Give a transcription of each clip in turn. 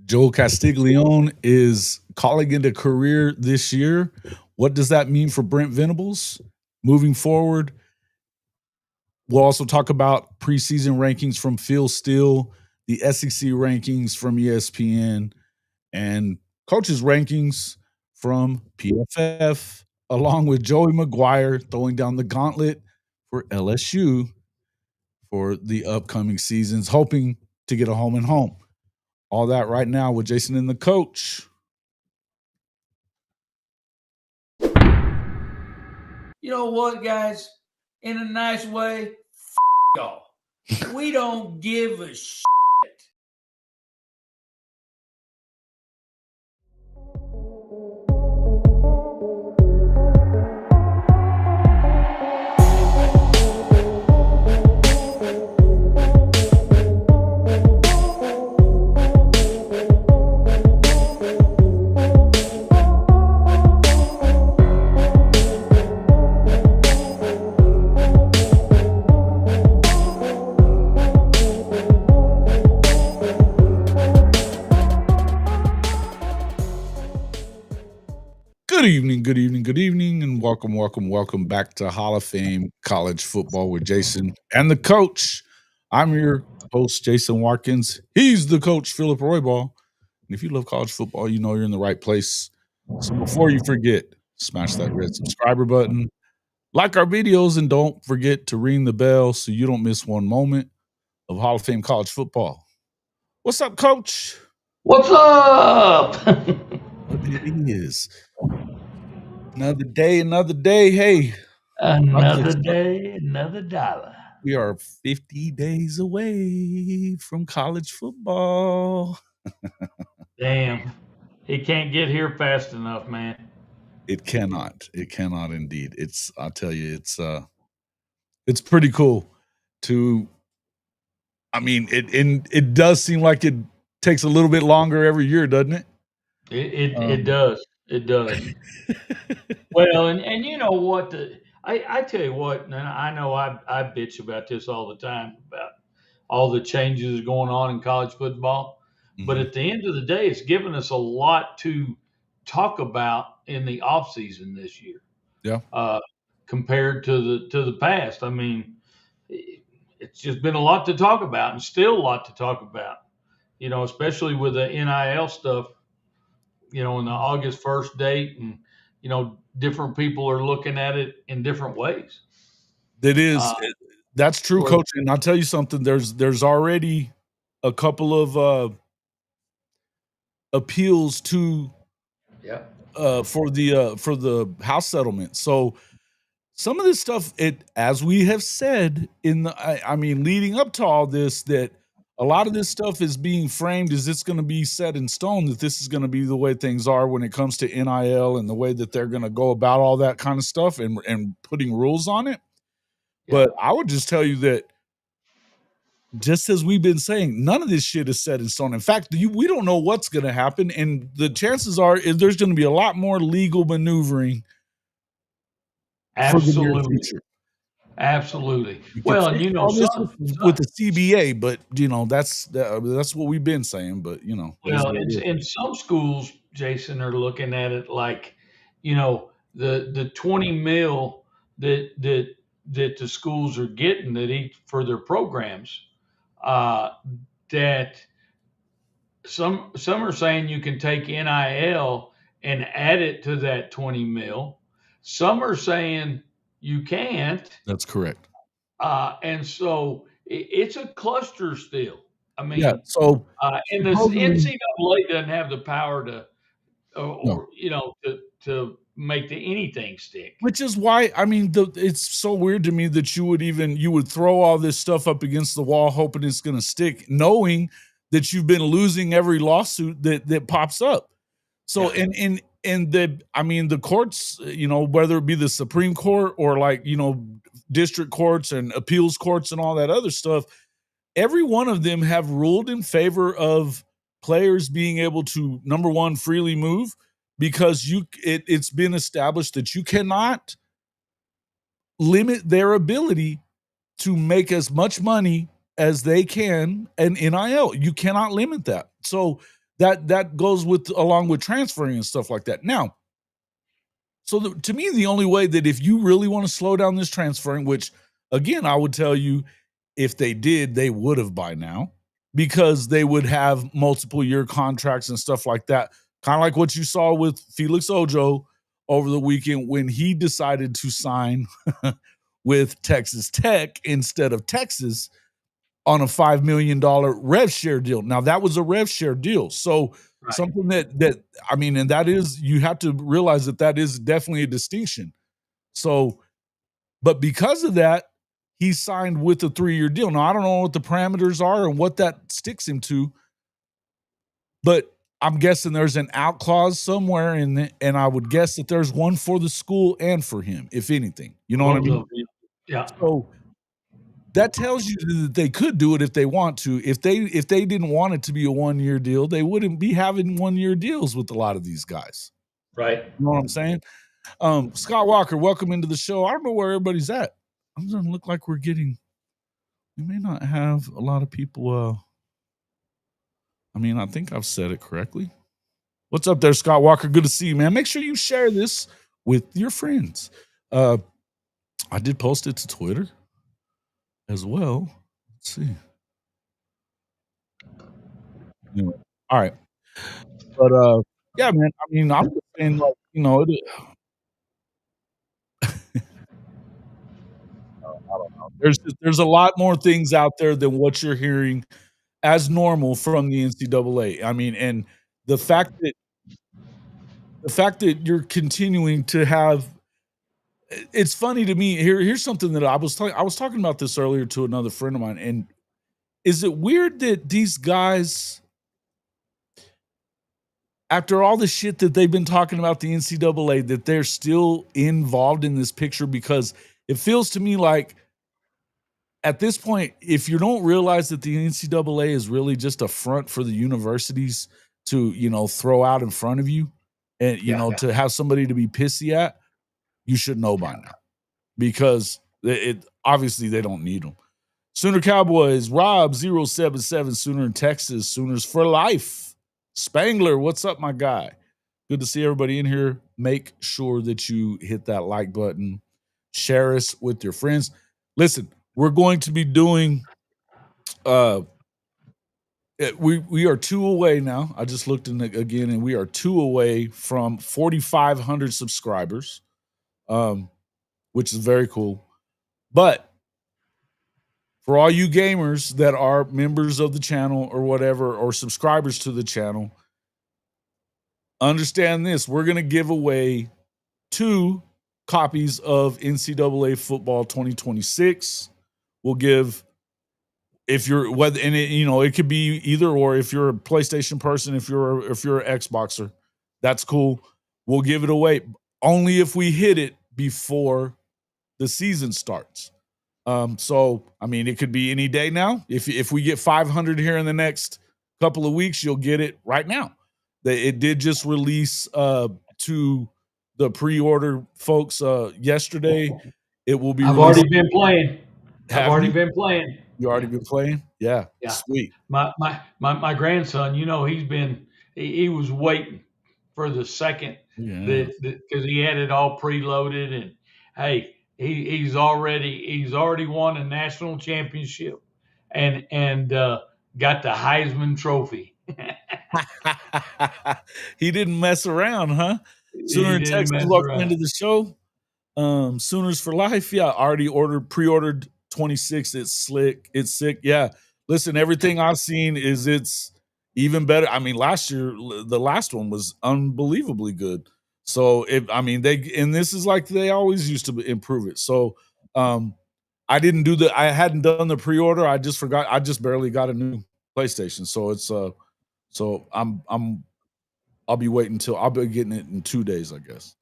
Joe Castiglione is calling it a career this year. What does that mean for Brent Venables moving forward? We'll also talk about preseason rankings from Phil Steele, the SEC rankings from ESPN, and coaches' rankings from PFF, along with Joey McGuire throwing down the gauntlet for LSU for the upcoming seasons, hoping to get a home and home. All that right now with Jason and the coach. You know what, guys? In a nice way, y'all. We don't give a shit. Good evening, and welcome back to Hall of Fame College Football with Jason and the coach. I'm your host, Jason Watkins. He's the coach, Philip Roybal. And if you love college football, you know you're in the right place. So before you forget, smash that red subscriber button, like our videos, and don't forget to ring the bell so you don't miss one moment of Hall of Fame College Football. What's up, coach? What's up? It is another day. Hey, Another day, another dollar. we are 50 days away from college football. Damn. He can't get here fast enough, man. It cannot indeed. I'll tell you, it's pretty cool to, I mean, it does seem like it takes a little bit longer every year, doesn't it? It does. It does. Well, and you know what? I tell you what, and I know I bitch about this all the time about all the changes going on in college football. But at the end of the day, it's given us a lot to talk about in the off season this year. Yeah. Compared to the past. I mean, it's just been a lot to talk about, and still a lot to talk about. You know, especially with the NIL stuff. You know, in the August 1st date, and you know, different people are looking at it in different ways. That is, that's true, Well- coach. And I'll tell you something. There's already a couple of appeals to Yeah. for the house settlement. So some of this stuff, as we have said I mean, leading up to all this, that a lot of this stuff is being framed as it's going to be set in stone, that this is going to be the way things are when it comes to NIL and the way that they're going to go about all that kind of stuff and putting rules on it. Yeah. But I would just tell you that, just as we've been saying, none of this shit is set in stone. In fact, we don't know what's going to happen, and the chances are there's going to be a lot more legal maneuvering. Absolutely. Absolutely. Well, and you know, with the CBA, but you know, that's what we've been saying. But you know, well, and some schools, Jason, are looking at it like, you know, the 20 mil that the schools are getting that each for their programs, that some are saying you can take NIL and add it to that 20 mil. Some are saying you can't. That's correct. And so it's a cluster still. I mean, yeah. So and the NCAA doesn't have the power to, or you know, to make anything stick. Which is why, I mean, it's so weird to me that you would throw all this stuff up against the wall, hoping it's going to stick, knowing that you've been losing every lawsuit that pops up. So, yeah. and the courts, you know, whether it be the Supreme Court or like, you know, district courts and appeals courts and all that other stuff, every one of them have ruled in favor of players being able to, number one, freely move, because it's been established that you cannot limit their ability to make as much money as they can in NIL. You cannot limit that. So that goes along with transferring and stuff like that. Now, so to me, the only way that if you really want to slow down this transferring, which again, I would tell you, if they did, they would have by now, because they would have multiple year contracts and stuff like that. Kind of like what you saw with Felix Ojo over the weekend when he decided to sign with Texas Tech instead of Texas on a $5 million rev share deal. Now that was a rev share deal. So something that I mean, and that is, you have to realize that is definitely a distinction. So, but because of that, he signed with a 3-year deal. Now I don't know what the parameters are and what that sticks him to, but I'm guessing there's an out clause somewhere in it, and I would guess that there's one for the school and for him, if anything. You know what I mean? Yeah. So that tells you that they could do it if they want to. If they didn't want it to be a 1-year deal, they wouldn't be having 1-year deals with a lot of these guys. Right. You know what I'm saying? Scott Walker, welcome into the show. I don't know where everybody's at. I'm going to look like we may not have a lot of people. I mean, I think I've said it correctly. What's up there, Scott Walker? Good to see you, man. Make sure you share this with your friends. I did post it to Twitter as well. Let's see. Anyway, all right. But yeah, man. I mean, I'm just saying, like, you know, I don't know. There's a lot more things out there than what you're hearing as normal from the NCAA. I mean, and the fact that you're continuing to have, it's funny to me. Here's something that I was talking about this earlier to another friend of mine. And is it weird that these guys, after all the shit that they've been talking about the NCAA, that they're still involved in this picture? Because it feels to me like at this point, if you don't realize that the NCAA is really just a front for the universities to, you know, throw out in front of you and, you know, to have somebody to be pissy at, you should know by now, because it obviously they don't need them. Sooner Cowboys, Rob 077, Sooner in Texas, Sooners for life. Spangler, what's up, my guy? Good to see everybody in here. Make sure that you hit that like button, share us with your friends. Listen, we're going to be doing we are 2 away now. I just looked in again, and we are 2 away from 4,500 subscribers, which is very cool. But for all you gamers that are members of the channel or whatever, or subscribers to the channel, understand this: we're going to give away 2 copies of NCAA Football 2026. We'll give, if you're whether, and it, you know, it could be either or. If you're a PlayStation person, if you're an Xboxer, that's cool. We'll give it away only if we hit it before the season starts. So I mean, it could be any day now. If we get 500 here in the next couple of weeks, you'll get it right now. It did just release to the pre-order folks yesterday. It will be. I've already been playing. I've already been playing. You already been playing? Yeah. Sweet. My grandson, you know, he was waiting for the second because he had it all preloaded, and hey, he's already won a national championship and got the Heisman Trophy. He didn't mess around, huh? Sooner in Texas, welcome into the show. Sooners for life. Yeah, already pre-ordered 26. It's slick. It's sick. Yeah. Listen, everything I've seen is it's even better. I mean, last year, the last one was unbelievably good. So this is like they always used to improve it. So I hadn't done the pre-order. I just forgot. I just barely got a new PlayStation. So it's I'll be waiting until I'll be getting it in 2 days, I guess.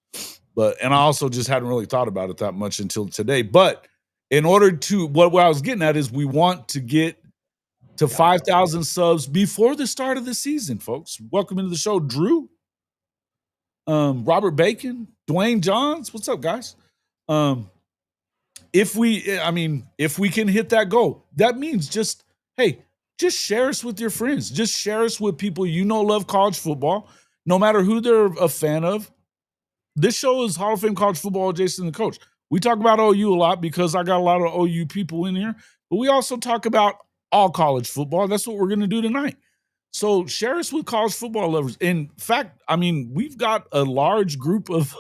And I also just hadn't really thought about it that much until today. But in order to, what I was getting at is we want to get to 5,000 subs before the start of the season, folks. Welcome into the show, Drew, Robert Bacon, Dwayne Johns. What's up, guys? If we can hit that goal, that means just just share us with your friends. Just share us with people love college football, no matter who they're a fan of. This show is Hall of Fame College Football, Jason the Coach. We talk about OU a lot because I got a lot of OU people in here, but we also talk about all college football. That's what we're going to do tonight. So share us with college football lovers. In fact, I mean, we've got a large group of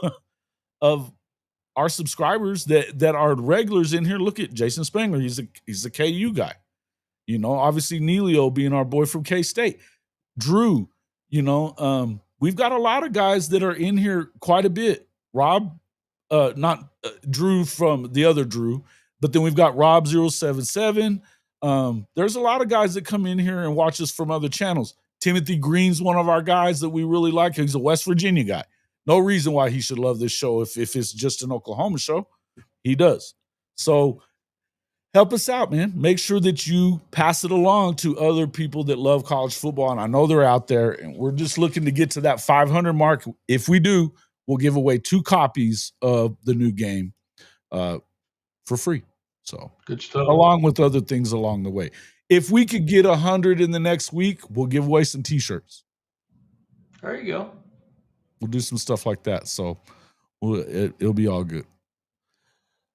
our subscribers that are regulars in here. Look at Jason Spangler. He's a KU guy. Obviously Neilio being our boy from K-State. Drew, we've got a lot of guys that are in here quite a bit. Rob, not Drew from the other Drew, but then we've got Rob 077. There's a lot of guys that come in here and watch us from other channels. Timothy Green's one of our guys that we really like. He's a West Virginia guy. No reason why he should love this show if it's just an Oklahoma show. He does. So help us out, man. Make sure that you pass it along to other people that love college football. And I know they're out there, and we're just looking to get to that 500 mark. If we do, we'll give away 2 copies of the new game for free. So good stuff, along with other things along the way. If we could get 100 in the next week, we'll give away some T-shirts. There you go. We'll do some stuff like that. So it'll be all good.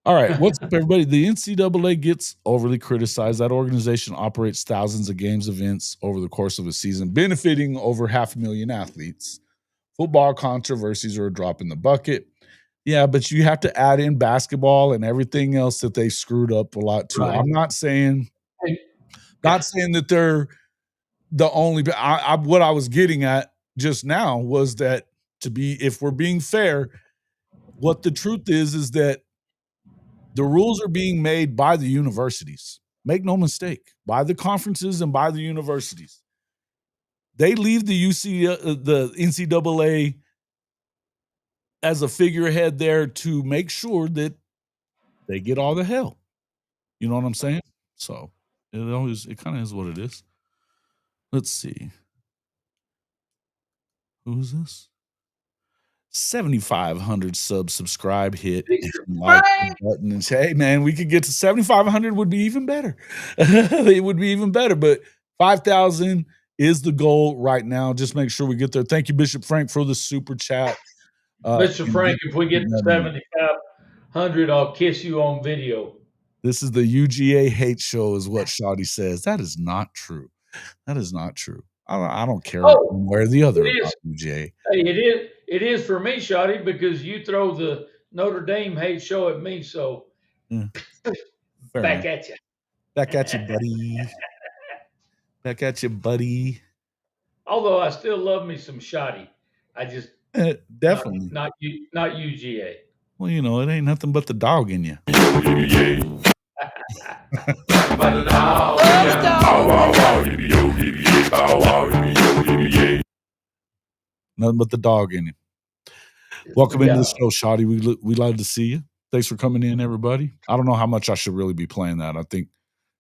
All right, what's up, everybody? The NCAA gets overly criticized. That organization operates thousands of games events over the course of a season, benefiting over 500,000 athletes. Football controversies are a drop in the bucket. Yeah, but you have to add in basketball and everything else that they screwed up a lot too. Right. I'm not saying that they're the only. What I was getting at just now was that if we're being fair, what the truth is that the rules are being made by the universities. Make no mistake, by the conferences and by the universities. They leave the NCAA as a figurehead there to make sure that they get all the hell. You know what I'm saying? So it kind of is what it is. Let's see. Who's this? 7,500 subscribe hit. Like the button and say, hey, man, we could get to 7,500 would be even better. It would be even better, but 5,000 is the goal right now. Just make sure we get there. Thank you, Bishop Frank, for the super chat. Mr. Frank, if we get to 7,500, I'll kiss you on video. This is the UGA hate show is what Shawty says. That is not true. That is not true. I don't care one way or the other about UGA. Hey, it is for me, Shawty, because you throw the Notre Dame hate show at me. So back at you. Back at you, buddy. Back at you, buddy. Although I still love me some Shawty. I just definitely not UGA. Well, it ain't nothing but the dog in you. Nothing but the dog in you. Welcome into the show, Shawty. We love to see you. Thanks for coming in, everybody. I don't know how much I should really be playing that. I think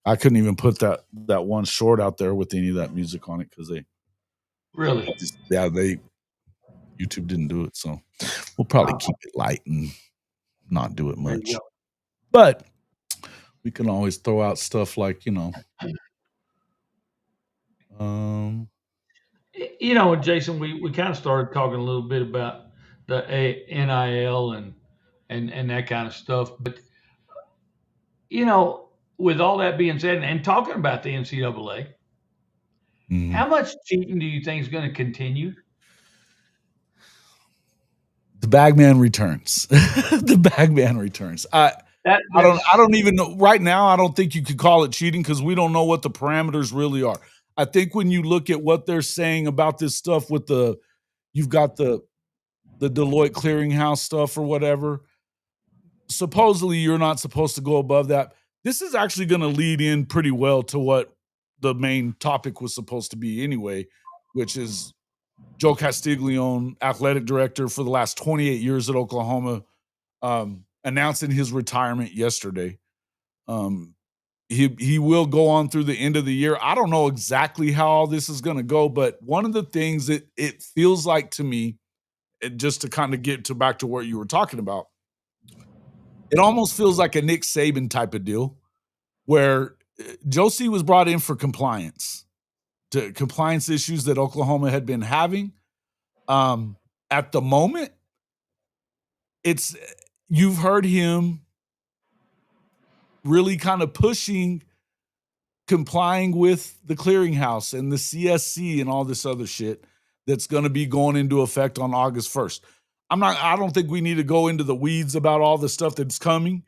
I couldn't even put that one short out there with any of that music on it because YouTube didn't do it. So we'll probably keep it light and not do it much. But we can always throw out stuff like, Jason, we kind of started talking a little bit about the NIL and that kind of stuff. But, with all that being said and talking about the NCAA, how much cheating do you think is going to continue? The bagman returns. The bagman returns. I don't even know right now. I don't think you could call it cheating because we don't know what the parameters really are. I think when you look at what they're saying about this stuff with you've got the Deloitte clearinghouse stuff or whatever. Supposedly you're not supposed to go above that. This is actually going to lead in pretty well to what the main topic was supposed to be anyway, which is Joe Castiglione, athletic director for the last 28 years at Oklahoma, announcing his retirement yesterday. He will go on through the end of the year. I don't know exactly how all this is going to go, but one of the things that it feels like to me, just to kind of get back to what you were talking about, it almost feels like a Nick Saban type of deal where Josie was brought in for compliance issues that Oklahoma had been having. At the moment, you've heard him really kind of pushing complying with the clearinghouse and the CSC and all this other shit that's going to be going into effect on August 1st. I don't think we need to go into the weeds about all the stuff that's coming.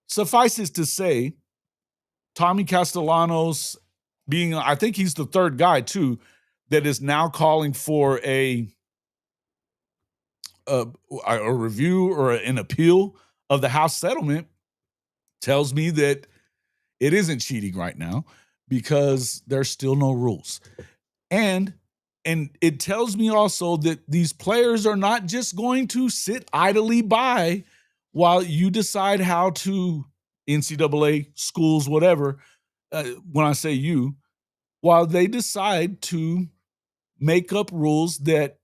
Suffice it to say, Tommy Castellanos I think he's the third guy too, that is now calling for a review or an appeal of the House settlement, tells me that it isn't cheating right now because there's still no rules. And it tells me also that these players are not just going to sit idly by while you decide how to, NCAA, schools, whatever, when I say you, while they decide to make up rules that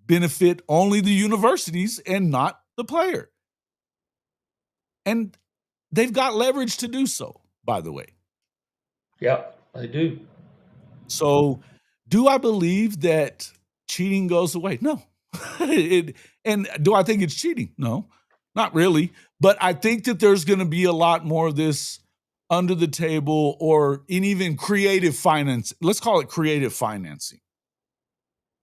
benefit only the universities and not the player. And they've got leverage to do so, by the way. Yeah, they do. So do I believe that cheating goes away? No. And do I think it's cheating? No, not really. But I think that there's going to be a lot more of this under the table or in even creative finance. Let's call it creative financing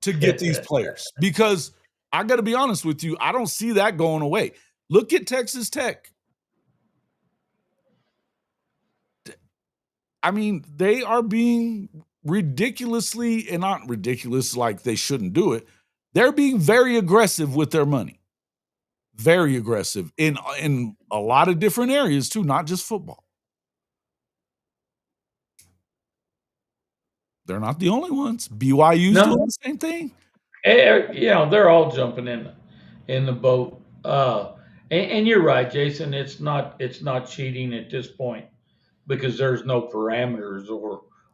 to get these players. Because I got to be honest with you, I don't see that going away. Look at Texas Tech. I mean, they are being ridiculously, and not ridiculous like they shouldn't do it. They're being very aggressive with their money. Very aggressive in a lot of different areas too, not just football. They're not the only ones. BYU's doing the same thing. They're all jumping in the boat. And you're right, Jason. It's not cheating at this point because there's no parameters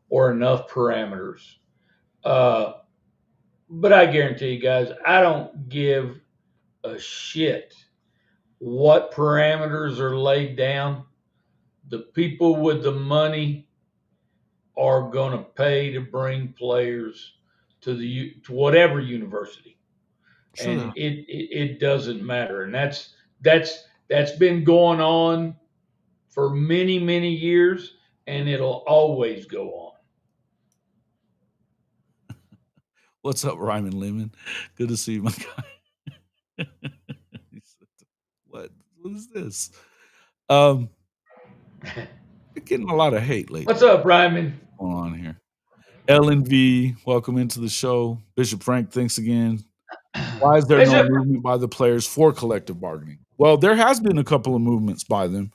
or enough parameters. But I guarantee you guys, I don't give a shit what parameters are laid down. The people with the money are going to pay to bring players to whatever university, Sure. And it doesn't matter. And that's been going on for many, many years, and it'll always go on. What's up, Ryman Lemon? Good to see you, my guy. What is this? You're getting a lot of hate lately. What's up, Ryman? What's going on here? LNV, welcome into the show. Bishop Frank, thanks again. Why is there no movement by the players for collective bargaining? Well, there has been a couple of movements by them.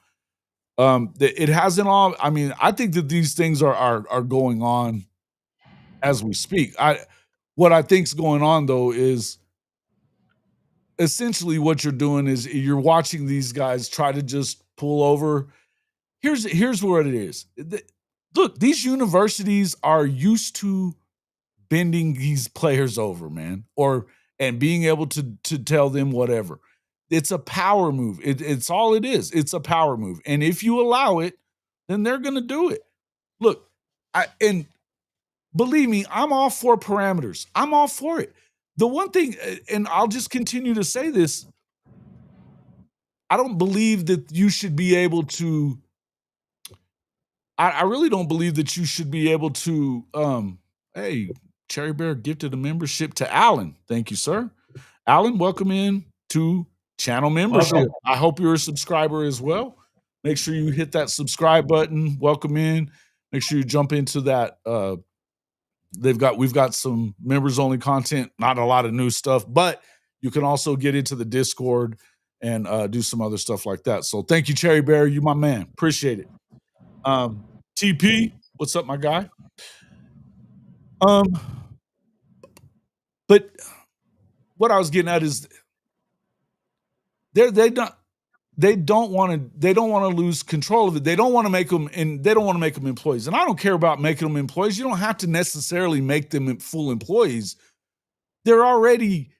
It hasn't all. I mean, I think that these things are going on as we speak. What I think's going on though is essentially what you're doing is you're watching these guys try to just pull over. Here's what it is. Look, these universities are used to bending these players over, man, and being able to tell them whatever. It's a power move. It's all it is. It's a power move. And if you allow it, then they're going to do it. Look, and believe me, I'm all for parameters. I'm all for it. The one thing, and I'll just continue to say this, I don't believe that you should be able to, I really don't believe that you should be able to, hey, Cherry Bear gifted a membership to Alan. Thank you, sir. Alan, welcome in to channel membership. Welcome. I hope you're a subscriber as well. Make sure you hit that subscribe button. Welcome in. Make sure you jump into that. We've got some members only content, not a lot of new stuff, but you can also get into the Discord and do some other stuff like that. So thank you, Cherry Bear. You my man. Appreciate it. TP, what's up, my guy? But what I was getting at is they don't want to lose control of it. They don't want to make them employees. And I don't care about making them employees. You don't have to necessarily make them full employees. They're already,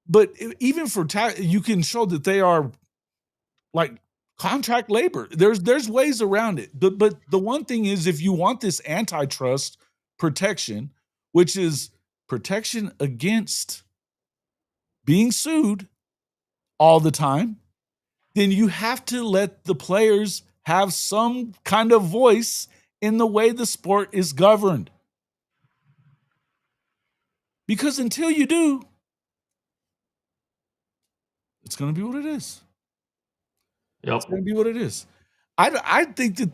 but even for you can show that they are like contract labor. There's ways around it. But the one thing is, if you want this antitrust protection, which is protection against being sued all the time, then you have to let the players have some kind of voice in the way the sport is governed. Because until you do, it's going to be what it is. Yep. It's going to be what it is. I think it's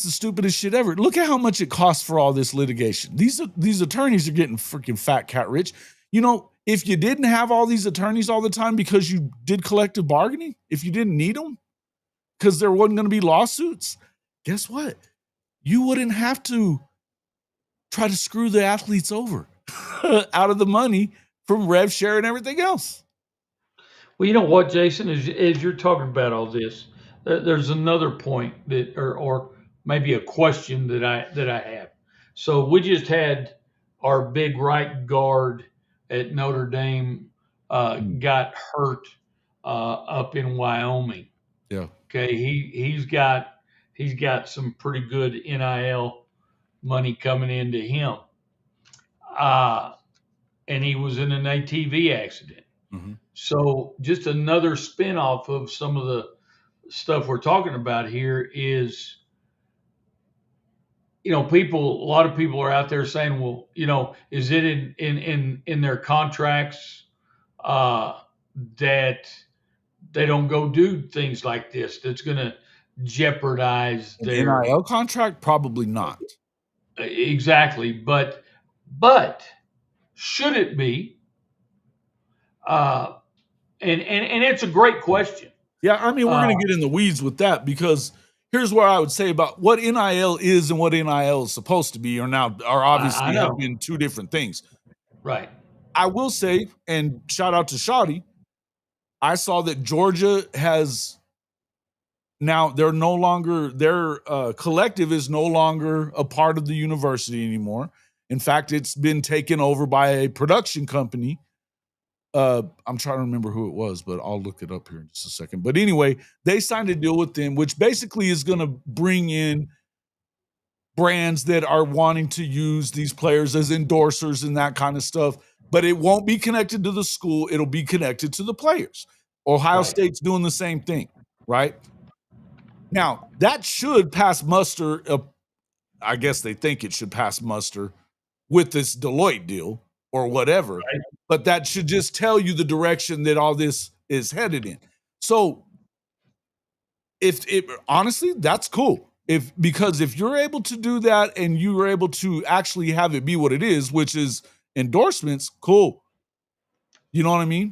the stupidest shit ever. Look at how much it costs for all this litigation. These attorneys are getting freaking fat cat rich. You know, if you didn't have all these attorneys all the time because you did collective bargaining, if you didn't need them because there wasn't going to be lawsuits, guess what? You wouldn't have to try to screw the athletes over out of the money from rev share and everything else. Well, you know what, Jason, as you're talking about all this, there's another point that, or maybe a question that I have. So we just had our big right guard at Notre Dame got hurt up in Wyoming. Yeah. Okay, he's got some pretty good NIL money coming into him. And he was in an ATV accident. Mm-hmm. So just another spin-off of some of the stuff we're talking about here is, you know, a lot of people are out there saying, well, you know, is it in their contracts that they don't go do things like this that's going to jeopardize their NIL contract? Probably not. Exactly. But should it be? And it's a great question. Yeah, I mean, we're going to get in the weeds with that because here's what I would say about what NIL is and what NIL is supposed to be are obviously have been two different things. Right. I will say, and shout out to Shoddy, I saw that Georgia has now they're no longer their collective is no longer a part of the university anymore. In fact, it's been taken over by a production company. I'm trying to remember who it was, but I'll look it up here in just a second. But anyway, they signed a deal with them, which basically is going to bring in brands that are wanting to use these players as endorsers and that kind of stuff. But it won't be connected to the school. It'll be connected to the players. Ohio State's doing the same thing, right? Now, that should pass muster. I guess they think it should pass muster with this Deloitte deal or whatever. Right. But that should just tell you the direction that all this is headed in. So honestly, that's cool. Because if you're able to do that and you are able to actually have it be what it is, which is endorsements, cool. You know what I mean?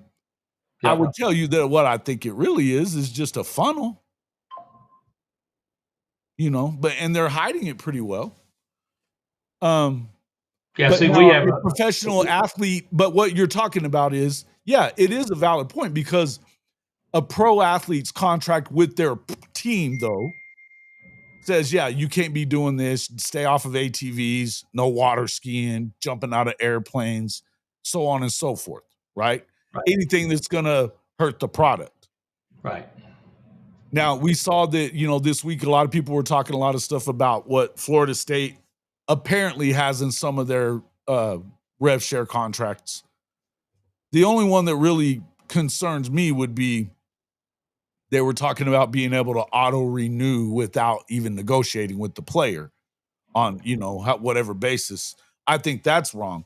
Yeah. I would tell you that what I think it really is just a funnel. You know, and they're hiding it pretty well. Yeah, see, we have a professional athlete, but what you're talking about is, yeah, it is a valid point because a pro athlete's contract with their team, though, says, yeah, you can't be doing this, stay off of ATVs, no water skiing, jumping out of airplanes, so on and so forth, right? Anything that's going to hurt the product. Right. Now, we saw that, you know, this week, a lot of people were talking a lot of stuff about what Florida State apparently has in some of their rev share contracts. The only one that really concerns me would be they were talking about being able to auto renew without even negotiating with the player on, you know, whatever basis. I think that's wrong.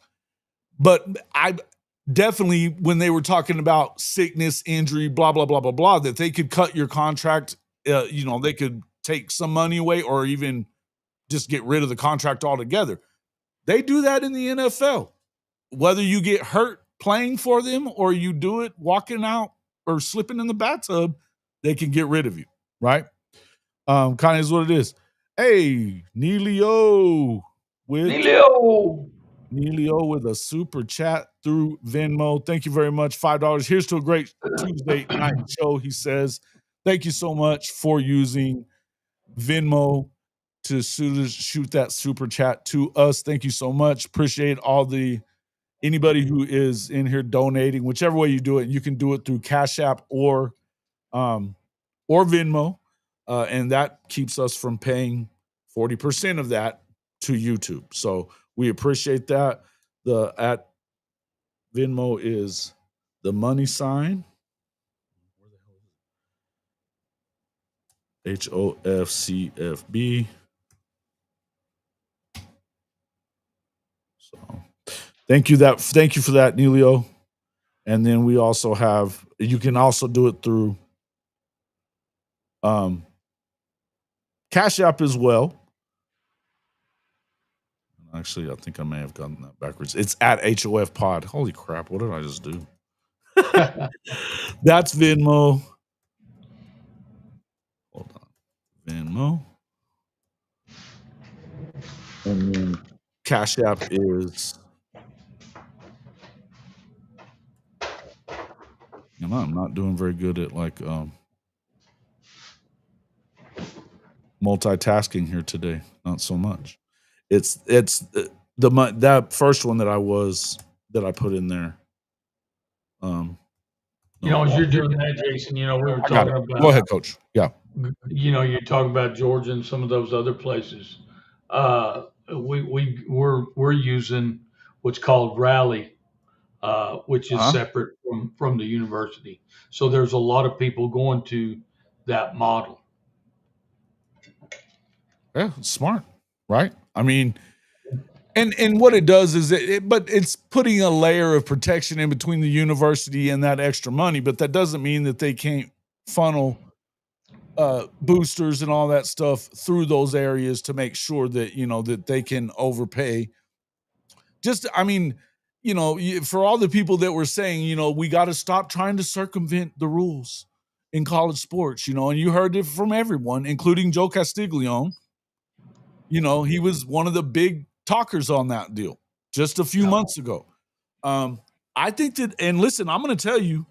But I definitely, when they were talking about sickness, injury, blah, blah, blah, blah, blah, that they could cut your contract, you know, they could take some money away or even just get rid of the contract altogether. They do that in the NFL. Whether you get hurt playing for them or you do it walking out or slipping in the bathtub, they can get rid of you, right? Kind of is what it is. Hey, Neilio with a super chat through Venmo. Thank you very much. $5. Here's to a great Tuesday night show, he says. Thank you so much for using Venmo to shoot that super chat to us. Thank you so much. Appreciate anybody who is in here donating, whichever way you do it. You can do it through Cash App or or Venmo, and that keeps us from paying 40% of that to YouTube. So we appreciate that. The at Venmo is the money sign HOFCFB. So thank you for that, Nelio. And then we also have, you can also do it through Cash App as well. Actually, I think I may have gotten that backwards. It's at HOF Pod. Holy crap, what did I just do? That's Venmo. Hold on. Venmo. And then Cash App is, I'm not doing very good at like multitasking here today. Not so much. It's that first one that I put in there. As you're doing that, Jason, we were talking about. Go ahead, Coach. Yeah. You're talking about Georgia and some of those other places. We're using what's called Rally, which is separate from the university. So there's a lot of people going to that model. Yeah, smart, right? I mean, and what it does is but it's putting a layer of protection in between the university and that extra money, but that doesn't mean that they can't funnel boosters and all that stuff through those areas to make sure that that they can overpay. Just, I mean, for all the people that were saying, we got to stop trying to circumvent the rules in college sports, and you heard it from everyone, including Joe Castiglione. He was one of the big talkers on that deal just a few months ago. I think that, and listen, I'm going to tell you,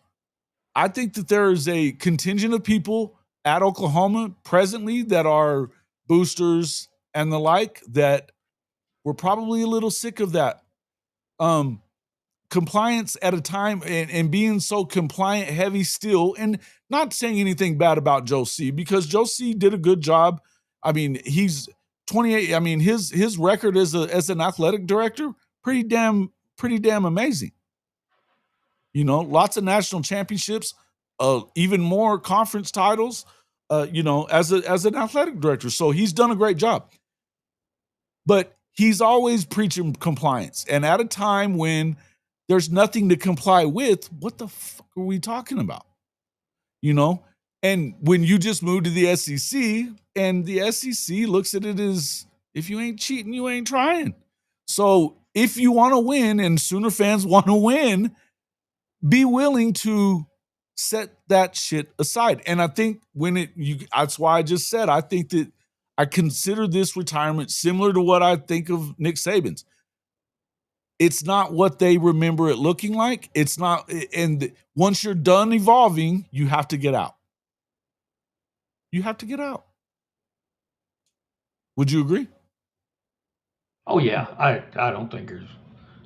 I think that there is a contingent of people at Oklahoma presently that are boosters and the like that we're probably a little sick of that. Compliance at a time and being so compliant heavy still, and not saying anything bad about Joe C, because Joe C did a good job. I mean, he's 28. I mean, his record as an athletic director, pretty damn amazing. Lots of national championships, even more conference titles, as an athletic director. So he's done a great job. But he's always preaching compliance. And at a time when there's nothing to comply with, what the fuck are we talking about? And when you just move to the SEC, and the SEC looks at it as, if you ain't cheating, you ain't trying. So if you want to win, and Sooner fans want to win, be willing to set that shit aside. And I think that's why I just said, I think that I consider this retirement similar to what I think of Nick Saban's. It's not what they remember it looking like. It's not. And once you're done evolving, you have to get out. You have to get out. Would you agree? Oh yeah, I don't think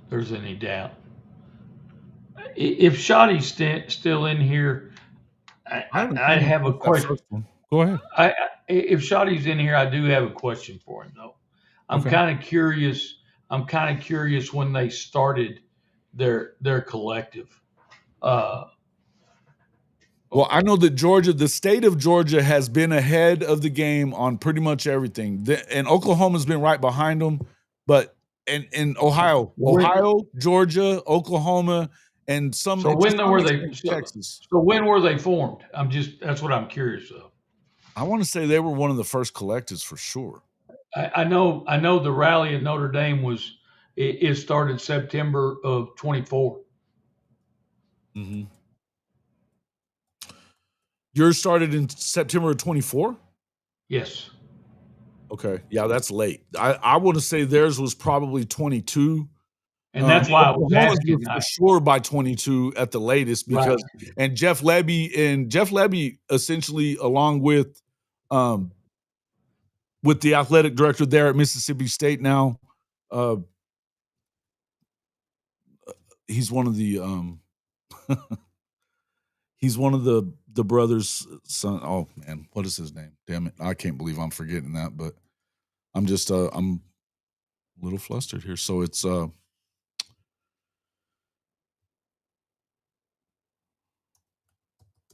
there's any doubt. If Shotty's still in here, I have a question. Go ahead. If Shotty's in here, I do have a question for him though. I'm kind of curious. When they started their collective. Well, I know that the state of Georgia has been ahead of the game on pretty much everything. And Oklahoma's been right behind them. But in Ohio, Georgia, Oklahoma, and some. So when were they? Texas. So when were they formed? That's what I'm curious of. I want to say they were one of the first collectives for sure. I know the rally at Notre Dame it started September of 24. Mm-hmm. Yours started in September of 24? Yes. Okay. Yeah, that's late. I want to say theirs was probably 22. And that's why I was asking. For sure by 22 at the latest, because and Jeff Lebby essentially, along with the athletic director there at Mississippi State now, he's one of the He's one of the brothers' son. Oh man, what is his name? Damn it, I can't believe I'm forgetting that. But I'm just I'm a little flustered here. So it's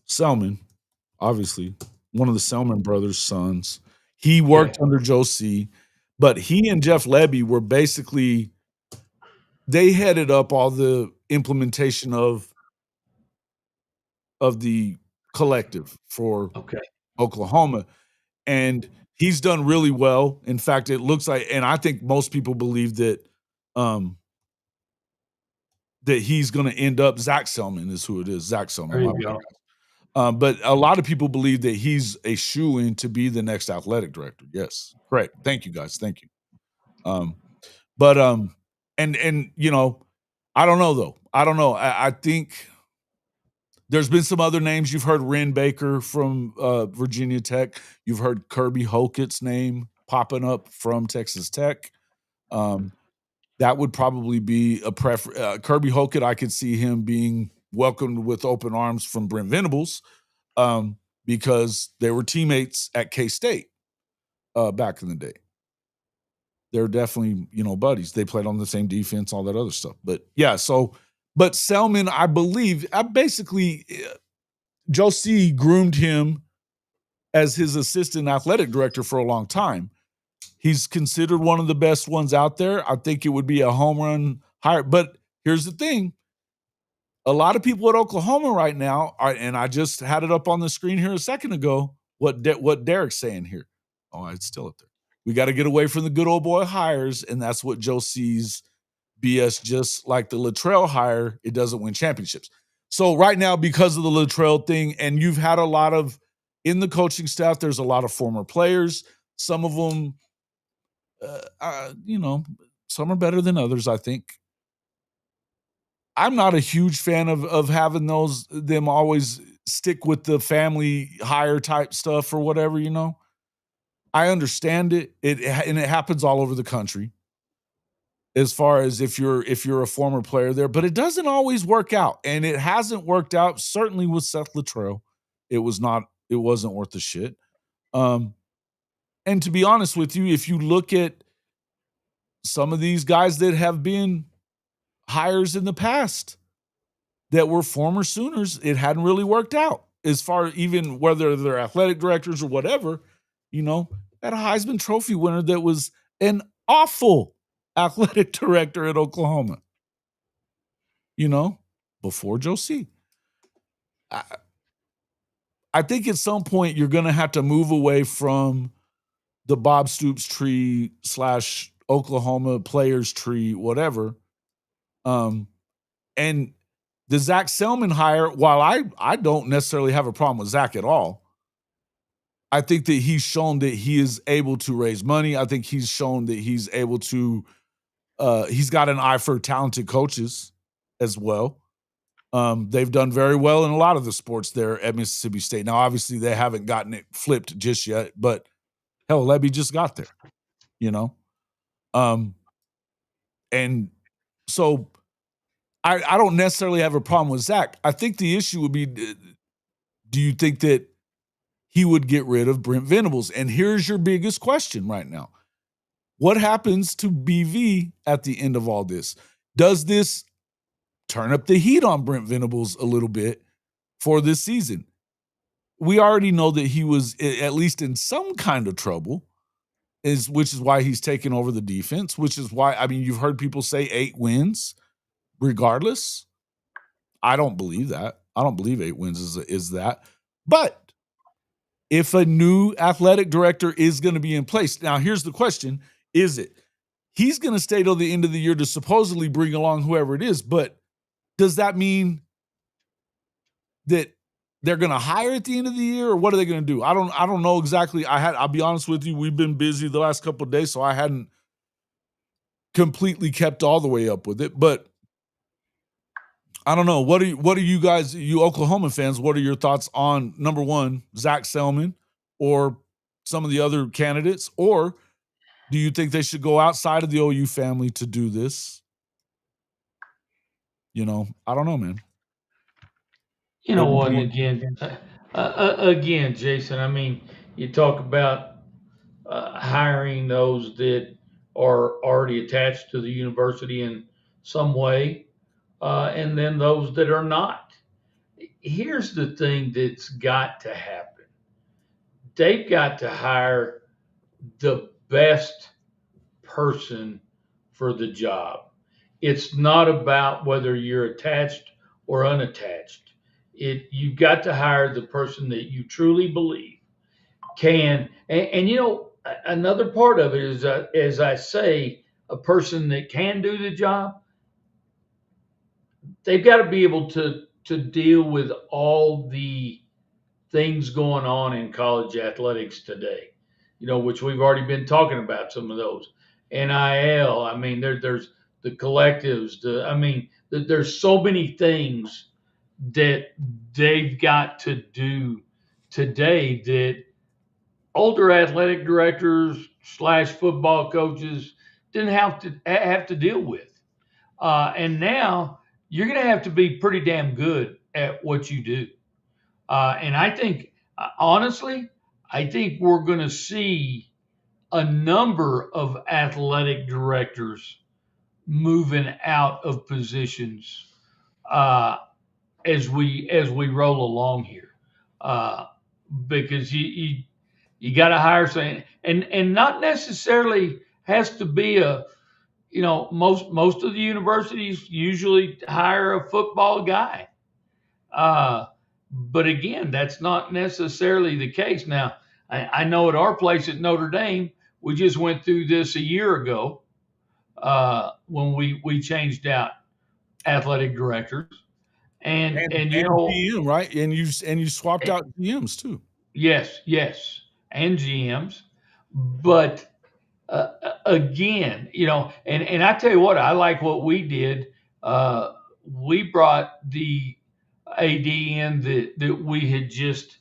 Selman, obviously one of the Selman brothers' sons. He worked under Joe C, but he and Jeff Lebby were basically they headed up all the implementation of the collective for Oklahoma. And he's done really well. In fact, it looks like, and I think most people believe that that he's going to end up. Zach Selman is who it is. Zach Selman. There you go. But a lot of people believe that he's a shoo-in to be the next athletic director. Yes, correct. Thank you, guys. Thank you. And you know, I don't know though. I don't know. I think there's been some other names. You've heard Ren Baker from Virginia Tech. You've heard Kirby Hokett's name popping up from Texas Tech. That would probably be a preference. Kirby Hockett, I could see him being welcomed with open arms from Brent Venables because they were teammates at K-State back in the day. They're definitely, you know, buddies. They played on the same defense, all that other stuff. But yeah, but Selman, I believe, Joe C groomed him as his assistant athletic director for a long time. He's considered one of the best ones out there. I think it would be a home run hire. But here's the thing. A lot of people at Oklahoma right now are, and I just had it up on the screen here a second ago, what Derek's saying here. Oh, it's still up there. We got to get away from the good old boy hires, and that's what Joe sees BS, just like the Luttrell hire, it doesn't win championships. So right now, because of the Luttrell thing, and you've had a lot of, in the coaching staff, there's a lot of former players. Some of them, you know, some are better than others, I think. I'm not a huge fan of having them always stick with the family hire type stuff or whatever, you know. I understand it. And it happens all over the country. As far as if you're a former player there, but it doesn't always work out. And it hasn't worked out, certainly with Seth Luttrell. It wasn't worth the shit. And to be honest with you, if you look at some of these guys that have been hires in the past that were former Sooners, it hadn't really worked out as far, even whether they're athletic directors or whatever. You know, had a Heisman Trophy winner that was an awful athletic director at Oklahoma, you know, before Joe C. I think at some point you're going to have to move away from the Bob Stoops tree / Oklahoma players tree, whatever. And the Zach Selman hire, while I don't necessarily have a problem with Zach at all, I think that he's shown that he is able to raise money. I think he's shown that he's able to, he's got an eye for talented coaches as well. They've done very well in a lot of the sports there at Mississippi State. Now, obviously, they haven't gotten it flipped just yet, but hell, Lebby just got there, you know? And so I don't necessarily have a problem with Zach. I think the issue would be, do you think that he would get rid of Brent Venables? And here's your biggest question right now. What happens to BV at the end of all this? Does this turn up the heat on Brent Venables a little bit for this season? We already know that he was at least in some kind of trouble, which is why he's taken over the defense, which is why, I mean, you've heard people say 8 wins regardless. I don't believe that. I don't believe 8 wins is that. But if a new athletic director is going to be in place, now here's the question, is it? He's going to stay till the end of the year to supposedly bring along whoever it is, but does that mean that they're going to hire at the end of the year, or what are they going to do? I don't know exactly. I'll be honest with you, we've been busy the last couple of days, so I hadn't completely kept all the way up with it, but I don't know. What are you guys, you Oklahoma fans, what are your thoughts on, number one, Zach Selman or some of the other candidates? Or do you think they should go outside of the OU family to do this? You know, I don't know, man. You know what? Again, Jason. I mean, you talk about hiring those that are already attached to the university in some way, and then those that are not. Here's the thing that's got to happen. They've got to hire the best person for the job. It's not about whether you're attached or unattached. You've got to hire the person that you truly believe can. And you know, another part of it is, as I say, a person that can do the job. They've got to be able to deal with all the things going on in college athletics today, you know, which we've already been talking about some of those. NIL, I mean, there's the collectives, there's so many things that they've got to do today that older athletic directors slash football coaches didn't have to deal with. And now you're going to have to be pretty damn good at what you do. And I think, honestly, I think we're going to see a number of athletic directors moving out of positions as we roll along here, because you got to hire something, and not necessarily has to be a, you know, most of the universities usually hire a football guy. But again, that's not necessarily the case. Now, I know at our place at Notre Dame, we just went through this a year ago when we changed out athletic directors, and you know, GM, right? And you swapped out GMs too. yes, and GMs, but again, you know, and I tell you what, I like what we did. We brought the AD in that we had just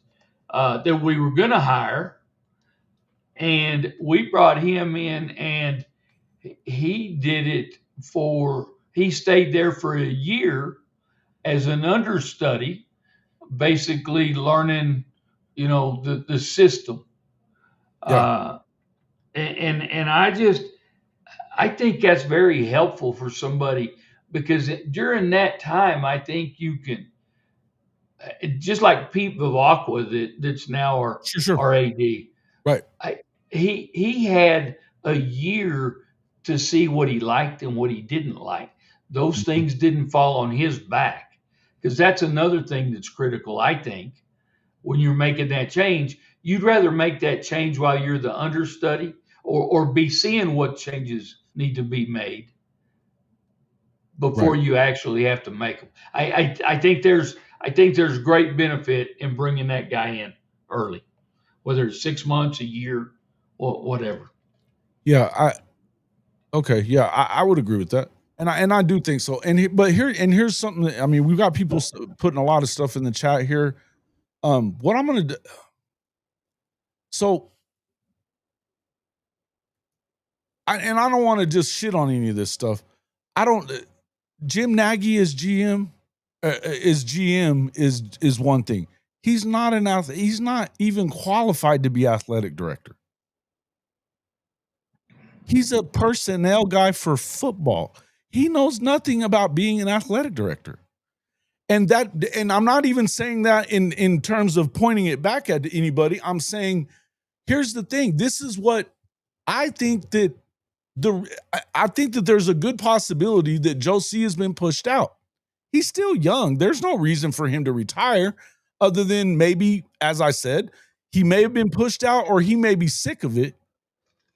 that we were going to hire, and we brought him in, and he did it he stayed there for a year as an understudy, basically learning, you know, the system. Yeah. And I think that's very helpful for somebody, because during that time, I think you can, just like Pete Vivacqua that's now our AD. Right. He had a year to see what he liked and what he didn't like. Those things didn't fall on his back, because that's another thing that's critical, I think, when you're making that change. You'd rather make that change while you're the understudy, or be seeing what changes need to be made before you actually have to make them. I think there's great benefit in bringing that guy in early, whether it's 6 months, a year, or whatever. Yeah, I would agree with that, and I do think so. But here's something that, I mean, we've got people putting a lot of stuff in the chat here. What I'm gonna do, so I don't want to just shit on any of this stuff. Jim Nagy as GM is one thing. He's not an athlete. He's not even qualified to be athletic director. He's a personnel guy for football. He knows nothing about being an athletic director. And I'm not even saying that in terms of pointing it back at anybody. I'm saying, here's the thing. This is what I think, that I think that there's a good possibility that Josie has been pushed out. He's still young. There's no reason for him to retire, other than maybe, as I said, he may have been pushed out, or he may be sick of it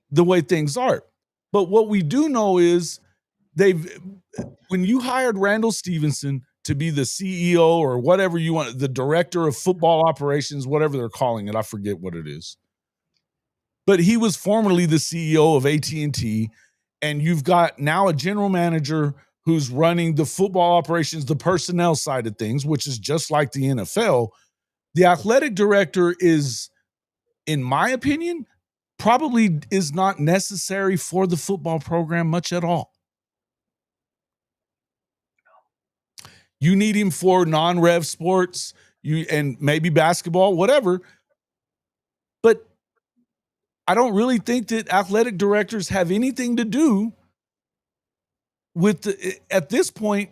the way things are. But what we do know is, when you hired Randall Stevenson to be the CEO, or whatever you want, the director of football operations, whatever they're calling it, I forget what it is. But he was formerly the CEO of AT&T, and you've got now a general manager who's running the football operations, the personnel side of things, which is just like the NFL. The athletic director is, in my opinion, probably is not necessary for the football program much at all. You need him for non-rev sports, and maybe basketball, whatever. But I don't really think that athletic directors have anything to do with at this point.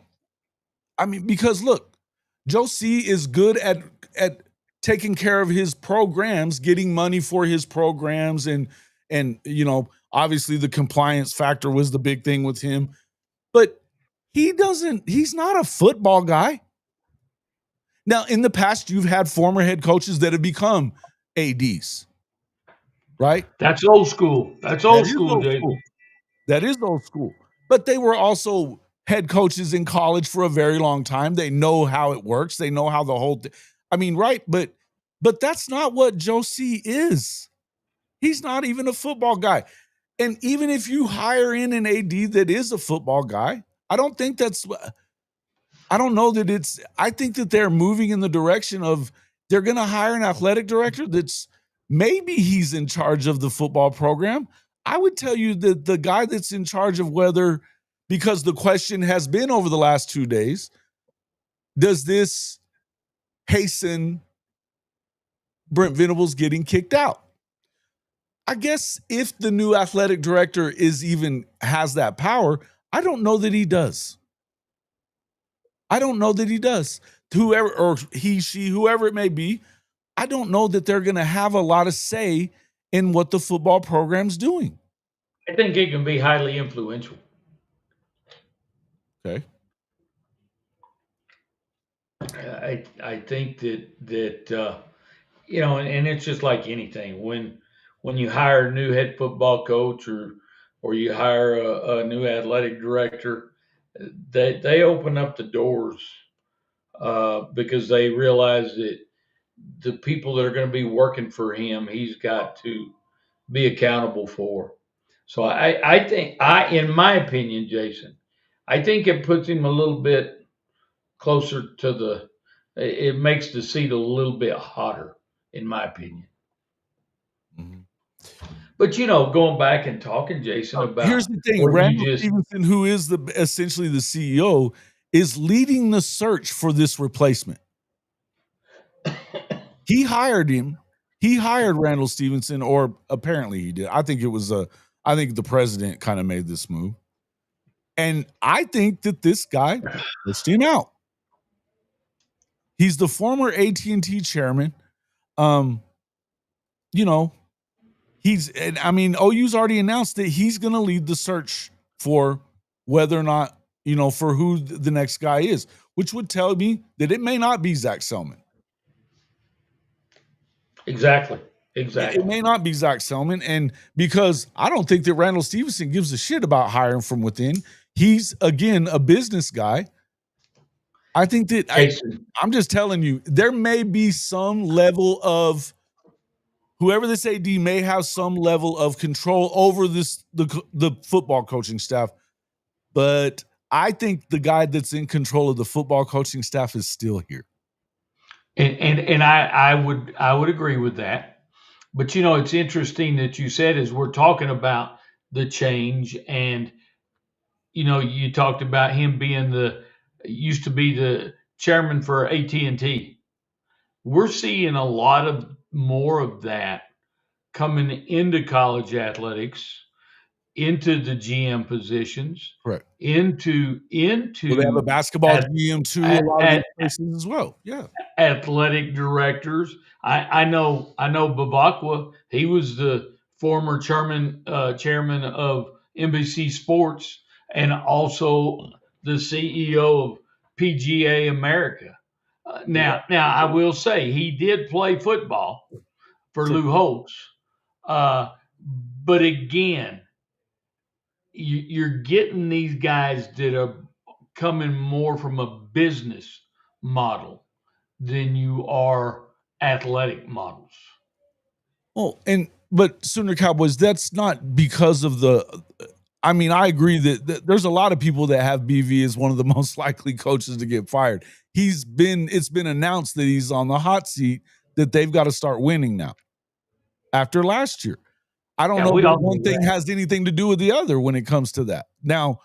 I mean, because look, Joe C is good at taking care of his programs, getting money for his programs, and obviously the compliance factor was the big thing with him. But he's not a football guy. Now, in the past, you've had former head coaches that have become ADs, right? That's old school. That's old school, Jason. That is old school. But they were also head coaches in college for a very long time. They know how it works. They know how the whole right? But that's not what Joe C is. He's not even a football guy. And even if you hire in an AD that is a football guy, I don't think I think that they're moving in the direction of they're going to hire an athletic director that's maybe he's in charge of the football program. I would tell you that the guy that's in charge of whether, because the question has been over the last 2 days, does this hasten Brent Venables getting kicked out? I guess if the new athletic director has that power, I don't know that he does. Whoever, or he, she, whoever it may be, I don't know that they're going to have a lot of say in what the football program's doing. I think it can be highly influential. Okay. I think that and it's just like anything. When you hire a new head football coach or you hire a new athletic director, they open up the doors because they realize that the people that are going to be working for him, he's got to be accountable for. So I think, in my opinion, Jason, I think it puts him a little bit closer to it makes the seat a little bit hotter, in my opinion. Mm-hmm. But going back and talking, Jason, about here's the thing: Randall Stevenson, who is essentially the CEO, is leading the search for this replacement. He hired him. He hired Randall Stevenson, or apparently he did. I think the president kind of made this move. And I think that this guy pushed him out. He's the former AT&T chairman. OU's already announced that he's going to lead the search for whether or not, for who the next guy is, which would tell me that it may not be Zach Selman. Exactly. It may not be Zach Selman. And because I don't think that Randall Stevenson gives a shit about hiring from within. He's, again, a business guy. I think that I'm just telling you, there may be some level of whoever this AD may have some level of control over the football coaching staff. But I think the guy that's in control of the football coaching staff is still here. And I would agree with that. But it's interesting that you said, as we're talking about the change, and you talked about him being used to be the chairman for AT&T. We're seeing a lot more of that coming into college athletics, into the GM positions, correct? Into well, they have a basketball GM too. A lot of places as well. Yeah, athletic directors. I know Babakwa. He was the former chairman of NBC Sports and also the CEO of PGA America. Now I will say he did play football for Lou Holtz. But again, you're getting these guys that are coming more from a business model than you are athletic models. Well, but Sooner Cowboys, that's not because of I agree that there's a lot of people that have BV as one of the most likely coaches to get fired. It's been announced that he's on the hot seat, that they've got to start winning now after last year. I don't know if one thing has anything to do with the other when it comes to that. Now,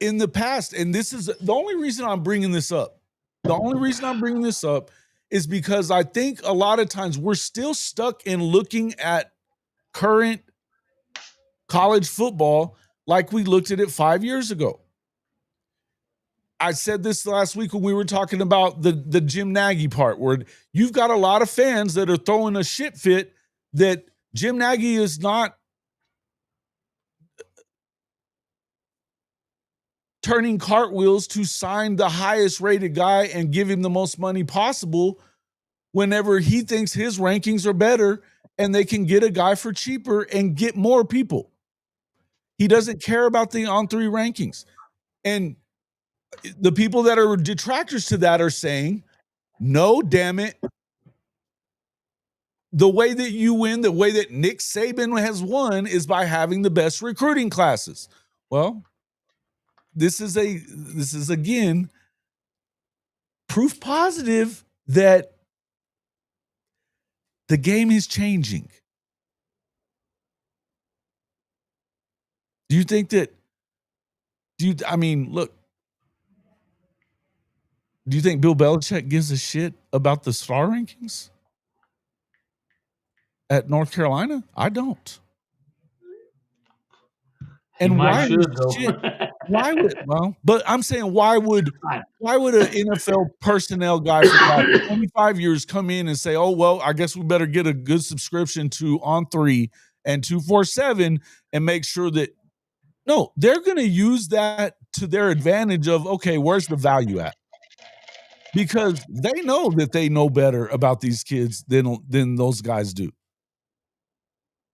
in the past, and this is the only reason I'm bringing this up. The only reason I'm bringing this up is because I think a lot of times we're still stuck in looking at current college football like we looked at it 5 years ago. I said this last week when we were talking about the Jim Nagy part, where you've got a lot of fans that are throwing a shit fit that Jim Nagy is not turning cartwheels to sign the highest rated guy and give him the most money possible whenever he thinks his rankings are better and they can get a guy for cheaper and get more people. He doesn't care about the on-3 rankings. And the people that are detractors to that are saying, no, damn it. The way that you win, the way that Nick Saban has won is by having the best recruiting classes. Well, this is again proof positive that the game is changing. Do you think that look, do you think Bill Belichick gives a shit about the star rankings at North Carolina? I don't. And why would but I'm saying why would an NFL personnel guy for about 25 years come in and say, oh, well, I guess we better get a good subscription to On3 and 247 and make sure that no, they're going to use that to their advantage of, okay, where's the value at? Because they know that they know better about these kids than those guys do.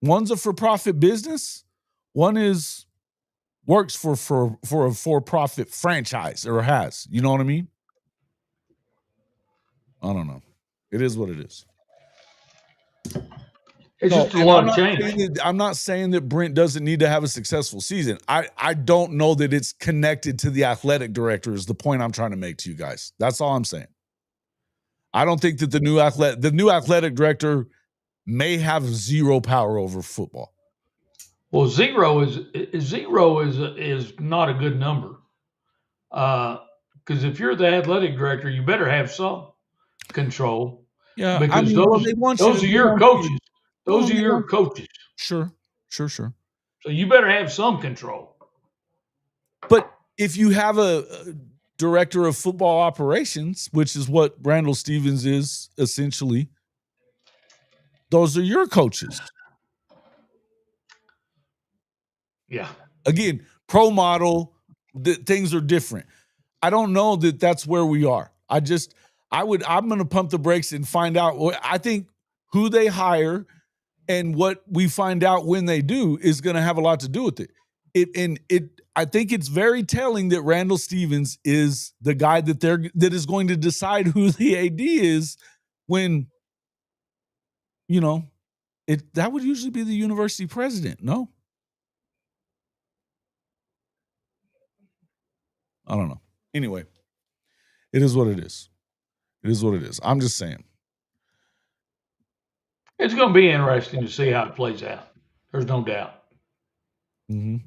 One's a for-profit business. One works for a for-profit franchise or has. You know what I mean? I don't know. It is what it is. It's just a lot of change. I'm not saying that Brent doesn't need to have a successful season. I don't know that it's connected to the athletic director is the point I'm trying to make to you guys. That's all I'm saying. I don't think that the new athletic director may have zero power over football. Well, zero is not a good number. Because if you're the athletic director, you better have some control. Yeah, because those are your coaches. Those are your coaches. Sure. So you better have some control. But if you have a director of football operations, which is what Randall Stevens is essentially, those are your coaches. Yeah. Again, pro model, things are different. I don't know that that's where we are. I'm going to pump the brakes and find out. I think who they hire and what we find out when they do is going to have a lot to do with it. I think it's very telling that Randall Stevens is the guy that is going to decide who the AD is when, that would usually be the university president. No? I don't know. Anyway, it is what it is. It is what it is. I'm just saying. It's going to be interesting to see how it plays out. There's no doubt. Mm-hmm.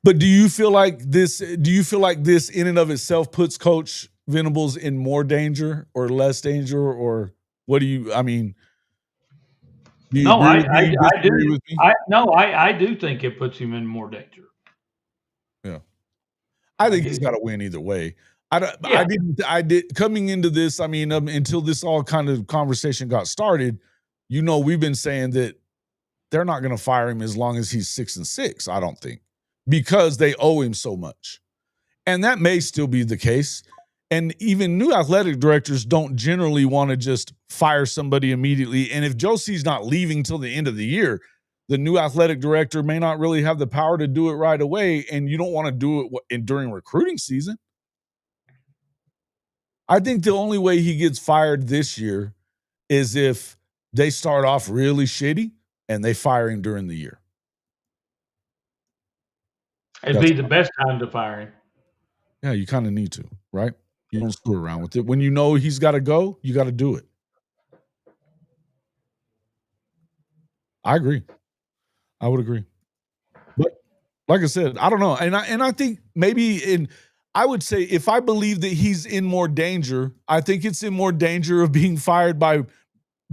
But do you feel like this in and of itself puts Coach Venables in more danger or less danger, or what do you, do you disagree with me? I do think it puts him in more danger. Yeah. I think he's got to win either way. I did coming into this, until this all kind of conversation got started, we've been saying that they're not going to fire him as long as he's 6-6, I don't think, because they owe him so much. And that may still be the case. And even new athletic directors don't generally want to just fire somebody immediately. And if Josie's not leaving till the end of the year, the new athletic director may not really have the power to do it right away. And you don't want to do it during recruiting season. I think the only way he gets fired this year is if they start off really shitty and they fire him during the year. It'd be the best time to fire him. Yeah, you kind of need to, right? You don't screw around with it. When you know he's got to go, you got to do it. I agree. I would agree. But Like I said, I don't know. And I think maybe I would say if I believe that he's in more danger, I think it's in more danger of being fired by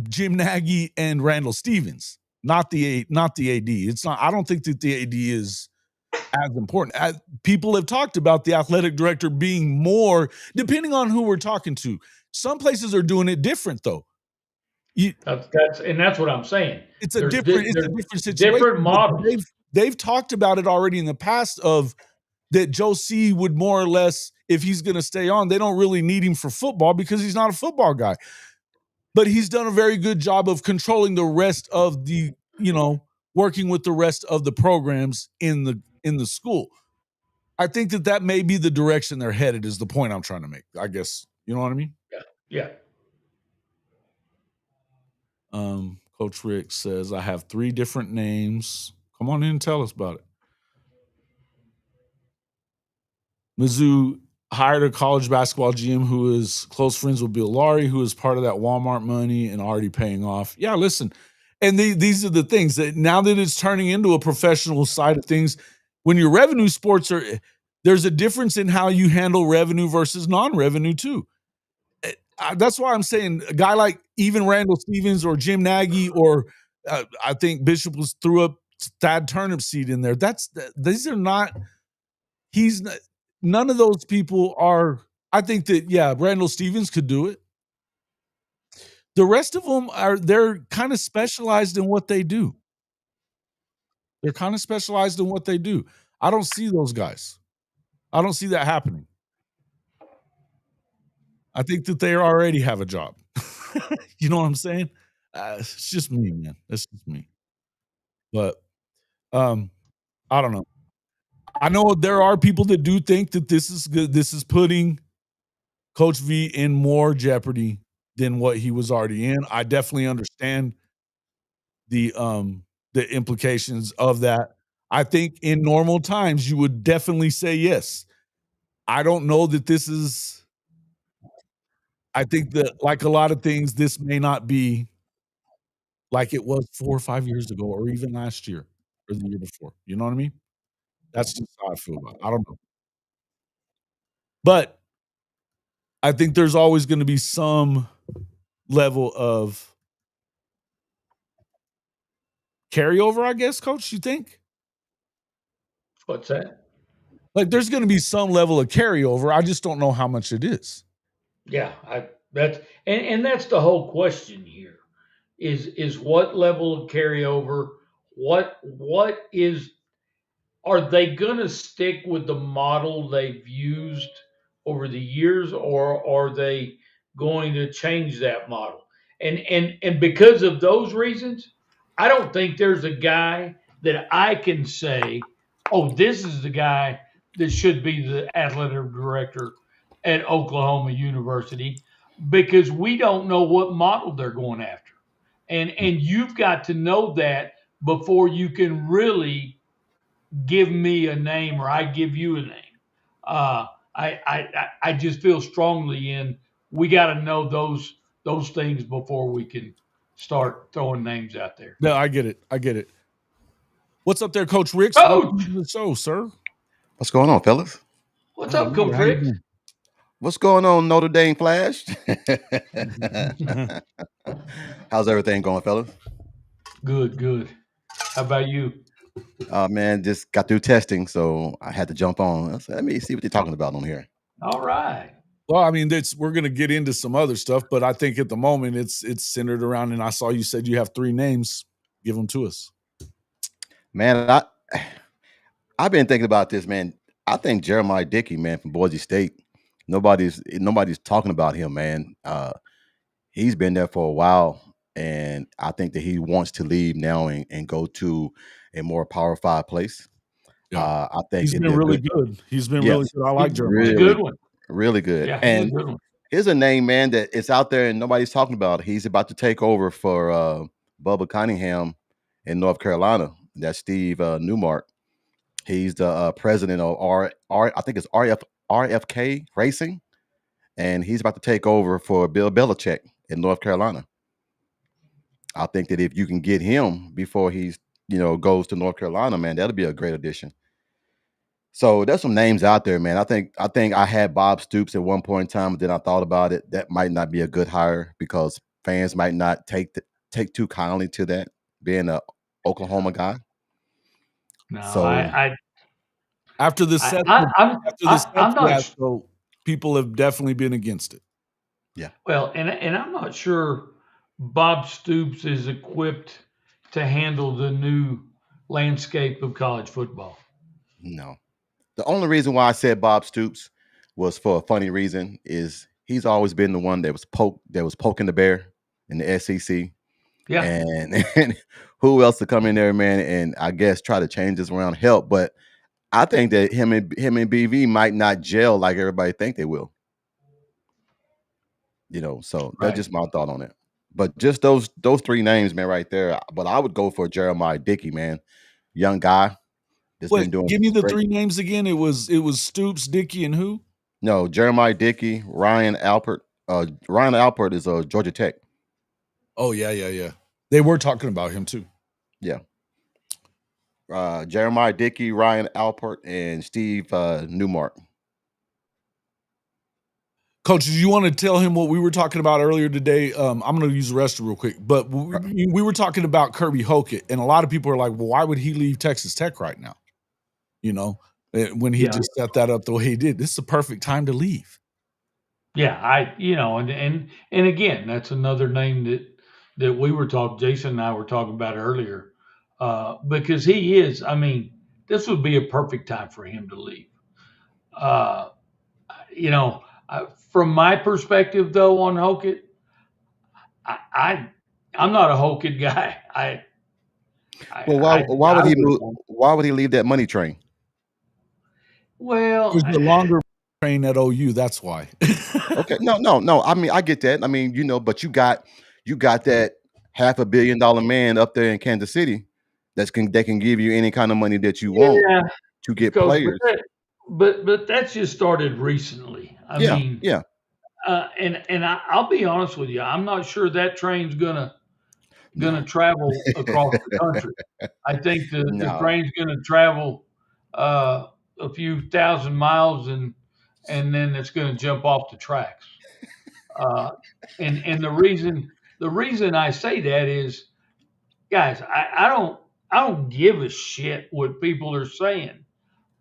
Jim Nagy and Randall Stevens, not the AD. It's not. I don't think that the AD is as important. People have talked about the athletic director being more, depending on who we're talking to. Some places are doing it different, though. That's what I'm saying. It's a different situation. Different models. They've talked about it already in the past of that Joe C would more or less, if he's going to stay on, they don't really need him for football because he's not a football guy. But he's done a very good job of controlling the rest of the, working with the rest of the programs in the school. I think that may be the direction they're headed is the point I'm trying to make, I guess. You know what I mean? Yeah. Coach Rick says, I have 3 different names. Come on in and tell us about it. Mizzou hired a college basketball GM who is close friends with Bill Laurie, who is part of that Walmart money and already paying off. Yeah, listen. And these are the things that now that it's turning into a professional side of things, when your revenue sports there's a difference in how you handle revenue versus non-revenue too. That's why I'm saying a guy like even Randall Stevens or Jim Nagy or I think Bishop threw up Thad Turnipseed in there. These are not. None of those people are. I think that Randall Stevens could do it. The rest of them they're kind of specialized in what they do. They're kind of specialized in what they do. I don't see those guys. I don't see that happening. I think that they already have a job. You know what I'm saying? It's just me, man. That's just me. But I don't know. I know there are people that do think that this is good. This is putting Coach V in more jeopardy than what he was already in. I definitely understand the implications of that. I think in normal times you would definitely say yes. I don't know that this is. I think that like a lot of things, this may not be like it was 4 or 5 years ago, or even last year or the year before. You know what I mean? That's just how I feel about it. I don't know. But I think there's always going to be some level of carryover, I guess, Coach, you think? What's that? Like there's going to be some level of carryover. I just don't know how much it is. Yeah, that's the whole question here. Is what level of carryover? What is Are they going to stick with the model they've used over the years, or are they going to change that model? And because of those reasons, I don't think there's a guy that I can say, oh, this is the guy that should be the athletic director at Oklahoma University, because we don't know what model they're going after. And you've got to know that before you can really give me a name or I give you a name. I just feel strongly in we got to know those things before we can start throwing names out there. No, I get it. What's up there, Coach Ricks? Coach! Welcome to the show, sir. What's going on, fellas? What's up, Coach Ricks? What's going on, Notre Dame Flash? How's everything going, fellas? Good. How about you? Man, just got through testing, so I had to jump on. Let me see what they're talking about on here. All right. Well, I mean, we're going to get into some other stuff, but I think at the moment it's centered around, and I saw you said you have 3 names. Give them to us. Man, I've been thinking about this, man. I think Jeremiah Dickey, man, from Boise State. Nobody's talking about him, man. He's been there for a while, and I think that he wants to leave now and go to a more Power 5 place. Yeah. I think he's been really good. He's been really good. I like Jeremiah. Really good one. Really good. Yeah, and good one. Here's a name, man, that it's out there and nobody's talking about. He's about to take over for Bubba Cunningham in North Carolina. That's Steve Newmark. He's the president of I think it's RFK Racing, and he's about to take over for Bill Belichick in North Carolina. I think that if you can get him before he's goes to North Carolina, man, that'll be a great addition. So there's some names out there, man. I think I had Bob Stoops at one point in time, but then I thought about it. That might not be a good hire because fans might not take too kindly to that being a Oklahoma guy. No, So after the Seth I'm not. fiasco, people have definitely been against it. Yeah. Well, and I'm not sure Bob Stoops is equipped to handle the new landscape of college football. No. The only reason why I said Bob Stoops was for a funny reason is he's always been the one that was poking the bear in the SEC. Yeah. And who else to come in there, man, and I guess try to change this around, help. But I think that him and BV might not gel like everybody think they will. So that's just my thought on it. But just those three names, man, right there. But I would go for Jeremiah Dickey, man, young guy. Wait, give me the three names again. It was Stoops, Dickey, and who? No, Jeremiah Dickey, Ryan Alpert. Ryan Alpert is Georgia Tech. Oh yeah. They were talking about him too. Yeah. Jeremiah Dickey, Ryan Alpert, and Steve Newmark. Coach, do you want to tell him what we were talking about earlier today? I'm going to use the restroom real quick, but we were talking about Kirby Hocutt, and a lot of people are like, well, why would he leave Texas Tech right now? When he just set that up the way he did. This is the perfect time to leave. Yeah, and again, that's another name that we were talking, Jason and I were talking about earlier, because he is, this would be a perfect time for him to leave. From my perspective, though, on Hocutt, I'm not a Hocutt guy. Why would he leave that money train? Well, there's the longer train at OU. That's why. Okay, no. I mean, I get that. I mean, but you got that $500 million man up there in Kansas City that can give you any kind of money that you want to get players. But that's just started recently. I mean, and I'll be honest with you, I'm not sure that train's gonna travel across the country. I think the train's gonna travel a few thousand miles and then it's gonna jump off the tracks. And the reason I say that is, guys, I don't give a shit what people are saying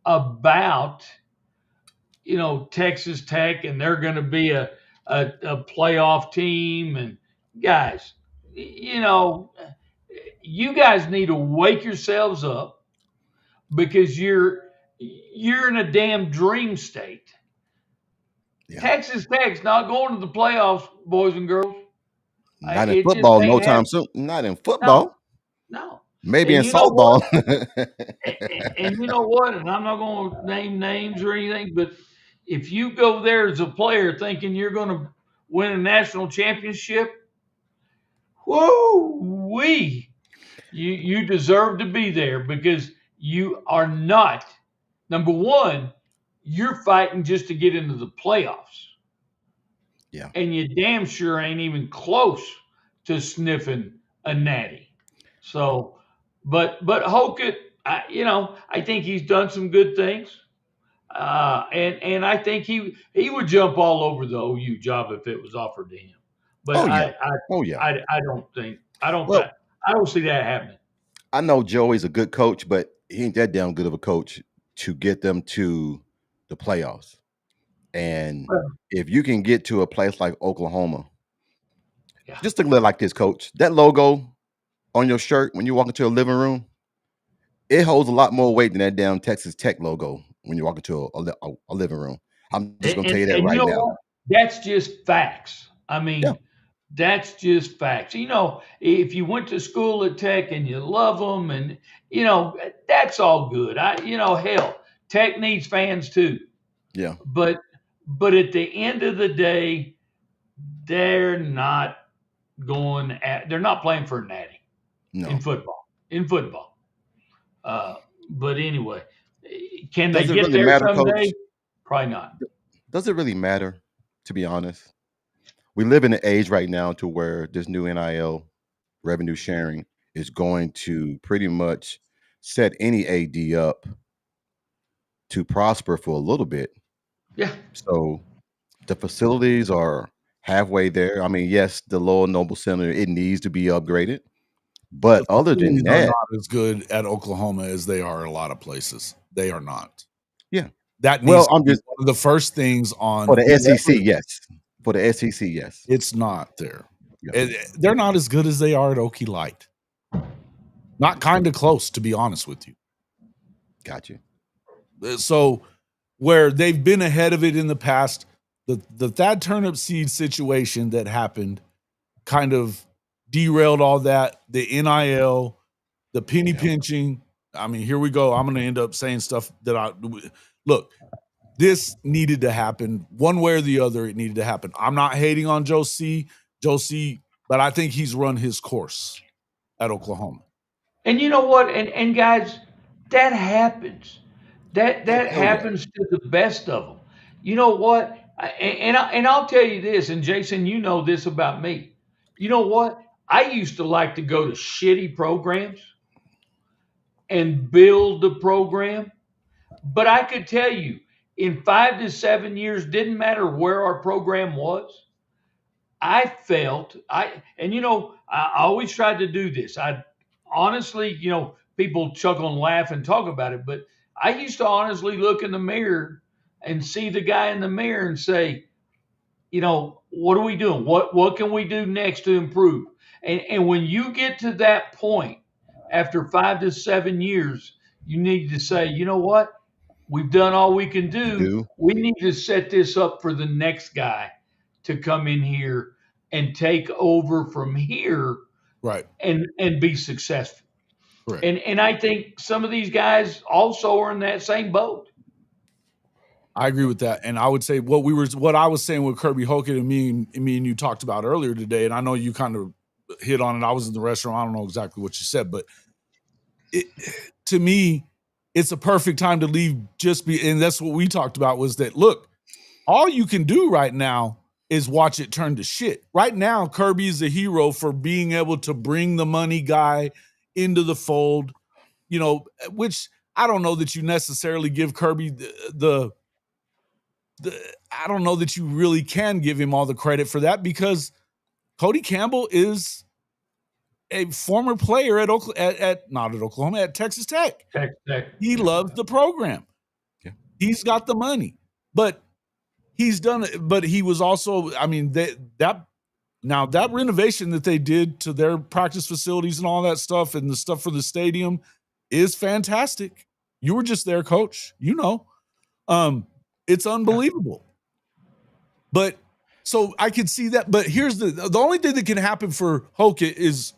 about Texas Tech, and they're going to be a playoff team. And guys, you guys need to wake yourselves up because you're in a damn dream state. Yeah. Texas Tech's not going to the playoffs, boys and girls. Not in football, no time soon. Not in football. No. Maybe in softball. And you know what? And I'm not going to name names or anything, but if you go there as a player thinking you're going to win a national championship, you deserve to be there because you are not. Number one, you're fighting just to get into the playoffs. Yeah. And you damn sure ain't even close to sniffing a natty. So, but Hocutt, I think he's done some good things. And I think he would jump all over the OU job if it was offered to him. But I don't see that happening. I know Joey's a good coach, but he ain't that damn good of a coach to get them to the playoffs. And if you can get to a place like Oklahoma, just think like this, Coach. That logo on your shirt when you walk into a living room, it holds a lot more weight than that damn Texas Tech logo when you walk into a living room. I'm just going to tell you that right now. What? That's just facts. That's just facts. If you went to school at Tech and you love them and, that's all good. Hell, Tech needs fans too. Yeah. But at the end of the day, they're not playing for a natty in football. But anyway, can they get there someday? Coach? Probably not. Does it really matter, to be honest? We live in an age right now to where this new NIL revenue sharing is going to pretty much set any AD up to prosper for a little bit. Yeah. So the facilities are halfway there. I mean, yes, the Lower Noble Center, it needs to be upgraded. But The other than facilities are that, not as good at Oklahoma as they are a lot of places. They are not. yeah. That Well, needs to I'm be just one of the first things on for the SEC, whoever- yes. For the SEC, yes. It's not there. Yeah. They're not as good as they are at Okie Light. Not kind of close, to be honest with you. Got you. So where they've been ahead of it in the past, the Thad Turnip Seed situation that happened kind of derailed all that. The NIL, the penny pinching. I mean, here we go. I'm going to end up saying stuff that look. This needed to happen one way or the other. It needed to happen. I'm not hating on Joe C, but I think he's run his course at Oklahoma. And you know what? And guys, that happens. That happens to the best of them. You know what? And I'll tell you this, and Jason, you know this about me. You know what? I used to like to go to shitty programs and build the program, but I could tell you, in 5 to 7 years, didn't matter where our program was. I felt and I always tried to do this. I honestly, people chuckle and laugh and talk about it, but I used to honestly look in the mirror and see the guy in the mirror and say, what are we doing? What can we do next to improve? And when you get to that point after 5 to 7 years, you need to say, you know what? We've done all we can do. We need to set this up for the next guy to come in here and take over from here, right? And be successful. Correct. And I think some of these guys also are in that same boat. I agree with that, and I would say what I was saying with Kirby Hogan and me and you talked about earlier today, and I know you kind of hit on it. I was in the restaurant. I don't know exactly what you said, but to me, it's a perfect time to leave. And that's what we talked about was that, look, all you can do right now is watch it turn to shit. Right now, Kirby is a hero for being able to bring the money guy into the fold, which I don't know that you necessarily give Kirby I don't know that you really can give him all the credit for that, because Cody Campbell is a former player at not at Oklahoma, at Texas Tech. He loves the program. Yeah. He's got the money, but he's done it. But he was also, I mean, that renovation that they did to their practice facilities and all that stuff, and the stuff for the stadium is fantastic. You were just there, Coach. It's unbelievable. But so I could see that. But here's the only thing that can happen for Hoke is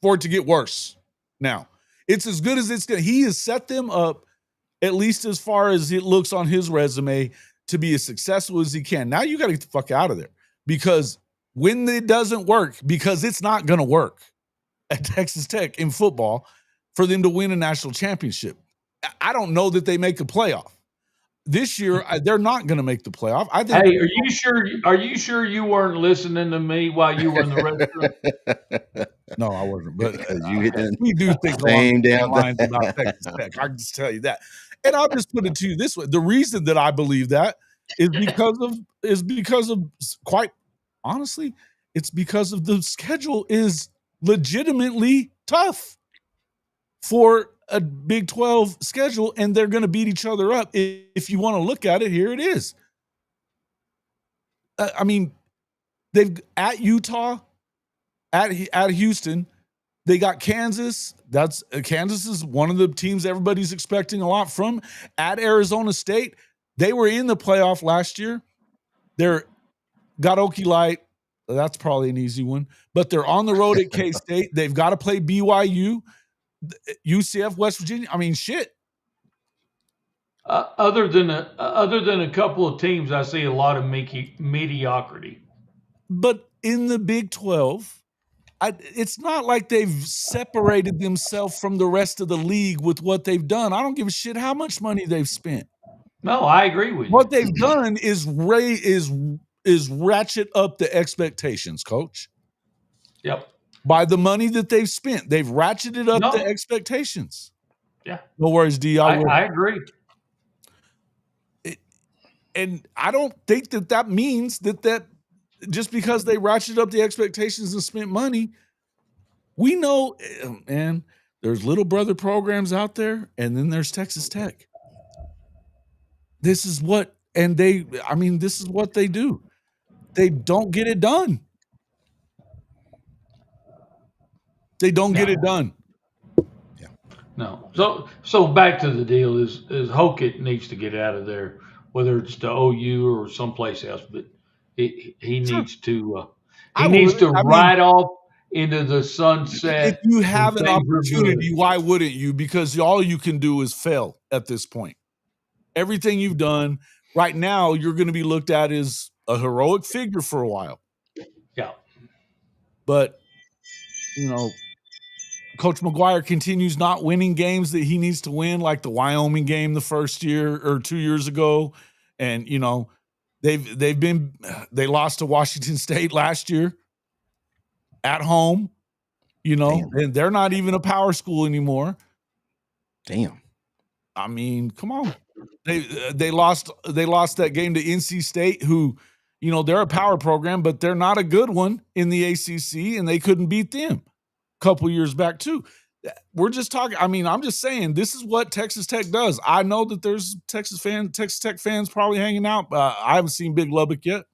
for it to get worse. Now, it's as good as it's going to. He has set them up, at least as far as it looks on his resume, to be as successful as he can. Now you got to get the fuck out of there, because when it doesn't work, because it's not going to work at Texas Tech in football for them to win a national championship. I don't know that they make a playoff. This year, they're not going to make the playoff. I think. Hey, are you sure you weren't listening to me while you were in the restaurant? No, I wasn't. But we do think along the lines about Texas Tech. I can just tell you that. And I'll just put it to you this way: the reason that I believe that is because of quite honestly, it's because of the schedule is legitimately tough for a Big 12 schedule, and they're going to beat each other up. If you want to look at it, here it is. I mean, they've at Utah, at Houston, they got Kansas. Kansas is one of the teams everybody's expecting a lot from. At Arizona State, they were in the playoff last year. They're got Okie Light. That's probably an easy one, but they're on the road at K-State. They've got to play BYU. UCF, West Virginia. I mean, shit. Other than a couple of teams, I see a lot of mediocrity. But in the Big 12, it's not like they've separated themselves from the rest of the league with what they've done. I don't give a shit how much money they've spent. No, I agree with you. What they've done is ratchet up the expectations, Coach. Yep. By the money that they've spent, they've ratcheted up the expectations. Yeah. No worries, D. I agree. And I don't think that means that just because they ratcheted up the expectations and spent money, we know, man, there's little brother programs out there, and then there's Texas Tech. This is what they do. They don't get it done. They don't get it done. Yeah. No. So back to the deal is Hokett needs to get out of there, whether it's to OU or someplace else. But he Sure. needs to I mean, ride off into the if sunset. you have an when things are opportunity, good. why wouldn't you? Because all you can do is fail at this point. Everything you've done right now, you're going to be looked at as a heroic figure for a while. Yeah. But, Coach McGuire continues not winning games that he needs to win, like the Wyoming game the first year or 2 years ago. And, they lost to Washington State last year at home, and they're not even a power school anymore. Damn. I mean, come on. They lost that game to NC State, who, they're a power program, but they're not a good one in the ACC, and they couldn't beat them a couple years back too. We're just talking. I mean, I'm just saying this is what Texas Tech does. I know that there's Texas Tech fans probably hanging out. I haven't seen Big Lubbock yet,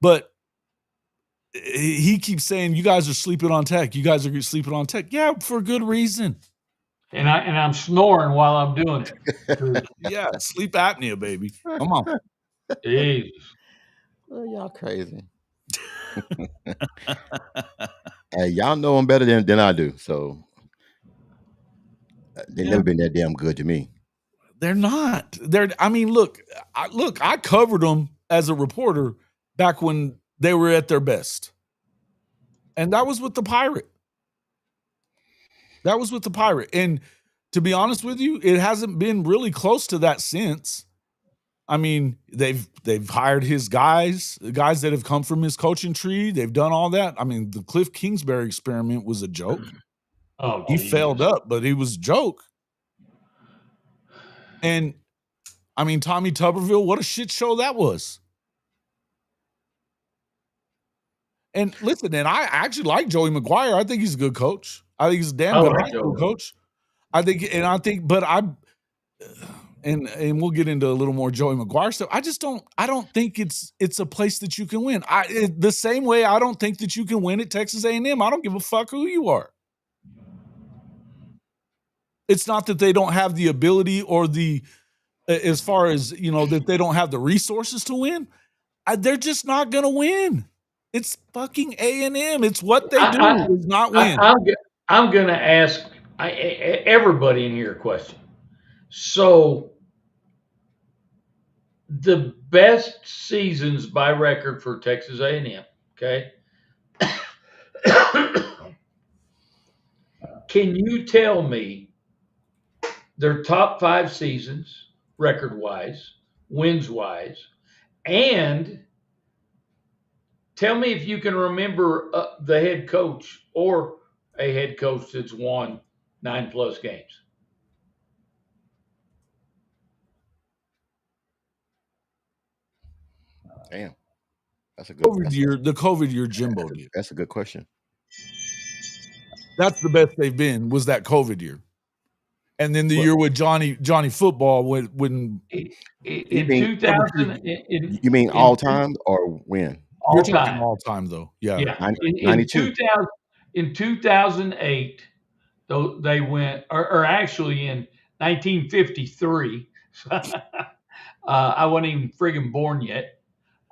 but he keeps saying you guys are sleeping on Tech. You guys are sleeping on Tech. Yeah, for good reason. And I'm snoring while I'm doing it. Yeah, sleep apnea, baby. Come on. Jesus. Well, y'all crazy. Hey, y'all know them better than I do, so they've never been that damn good to me. They're not. I mean, look, I covered them as a reporter back when they were at their best. And that was with the Pirate. And to be honest with you, it hasn't been really close to that since. I mean, they've hired his guys, the guys that have come from his coaching tree. They've done all that. I mean, the Cliff Kingsbury experiment was a joke. Oh, he failed up, but it was a joke. And I mean, Tommy Tuberville, what a shit show that was. And listen, and I actually like Joey McGuire. I think he's a good coach. I think he's a damn good high school coach. And we'll get into a little more Joey McGuire stuff. I don't think it's a place that you can win. The same way I don't think that you can win at Texas A&M. I don't give a fuck who you are. It's not that they don't have the ability or as far as, that they don't have the resources to win. They're just not going to win. It's fucking A&M. It's what they do is not win. I'm going to ask everybody in here a question. So the best seasons by record for Texas A&M, okay? Can you tell me their top 5 seasons, record-wise, wins-wise, and tell me if you can remember the head coach or a head coach that's won 9+ games. Damn, that's a good the COVID year Jimbo did. That's a good question. That's the best they've been. Was that COVID year, and then the year with Johnny Football when in 2000. You mean all time or when? You're talking all time though. Yeah. 92. In 2008, though they went, or actually in 1953. I wasn't even friggin' born yet.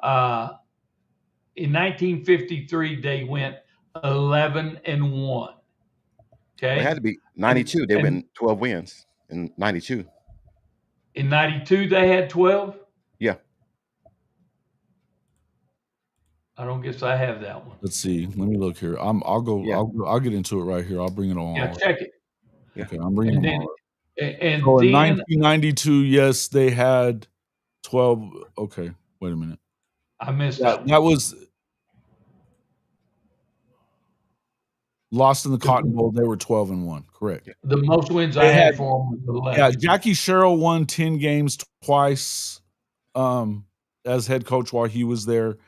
In 1953, they went 11-1. Okay, It had to be 92. They went 12 wins in 92. In 92, they had 12. Yeah. I don't guess I have that one. Let's see. Let me look here. I'll go. Yeah. I'll get into it right here. I'll bring it on. Yeah, check it. Okay, I'm bringing it on. And so in 1992, yes, they had 12. Okay, wait a minute. I missed that. That was lost in the Cotton Bowl. They were 12-1. Correct. The most wins I had for them was 11. Yeah, Jackie Sherrill won 10 games twice. as head coach while he was there.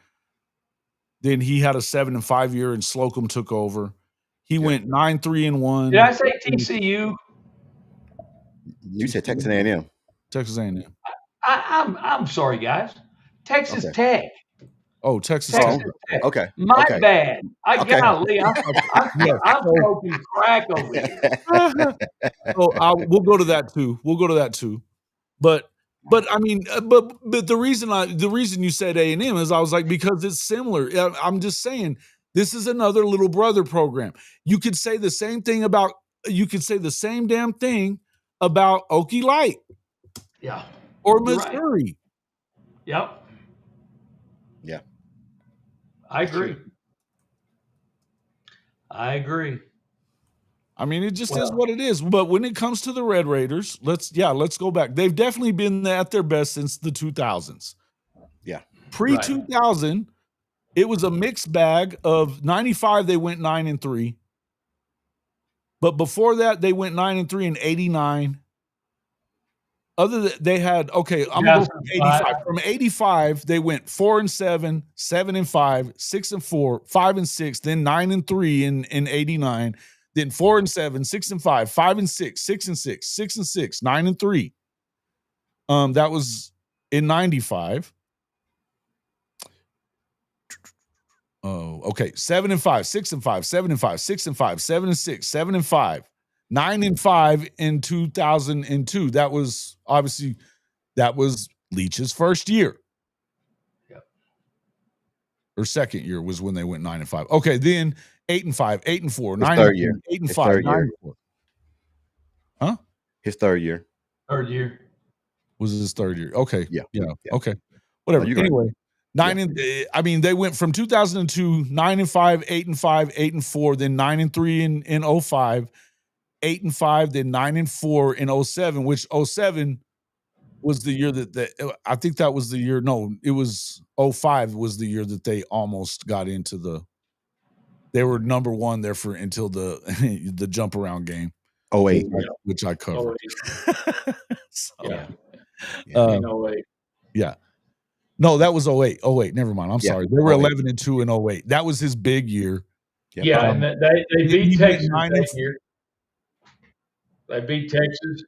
Then he had a 7-5 year, and Slocum took over. He went 9-3-1. Did I say TCU? You said Texas A&M. Texas A&M. I'm sorry, guys. Texas Tech. Oh, Texas Tech. Okay. My bad. Golly, I'm smoking crack over here. We'll go to that too. But I mean, but the reason you said A&M is I was like, because it's similar. I'm just saying this is another little brother program. You could say the same damn thing about Okie Light. Yeah. Or Missouri. Right. Yep. Yeah. I agree. I mean, it just is what it is. But when it comes to the Red Raiders, let's go back. They've definitely been at their best since the 2000s. Yeah. Pre-2000, it was a mixed bag of 95. They went 9-3. But before that, they went 9-3 in 89. Other than they had, I'm gonna go from 85. From 85, they went 4-7, 7-5, 6-4, 5-6, then 9-3 in 89, then 4-7, 6-5, 5-6, 6-6, 6-6, 9-3. That was in 95. Oh, okay. 7-5, 6-5, 7-5, 6-5, 7-6, 7-5. 9-5 in 2002. That was Leach's first year. Yep. Or second year was when they went 9-5. Okay, then 8-5, 8-4, 9-3, 8-5, 9-4. Huh? His third year. Third year. Was his third year? Okay. Yeah. Okay. Whatever. Anyway, they went from 2002, 9-5, 8-5, 8-4, then 9-3 in 05. 8-5, then 9-4 in 07, which 07 was the year I think that was the year. No, it was 05 was the year that they almost got into they were number one there until the jump around game. 08. Which I covered. Yeah. Yeah. No, that was 08. 08. Never mind. I'm sorry. They were 11-2 in 08. That was his big year. Yeah, and they beat Texas that year. They beat Texas.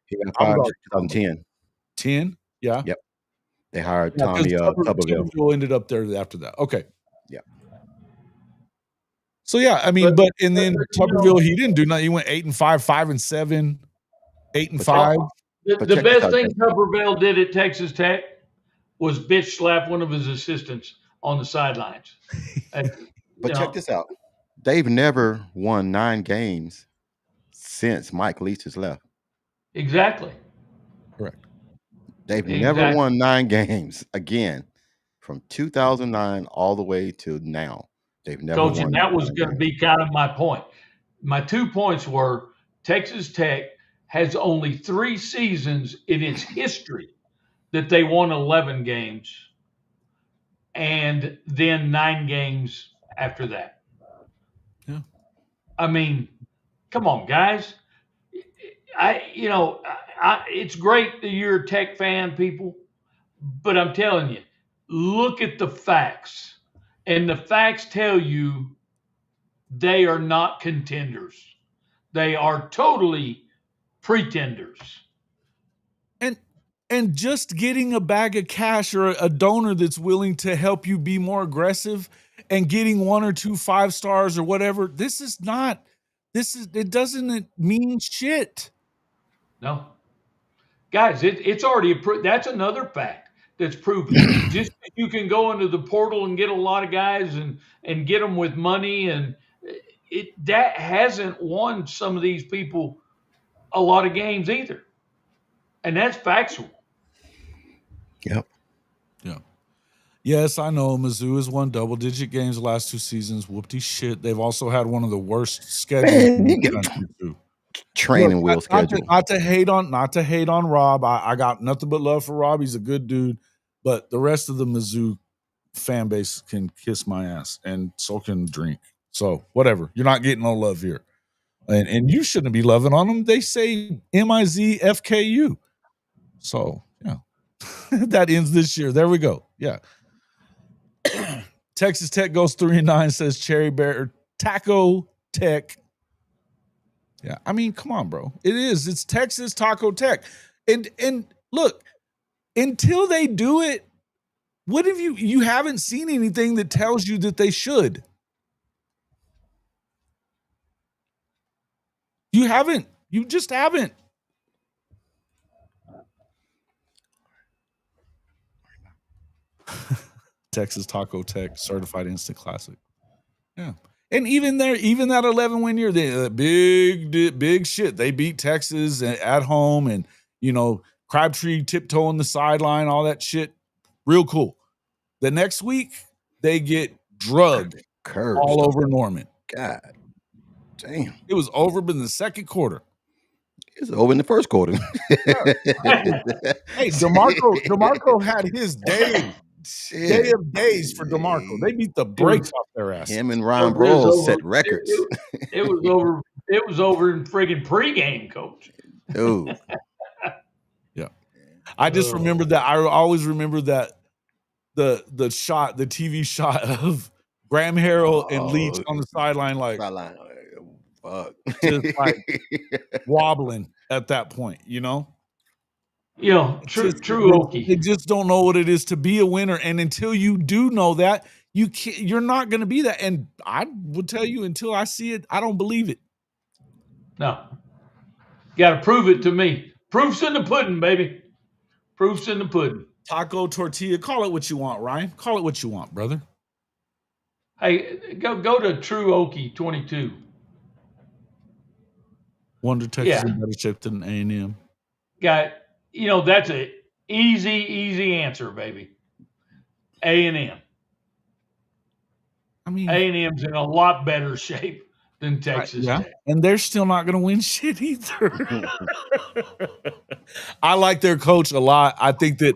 He got fired in 2010. 10? Yeah. Yep. They hired Tommy Tuberville ended up there after that. Okay. Yeah. So yeah, I mean, and then Tuberville, he didn't do nothing. He went 8-5, 5-7, 8-5. The best thing Tuberville did at Texas Tech was bitch slap one of his assistants on the sidelines. But check this out. They've never won 9 games since Mike Leach has left. Exactly. Correct. They've never won 9 games again from 2009 all the way to now. They've never won. And that was going to be kind of my point. My 2 points were Texas Tech has only 3 seasons in its history that they won 11 games and then 9 games after that. Yeah. I mean, come on, guys. It's great that you're a Tech fan, people, but I'm telling you, look at the facts. And the facts tell you they are not contenders. They are totally pretenders. And just getting a bag of cash or a donor that's willing to help you be more aggressive and getting 1 or 2 5-stars or whatever, it doesn't mean shit. No. Guys, it's already that's another fact that's proven. Just you can go into the portal and get a lot of guys and get them with money, and that hasn't won some of these people a lot of games either. And that's factual. Yep. Yeah. Yes, I know Mizzou has won double-digit games the last 2 seasons. Whoopty shit. They've also had one of the worst schedules in the country too. Training wheel schedule. Not to hate on Rob. I got nothing but love for Rob. He's a good dude. But the rest of the Mizzou fan base can kiss my ass, and so can Drink. So whatever. You're not getting no love here. And you shouldn't be loving on them. They say MIZFKU. So, yeah. That ends this year. There we go. Yeah. Texas Tech goes 3-9, says Cherry Bear. Taco Tech. Yeah, I mean, come on, bro. It is. It's Texas Taco Tech. And look, until they do it, what have you haven't seen anything that tells you that they should. You haven't. You just haven't. Texas Taco Tech certified instant classic. Yeah. And even that 11-win year, they big shit. They beat Texas at home, and Crabtree tiptoeing the sideline, all that shit. Real cool. The next week, they get drugged all over Norman. God damn. It was over in the second quarter. It's over in the first quarter. Hey, DeMarco had his day of days for DeMarco. They beat the brakes off their ass. Him and Ryan Broyles set records. It was over. It was over in friggin' pregame, coach. Dude. Yeah. I just remember that. I always remember that the shot, the TV shot of Graham Harrell and Leach on the sideline, like just like wobbling at that point, true Okie. They just don't know what it is to be a winner, and until you do know that, you're not going to be that. And I would tell you, until I see it, I don't believe it. No, got to prove it to me. Proof's in the pudding, baby. Proof's in the pudding. Taco tortilla. Call it what you want, Ryan. Call it what you want, brother. Hey, go to True Okie 22. Wonder Texas is better shape than A&M. Got that's a easy answer, baby. A&M. I mean, A&M's in a lot better shape than Texas Tech. And they're still not going to win shit either. I like their coach a lot. I think that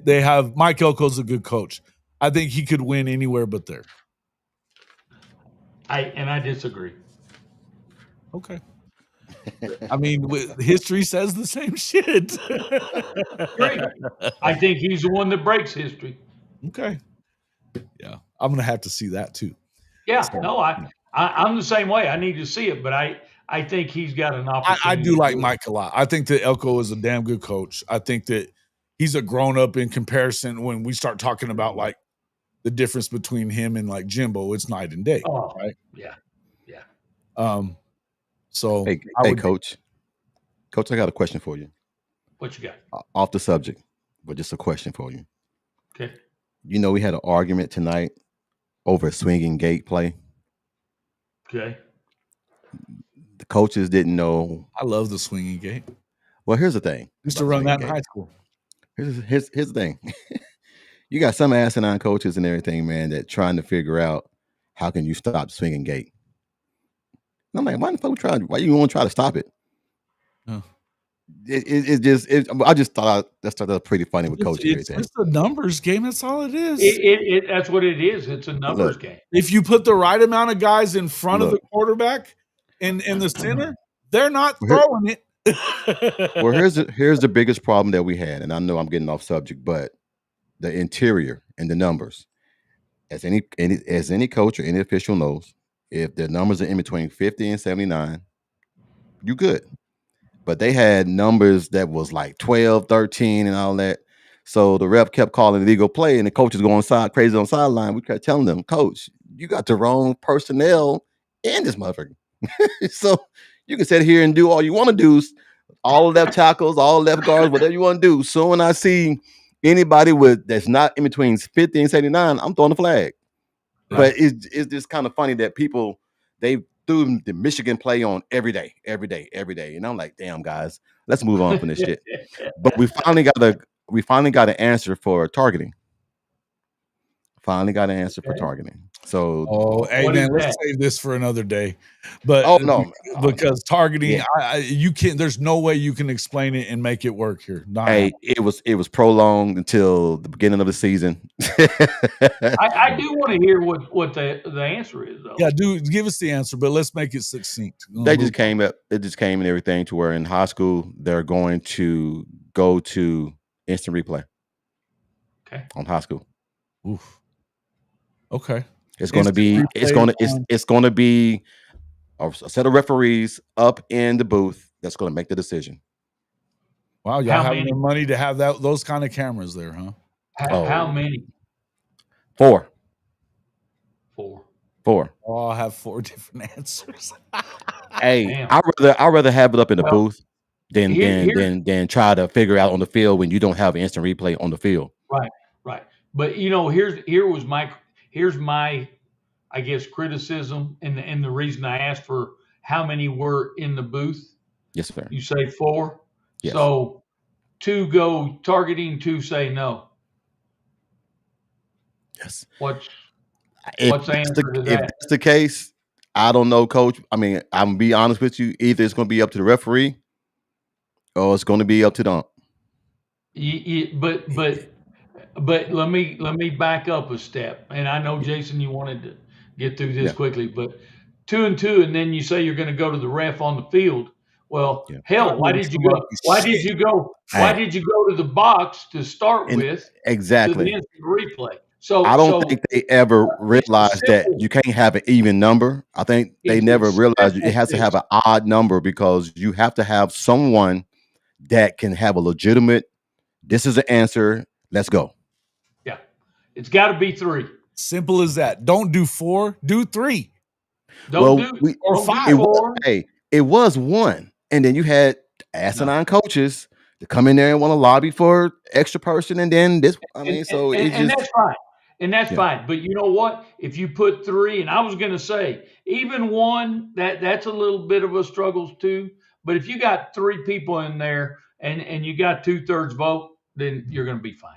they have Mike Elko's a good coach. I think he could win anywhere but there. I disagree. Okay. I mean, history says the same shit. I think he's the one that breaks history. Okay. Yeah, I'm gonna have to see that too. Yeah, so, no, I'm the same way. I need to see it, but I think he's got an opportunity. I do like Mike a lot. I think that Elko is a damn good coach. I think that he's a grown up in comparison. When we start talking about like the difference between him and like Jimbo, it's night and day. Right? Yeah. So hey, Coach, I got a question for you. What you got? Off the subject, but just a question for you. Okay. We had an argument tonight over a swinging gate play. Okay. The coaches didn't know. I love the swinging gate. Well, here's the thing. I used to run that in high school. Here's the thing. You got some asinine coaches and everything, man, that trying to figure out how can you stop swinging gate. And I'm like, why you want to try to stop it? Oh. I just thought that was pretty funny with coaches. It's a numbers game. That's all it is. That's what it is. It's a numbers game. If you put the right amount of guys in front of the quarterback and in the center, they're not throwing it. Well, here's the biggest problem that we had, and I know I'm getting off subject, but the interior and the numbers. As any coach or any official knows, if the numbers are in between 50 and 79, you good. But they had numbers that was like 12, 13, and all that. So the rep kept calling illegal play, and the coaches going crazy on sideline. We kept telling them, Coach, you got the wrong personnel in this motherfucker. So you can sit here and do all you want to do, all left tackles, all left guards, whatever you want to do. So when I see anybody that's not in between 50 and 79, I'm throwing the flag. Right. But it's just kind of funny that people, they threw the Michigan play on every day. And I'm like, damn, guys, let's move on from this shit. But we finally got an answer for targeting. Finally got an answer for targeting. So, hey What man, is let's that? save this for another day. But because targeting, you can't. There's no way you can explain it and make it work here. It was prolonged until the beginning of the season. I do want to hear what the answer is, though. Yeah, dude, give us the answer, but let's make it succinct. They just came up. It just came and everything to where in high school they're going to go to instant replay. Okay. On high school. Oof. Okay. It's going to be. It's going to be a set of referees up in the booth that's going to make the decision. Wow, y'all have the money to have those kind of cameras there, huh? How many? 4. Oh, I'll have 4 different answers. Hey, I'd rather have it up in the booth than try to figure out on the field when you don't have instant replay on the field. Right. But here's my I guess criticism and the reason I asked for how many were in the booth. Yes, sir. You say 4. Yes. So 2 go targeting, 2 say no. Yes. What's the answer to that? If that's the case, I don't know, Coach. I mean, I'm gonna be honest with you. Either it's going to be up to the referee, or it's going to be up to them. But let me back up a step. And I know, Jason, you wanted to get through this quickly, but 2 and 2, and then you say you're going to go to the ref on the field. Well, hell, why did you go? Why did you go to the box to start with? Exactly. To the instant replay. So I don't think they ever realized that you can't have an even number. I think they never realized it has to have an odd number because you have to have someone that can have a legitimate. This is the answer. Let's go. Yeah, it's got to be 3. Simple as that. Don't do 4. Do 3. Or 5. It was 1, and then you had asinine coaches to come in there and want to lobby for extra person, and then this. I mean, and that's fine. And that's fine. But you know what? If you put 3, and I was going to say, even 1, that's a little bit of a struggle too. But if you got 3 people in there and you got 2/3 vote, then you're going to be fine.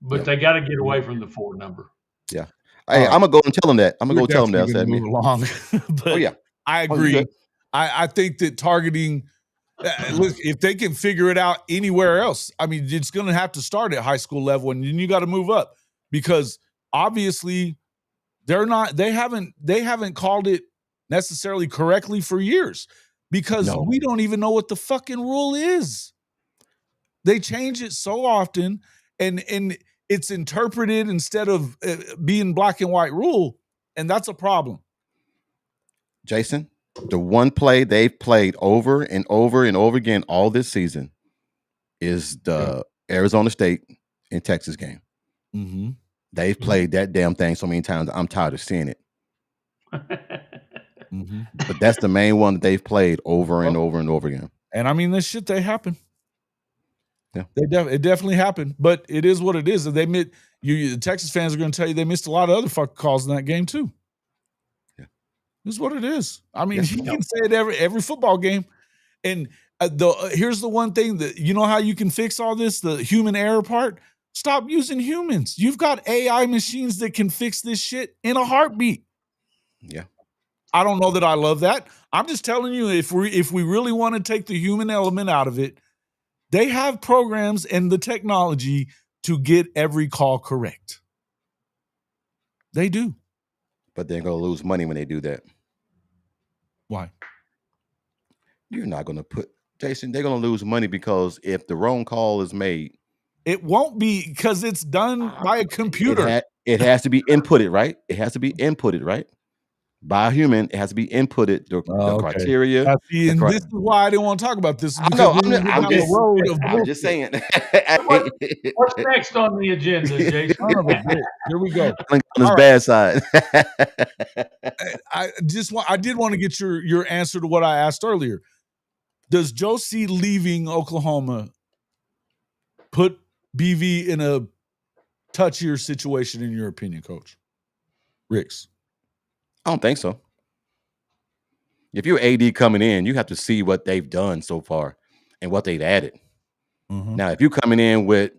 But they got to get away from the 4 number. Yeah. Hey, I'm going to go and tell them that. I'm going to go tell them that. Move along. But I agree. I think that targeting, look, if they can figure it out anywhere else, I mean, it's going to have to start at high school level, and then you got to move up. Because obviously they haven't called it necessarily correctly for years because we don't even know what the fucking rule is. They change it so often and it's interpreted instead of being black and white rule. And that's a problem. Jason, the one play they've played over and over and over again all this season is the Arizona State and Texas game. Mm-hmm. They've played that damn thing so many times. I'm tired of seeing it. Mm-hmm. But that's the main one that they've played over and over and over again. And I mean, this shit, they happen. Yeah, it definitely happened. But it is what it is. They the Texas fans are going to tell you they missed a lot of other fucking calls in that game too. Yeah, this is what it is. I mean, you can say it every football game. And here's the one thing that you know how you can fix all this, the human error part. Stop using humans. You've got AI machines that can fix this shit in a heartbeat. Yeah. I don't know that I love that. I'm just telling you, if we really want to take the human element out of it, they have programs and the technology to get every call correct. They do. But they're going to lose money when they do that. Why? You're not going to put, Jason, they're going to lose money because if the wrong call is made, it won't be because it's done by a computer. It has to be inputted, right? It has to be inputted, right? By a human, it has to be inputted. The criteria. And this is why I didn't want to talk about this. I'm just saying. What's next on the agenda, Jason? Here we go. On his bad side. I did want to get your answer to what I asked earlier. Does Josie leaving Oklahoma put BV in a touchier situation, in your opinion, Coach Ricks? I don't think so. If you're AD coming in, you have to see what they've done so far and what they've added. Mm-hmm. Now, if you're coming in with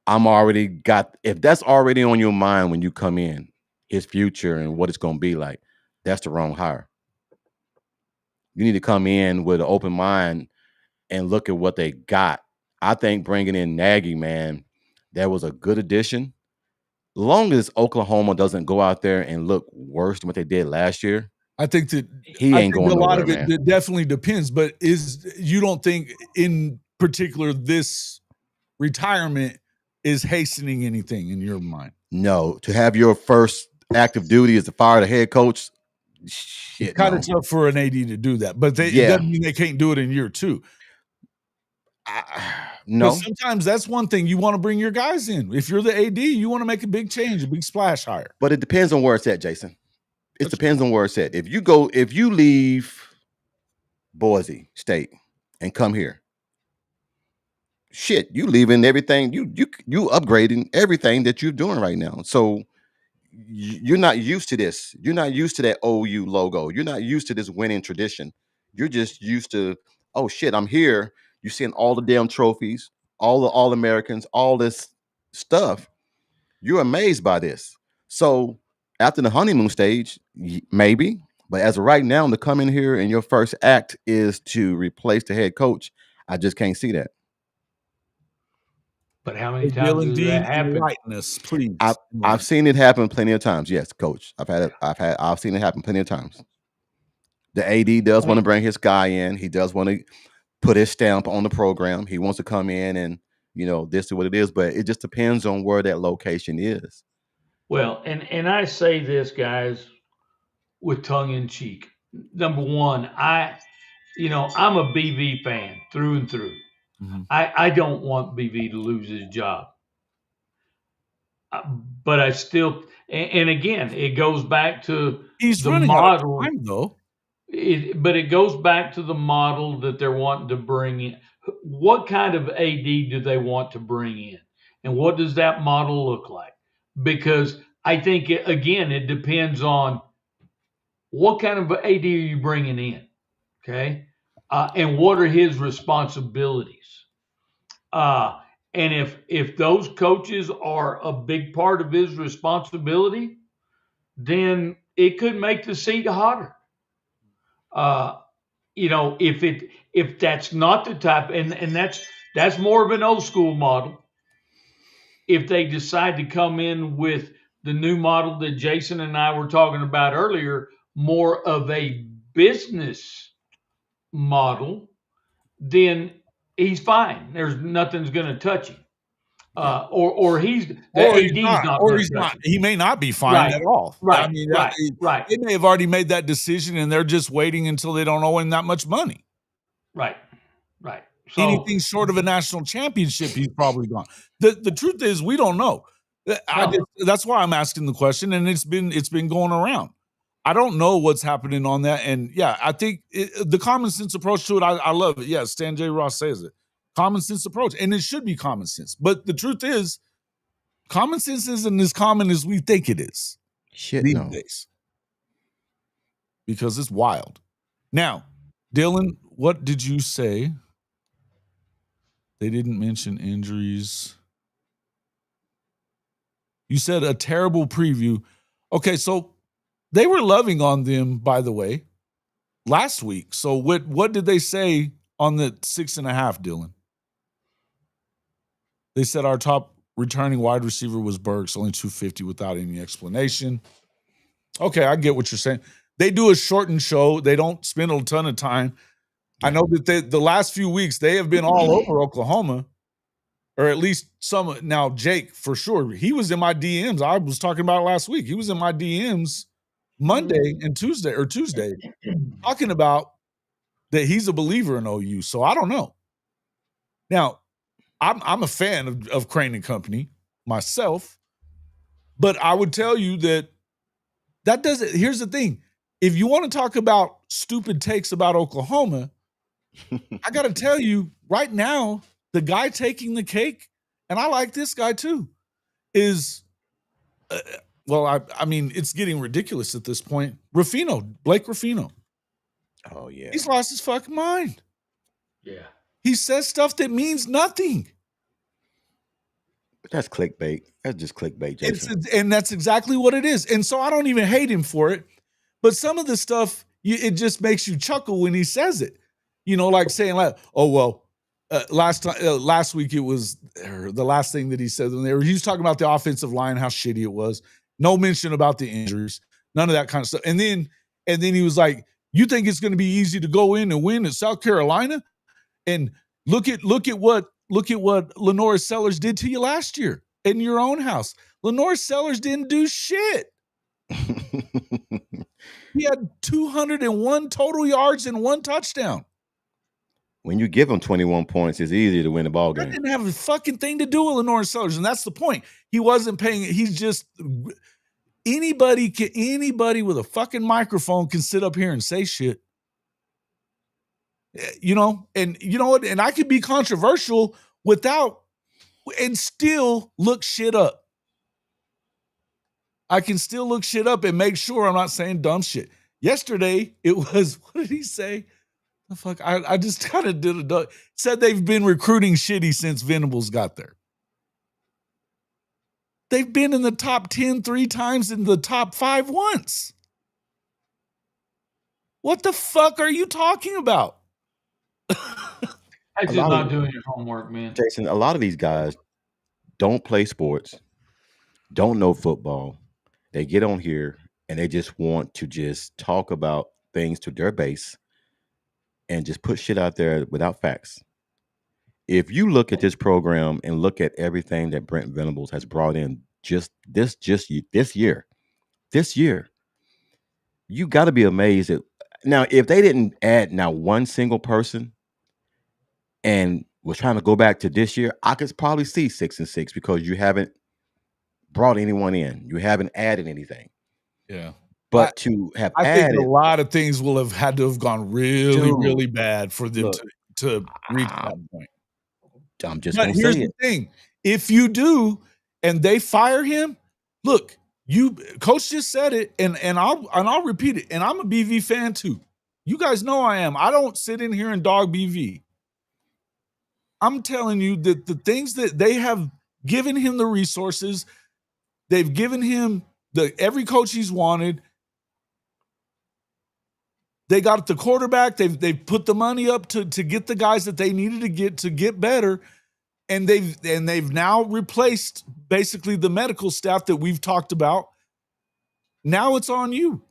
if that's already on your mind when you come in, his future and what it's going to be like, that's the wrong hire. You need to come in with an open mind and look at what they got. I think bringing in Nagy, man, that was a good addition. Long as Oklahoma doesn't go out there and look worse than what they did last year, I think that he ain't going a lot nowhere, of it man. definitely depends. But you don't think in particular this retirement is hastening anything in your mind? No, to have your first active duty is to fire the head coach. Shit, it's kind of tough for an AD to do that, but it doesn't mean they can't do it in year 2. No, sometimes that's one thing. You want to bring your guys in. If you're the AD, you want to make a big change, a big splash hire. But it depends on where it's at, Jason. It depends on where it's at. If you leave Boise State and come here, shit, you leaving everything. You upgrading everything that you're doing right now. So you're not used to this. You're not used to that OU logo. You're not used to this winning tradition. You're just used to, oh shit, I'm here. You're seeing all the damn trophies, all the All-Americans, all this stuff. You're amazed by this. So after the honeymoon stage, maybe. But as of right now, to come in here and your first act is to replace the head coach, I just can't see that. But how many times does that happen? Enlighten us, please. I've seen it happen plenty of times. Yes, coach. I've seen it happen plenty of times. The AD does want to bring his guy in. He does want to put his stamp on the program. He wants to come in and, this is what it is, but it just depends on where that location is. Well, and I say this, guys, with tongue in cheek. Number one, I'm a BV fan through and through. Mm-hmm. I don't want BV to lose his job. But I still, and again, it goes back to he's the running model, out of time, though. But it goes back to the model that they're wanting to bring in. What kind of AD do they want to bring in? And what does that model look like? Because I think, again, it depends on what kind of AD are you bringing in, okay? And what are his responsibilities? And if those coaches are a big part of his responsibility, then it could make the seat hotter. If that's not the type, and that's more of an old school model. If they decide to come in with the new model that Jason and I were talking about earlier, more of a business model, then he's fine. There's nothing's going to touch him. Or he's not. He may not be fine at all. Right. I mean, right. They may have already made that decision, and they're just waiting until they don't owe him that much money. Right. So, anything short of a national championship, he's probably gone. The truth is, we don't know. That's why I'm asking the question, and it's been going around. I don't know what's happening on that, and I think the common sense approach to it, I love it. Yeah, Stan J. Ross says it. Common sense approach, and it should be common sense. But the truth is, common sense isn't as common as we think it is these days, because it's wild. Now, Dylan, what did you say? They didn't mention injuries. You said a terrible preview. Okay, so they were loving on them, by the way, last week. So what did they say on the 6.5, Dylan? They said our top returning wide receiver was Burks, only 250 without any explanation. Okay, I get what you're saying. They do a shortened show. They don't spend a ton of time. I know that the last few weeks, they have been all over Oklahoma, or at least some. Now, Jake, for sure, he was in my DMs. I was talking about it last week. He was in my DMs Monday and Tuesday, talking about that he's a believer in OU. So I don't know. Now, I'm a fan of Crane and Company myself, but I would tell you that doesn't. Here's the thing: if you want to talk about stupid takes about Oklahoma, I got to tell you right now, the guy taking the cake, and I like this guy too, is I mean, it's getting ridiculous at this point. Blake Ruffino. Oh yeah, he's lost his fucking mind. Yeah. He says stuff that means nothing. That's clickbait. That's just clickbait, Jason. And that's exactly what it is. And so I don't even hate him for it. But some of the stuff, it just makes you chuckle when he says it. Like saying like, oh, well, last week it was the last thing that he said. He was talking about the offensive line, how shitty it was. No mention about the injuries, none of that kind of stuff. And then he was like, you think it's going to be easy to go in and win at South Carolina? And look at what Lenore Sellers did to you last year in your own house. Lenore Sellers didn't do shit. He had 201 total yards and 1 touchdown. When you give him 21 points, it's easy to win the ball game. That didn't have a fucking thing to do with Lenore Sellers, and that's the point. He wasn't paying. He's just anybody with a fucking microphone can sit up here and say shit. And you know what? And I could be controversial and still look shit up. I can still look shit up and make sure I'm not saying dumb shit. Yesterday, it was, what did he say? The fuck? I just kind of did a said they've been recruiting shitty since Venables got there. They've been in the top 10 3 times, in the top 5 once. What the fuck are you talking about? That's just not doing your homework, man. Jason, a lot of these guys don't play sports, don't know football. They get on here and they just want to just talk about things to their base and just put shit out there without facts. If you look at this program and look at everything that Brent Venables has brought in just this year, you got to be amazed at. Now, if they didn't add now one single person and was trying to go back to this year, I could probably see 6-6 because you haven't brought anyone in. You haven't added anything. Yeah. But I think a lot of things will have had to have gone really, really bad for them to reach that point. I'm just going to say here's the thing. If you do and they fire him, look, coach just said it, and I'll repeat it. And I'm a BV fan too. You guys know I am. I don't sit in here and dog BV. I'm telling you that the things that they have given him, the resources, they've given him every coach he's wanted. They got the quarterback. They've put the money up to get the guys that they needed to get better. And they've now replaced basically the medical staff that we've talked about. Now it's on you.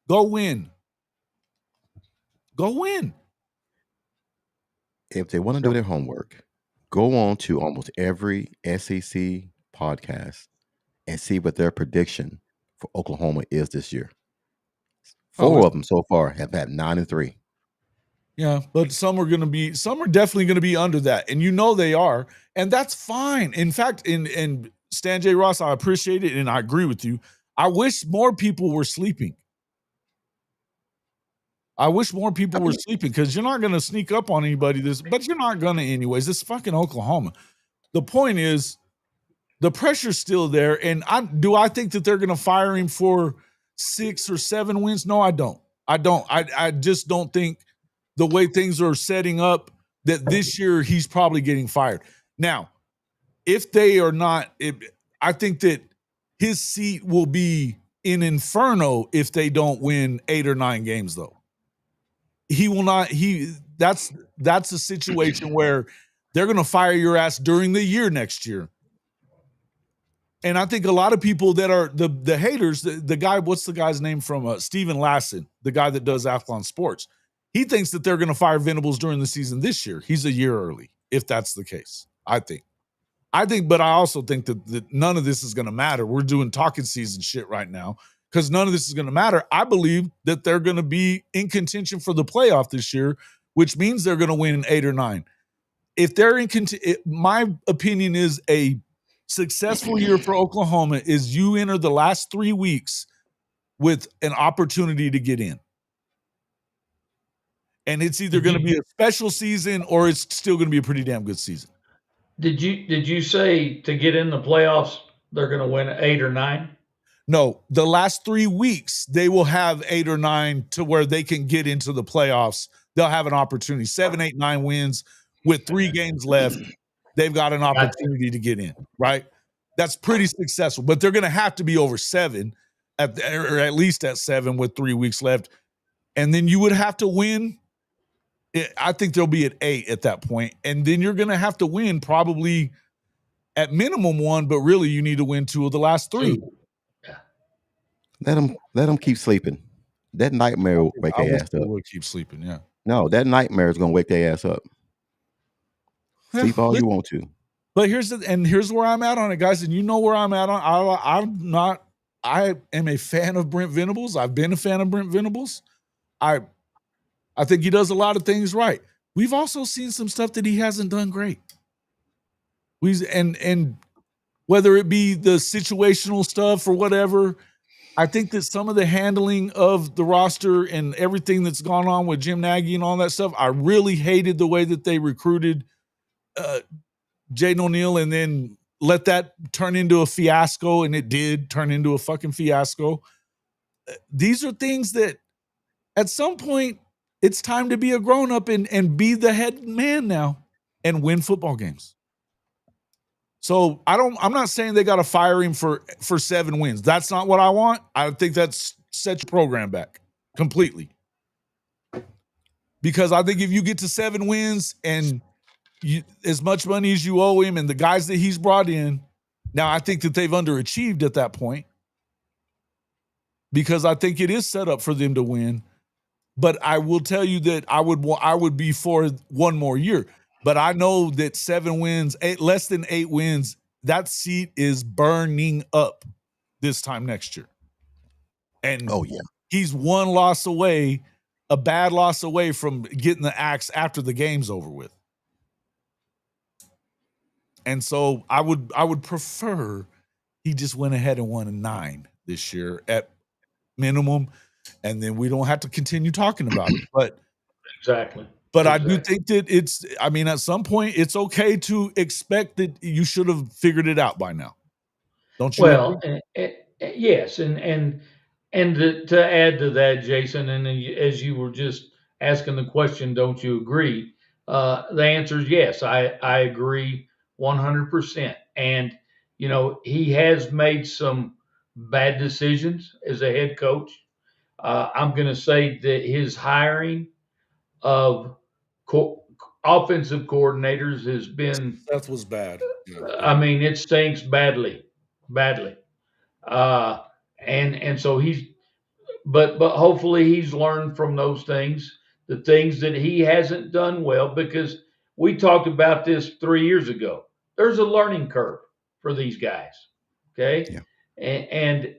Go win. Go win. If they want to do their homework, go on to almost every SEC podcast and see what their prediction for Oklahoma is this year. 4 of them so far have had 9-3. Yeah, but some are definitely going to be under that, and they are, and that's fine. In fact, in Stan J. Ross, I appreciate it, and I agree with you. I wish more people were sleeping. Because you're not going to sneak up on anybody but you're not going to anyways. It's fucking Oklahoma. The point is, the pressure's still there, and I think that they're going to fire him for 6 or 7 wins? No, I don't. I just don't think the way things are setting up that this year he's probably getting fired. Now, if they are not, I think that his seat will be in inferno if they don't win 8 or 9 games, though. He will not. That's a situation where they're going to fire your ass during the year next year. And I think a lot of people that are the haters, the guy, what's the guy's name from Steven Lasson, the guy that does Athlon Sports, he thinks that they're going to fire Venables during the season this year. He's a year early, if that's the case, I think, but I also think that none of this is going to matter. We're doing talking season shit right now because none of this is going to matter. I believe that they're going to be in contention for the playoff this year, which means they're going to win 8 or 9. If they're in my opinion is a successful year for Oklahoma is you enter the last 3 weeks with an opportunity to get in. And it's either going to be a special season or it's still going to be a pretty damn good season. Did you say to get in the playoffs, they're going to win 8 or 9? No, the last 3 weeks, they will have 8 or 9 to where they can get into the playoffs. They'll have an opportunity, 7, 8, 9 wins with 3 games left. they've got an opportunity to get in, right? That's pretty successful, but they're going to have to be over 7 or at least at 7 with 3 weeks left. And then you would have to win. I think they'll be at 8 at that point. And then you're going to have to win probably at minimum 1, but really you need to win 2 of the last 3. Let them keep sleeping. That nightmare will wake their ass up. Will keep sleeping, yeah. No, that nightmare is going to wake their ass up. Sleep all you want to. But here's where I'm at on it, guys. And you know where I'm at on. I am a fan of Brent Venables. I've been a fan of Brent Venables. I think he does a lot of things right. We've also seen some stuff that he hasn't done great. And whether it be the situational stuff or whatever, I think that some of the handling of the roster and everything that's gone on with Jim Nagy and all that stuff, I really hated the way that they recruited Jaden O'Neal and then let that turn into a fiasco, and it did turn into a fucking fiasco. These are things that at some point it's time to be a grown-up and be the head man now and win football games. So I'm not saying they got to fire him for 7 wins. That's not what I want. I think that's set your program back completely. Because I think if you get to 7 wins and as much money as you owe him and the guys that he's brought in, now I think that they've underachieved at that point. Because I think it is set up for them to win. But I will tell you that I would be for 1 more year. But I know that 7 wins, less than 8 wins, that seat is burning up this time next year. And he's 1 loss away, a bad loss away from getting the axe after the game's over with. And so I would prefer he just went ahead and won 9 this year at minimum, and then we don't have to continue talking about it. But exactly. But I do think that at some point, it's okay to expect that you should have figured it out by now. Don't you? Well, yes. And to add to that, Jason, and as you were just asking the question, don't you agree? The answer is yes. I agree 100%. And, he has made some bad decisions as a head coach. I'm going to say that his hiring of offensive coordinators has been, that was bad. I mean, it stinks badly. And so but hopefully he's learned from those things, the things that he hasn't done well, because we talked about this 3 years ago. There's a learning curve for these guys. Okay. Yeah.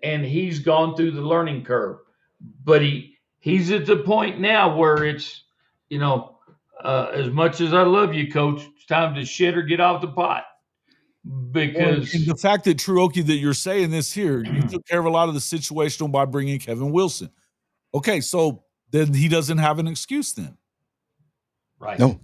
And he's gone through the learning curve, but he's at the point now where it's, as much as I love you, Coach, it's time to shit or get off the pot. Because and the fact that Truoki, that you're saying this here, you took care of a lot of the situational by bringing Kevin Wilson. Okay, so then he doesn't have an excuse then. Right. No.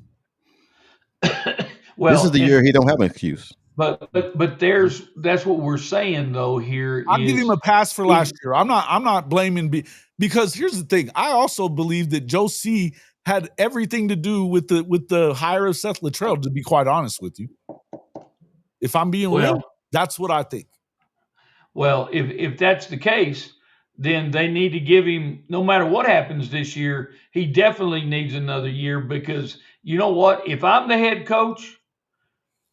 Well, this is the year he don't have an excuse. But that's what we're saying though here. I'll give him a pass for last year. I'm not blaming because here's the thing. I also believe that Joe C had everything to do with the hire of Seth Luttrell, to be quite honest with you. If I'm being real, that's what I think. Well, if that's the case, then they need to give him, no matter what happens this year, he definitely needs another year, because you know what? If I'm the head coach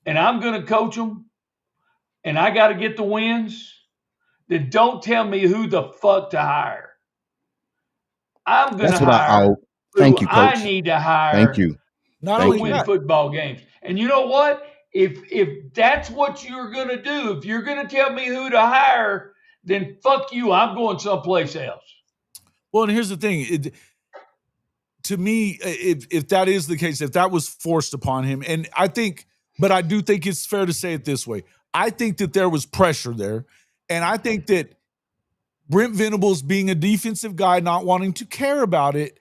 and I'm going to coach them and I got to get the wins, then don't tell me who the fuck to hire. I'm going to hire thank you, Coach. I need to hire. Thank you. Not only win football games. And you know what? If that's what you're going to do, if you're going to tell me who to hire, then fuck you. I'm going someplace else. Well, and here's the thing. To me, if that is the case, if that was forced upon him, and I do think it's fair to say it this way. I think that there was pressure there. And I think that Brent Venables, being a defensive guy, not wanting to care about it,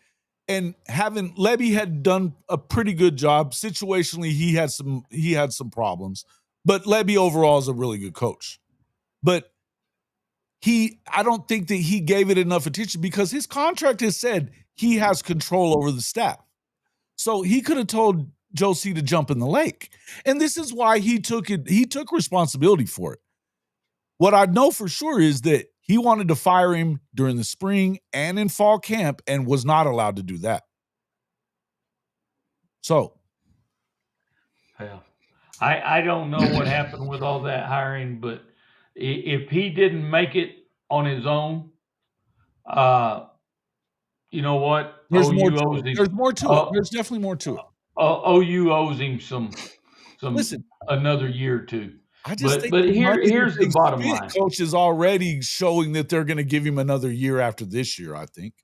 and Lebby had done a pretty good job. Situationally, he had some problems, but Lebby overall is a really good coach. But I don't think that he gave it enough attention, because his contract has said he has control over the staff. So he could have told Josie to jump in the lake. And this is why he took responsibility for it. What I know for sure is that he wanted to fire him during the spring and in fall camp and was not allowed to do that. So. Yeah. I don't know what happened with all that hiring, but if he didn't make it on his own, you know what? There's more to it. There's definitely more to it. OU owes him some Listen, another year or two. I just think here's the bottom line. Coach is already showing that they're going to give him another year after this year, I think.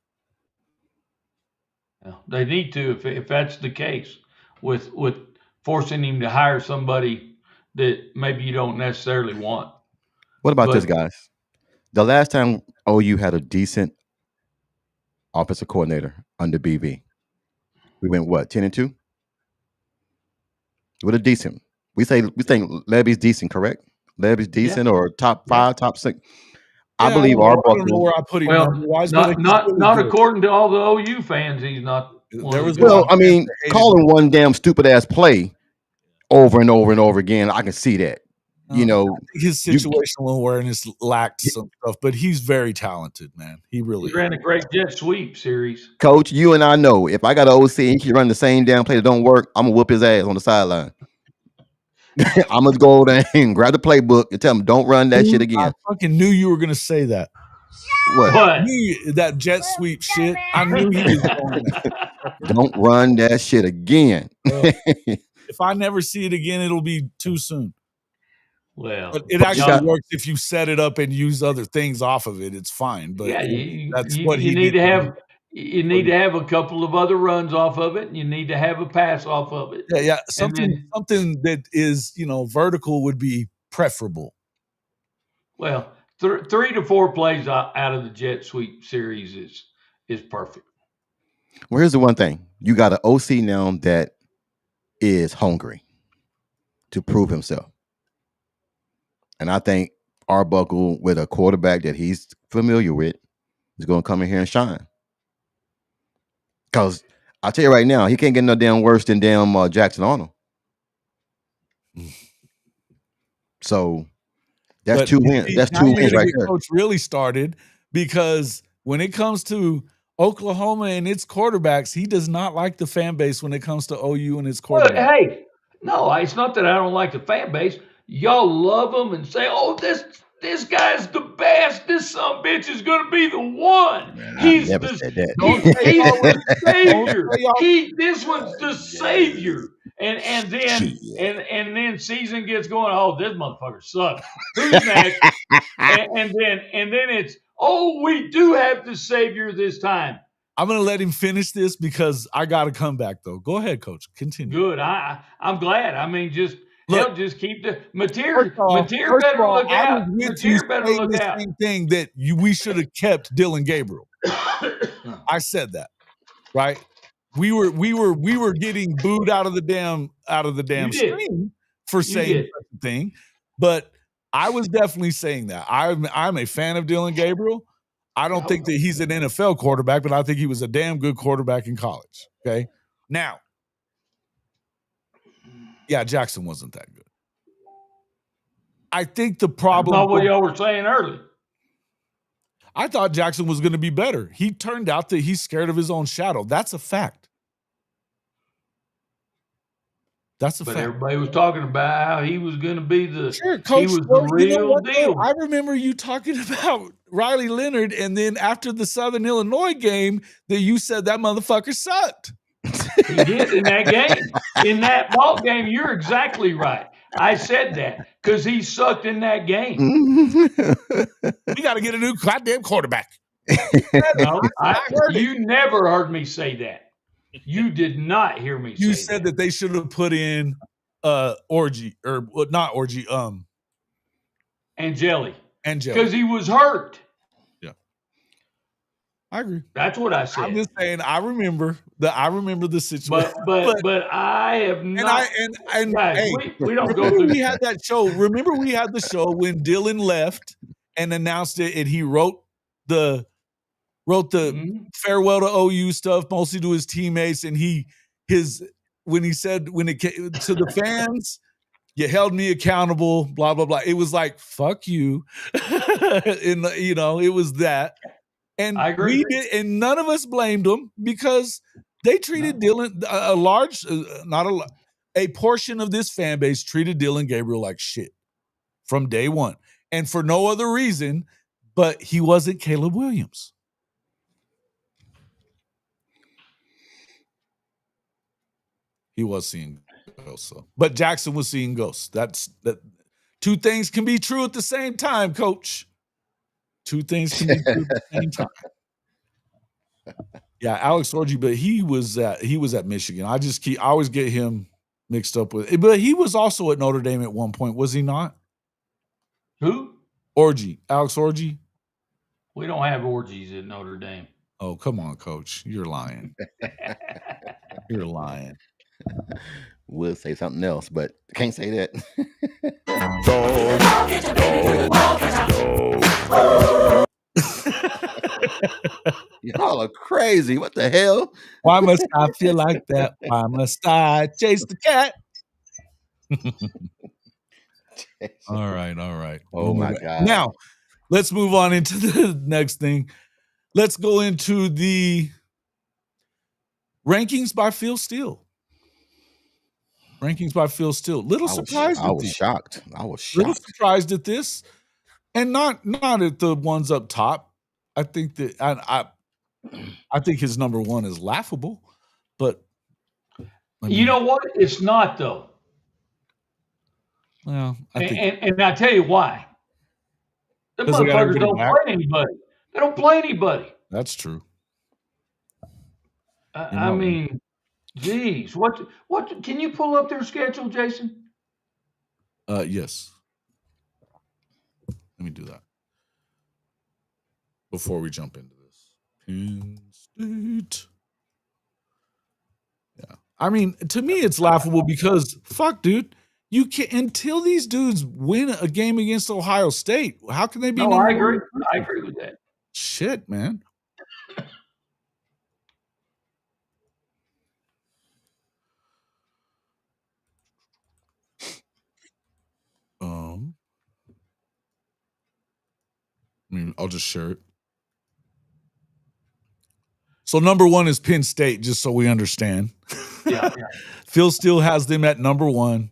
Yeah, they need to if that's the case with forcing him to hire somebody that maybe you don't necessarily want. What about this, guys? The last time OU had a decent offensive coordinator under BV, we went what, 10-2? With a decent. We think Levy's decent, correct? Levy's decent or top 5, top 6. I believe Arbuckle. I don't know where I put him number-wise, not according to all the OU fans. He's not. I mean, calling one damn stupid ass play over and over and over again, I can see that. You know, his situational awareness lacked some stuff, but he's very talented, man. He ran a great jet sweep series. Coach, you and I know if I got an OC and he can run the same damn play that don't work, I'm gonna whoop his ass on the sideline. I'm gonna go there and grab the playbook and tell him don't run that shit again. I fucking knew you were gonna say that. What? That jet sweep shit. I knew he was going there. Don't run that shit again. If I never see it again, it'll be too soon. Well, but it actually works if you set it up and use other things off of it. It's fine. But you need to have. You need to have a couple of other runs off of it, and you need to have a pass off of it. Yeah. Something that is, vertical would be preferable. Well, 3 to 4 plays out of the jet sweep series is perfect. Well, here's the one thing. You got an OC now that is hungry to prove himself. And I think Arbuckle, with a quarterback that he's familiar with, is going to come in here and shine. Because I'll tell you right now, he can't get no damn worse than damn Jackson Arnold. So that's 2 wins. That's 2 wins right there. Coach really started because when it comes to Oklahoma and its quarterbacks, he does not like the fan base when it comes to OU and its quarterback. Well, hey, no, it's not that I don't like the fan base. Y'all love them and say, "Oh, this guy's the best. This son bitch is going to be the one." Man, he's never said that. He's the savior. This one's the savior. And then season gets going. Oh, this motherfucker sucks. Who's next? and then it's, oh, we do have the savior this time. I'm going to let him finish this because I got to come back though. Go ahead, Coach. Continue. Good. I'm glad. I mean, just keep the Mateer better look out. Mateer better look out. Same thing that we should have kept Dylan Gabriel. I said that, right? We were getting booed out of the damn stream for saying such a thing, but I was definitely saying that. I'm a fan of Dylan Gabriel. I don't think that he's an NFL quarterback, but I think he was a damn good quarterback in college. Okay, now. Yeah, Jackson wasn't that good. I think the problem. That's not what y'all were saying earlier. I thought Jackson was going to be better. He turned out that he's scared of his own shadow. That's a fact. But everybody was talking about how he was going to be the. Sure, Coach, he was the real deal. I remember you talking about Riley Leonard, and then after the Southern Illinois game, that you said that motherfucker sucked. He did in that game. In that ball game, you're exactly right. I said that because he sucked in that game. We got to get a new goddamn quarterback. No, you never heard me say that. You did not hear me say that. You said that they should have put in Orgy, or not Orgy, Angeli. Because he was hurt. I agree. That's what I said. I'm just saying. I remember the situation. But I have not. And guys, hey, we don't go through. We had that show. Remember, we had the show when Dylan left and announced it, and he wrote the farewell to OU stuff, mostly to his teammates, and his when he said, when it came to the fans, you held me accountable, blah, blah, blah. It was like, fuck you. And, you know, it was that. And I agree. And none of us blamed them because they treated Dylan, a portion of this fan base treated Dylan Gabriel like shit from day one. And for no other reason, but he wasn't Caleb Williams. He was seeing ghosts, so. But Jackson was seeing ghosts. That. Two things can be true at the same time, Coach. Two things can be true at the same time. Yeah, Alex Orji, but he was at Michigan. I always get him mixed up with it. But he was also at Notre Dame at one point, was he not? Who? Orji, Alex Orji. We don't have orgies at Notre Dame. Oh, come on, Coach. You're lying. You're lying. We'll say something else, but can't say that. Y'all are crazy. What the hell? Why must I feel like that? Why must I chase the cat? All right. Oh my God. Now, let's move on into the next thing. Let's go into the rankings by Phil Steele. Little surprised. I was shocked. Little surprised at this, and not at the ones up top. I think that I think his number one is laughable, but you know what? It's not though. Well, and I tell you why. The motherfuckers don't play anybody. They don't play anybody. That's true. I mean, geez, what can you pull up their schedule, Jason? Yes. Let me do that before we jump into this. Penn State. Yeah. I mean, to me, it's laughable because fuck, dude. You can't until these dudes win a game against Ohio State. How can they be? No, I agree. I agree with that. Shit, man. I mean, I'll just share it. So number one is Penn State, just so we understand. Yeah. Phil Steele has them at number one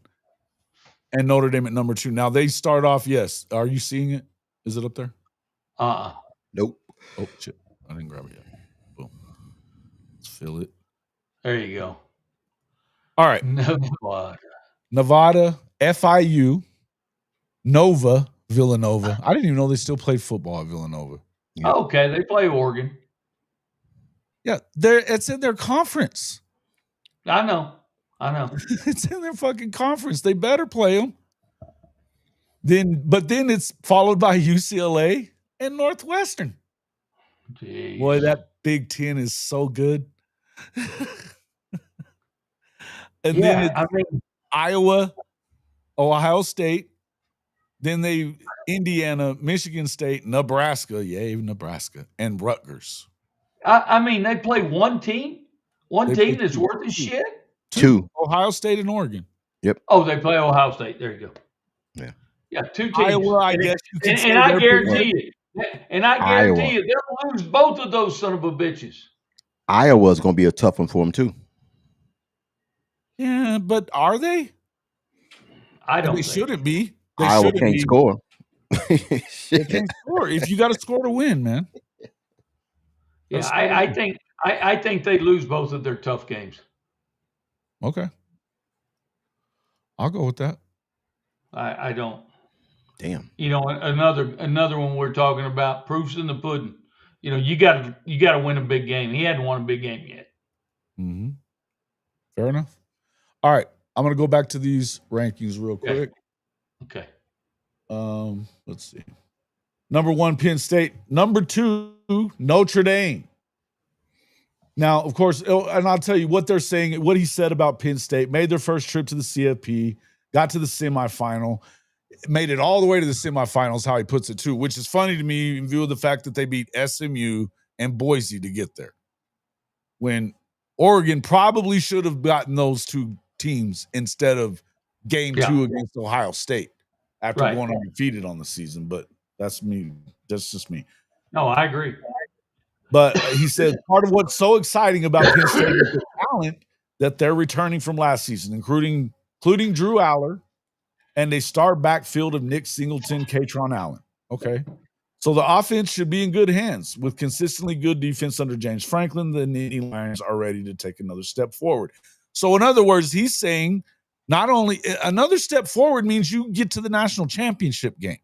and Notre Dame at number two. Now they start off, yes. Are you seeing it? Is it up there? Nope. Oh, shit. I didn't grab it yet. Boom. Let's fill it. There you go. All right. Nevada, FIU, Nova, Villanova. I didn't even know they still played football at Villanova. Yeah. Okay, they play Oregon. Yeah, it's in their conference. I know. It's in their fucking conference. They better play them. But then it's followed by UCLA and Northwestern. Jeez. Boy, that Big Ten is so good. And then it's Iowa, Ohio State. Then Indiana, Michigan State, Nebraska, Nebraska, and Rutgers. I mean, they play one team? One team that's worth a shit? Two. Ohio State and Oregon. Yep. Oh, they play Ohio State. There you go. Yeah. Yeah, two teams. Iowa, I guess you can say. And I guarantee you, they'll lose both of those son of a bitches. Iowa's going to be a tough one for them, too. Yeah, but are they? I don't think. They shouldn't be. Iowa can't score. They can't score. If you got to score to win, man. Yeah, I think they lose both of their tough games. Okay. I'll go with that. I don't. Damn. You know, another one we're talking about, proofs in the pudding. You know, you got to win a big game. He hadn't won a big game yet. Mm-hmm. Fair enough. All right. I'm going to go back to these rankings real quick. Okay. Let's see. Number one, Penn State. Number two, Notre Dame. Now, of course, and I'll tell you what they're saying, what he said about Penn State, made their first trip to the CFP, got to the semifinal, made it all the way to the semifinals, how he puts it too, which is funny to me in view of the fact that they beat SMU and Boise to get there. When Oregon probably should have gotten those two teams instead of game 2 against Ohio State after going undefeated on the season. But that's me. That's just me. No, I agree. But he says part of what's so exciting about Penn State is the talent that they're returning from last season, including Drew Aller and a star backfield of Nick Singleton, Katron Allen. Okay. So the offense should be in good hands with consistently good defense under James Franklin. The Nittany Lions are ready to take another step forward. So in other words, he's saying not only another step forward means you get to the national championship game.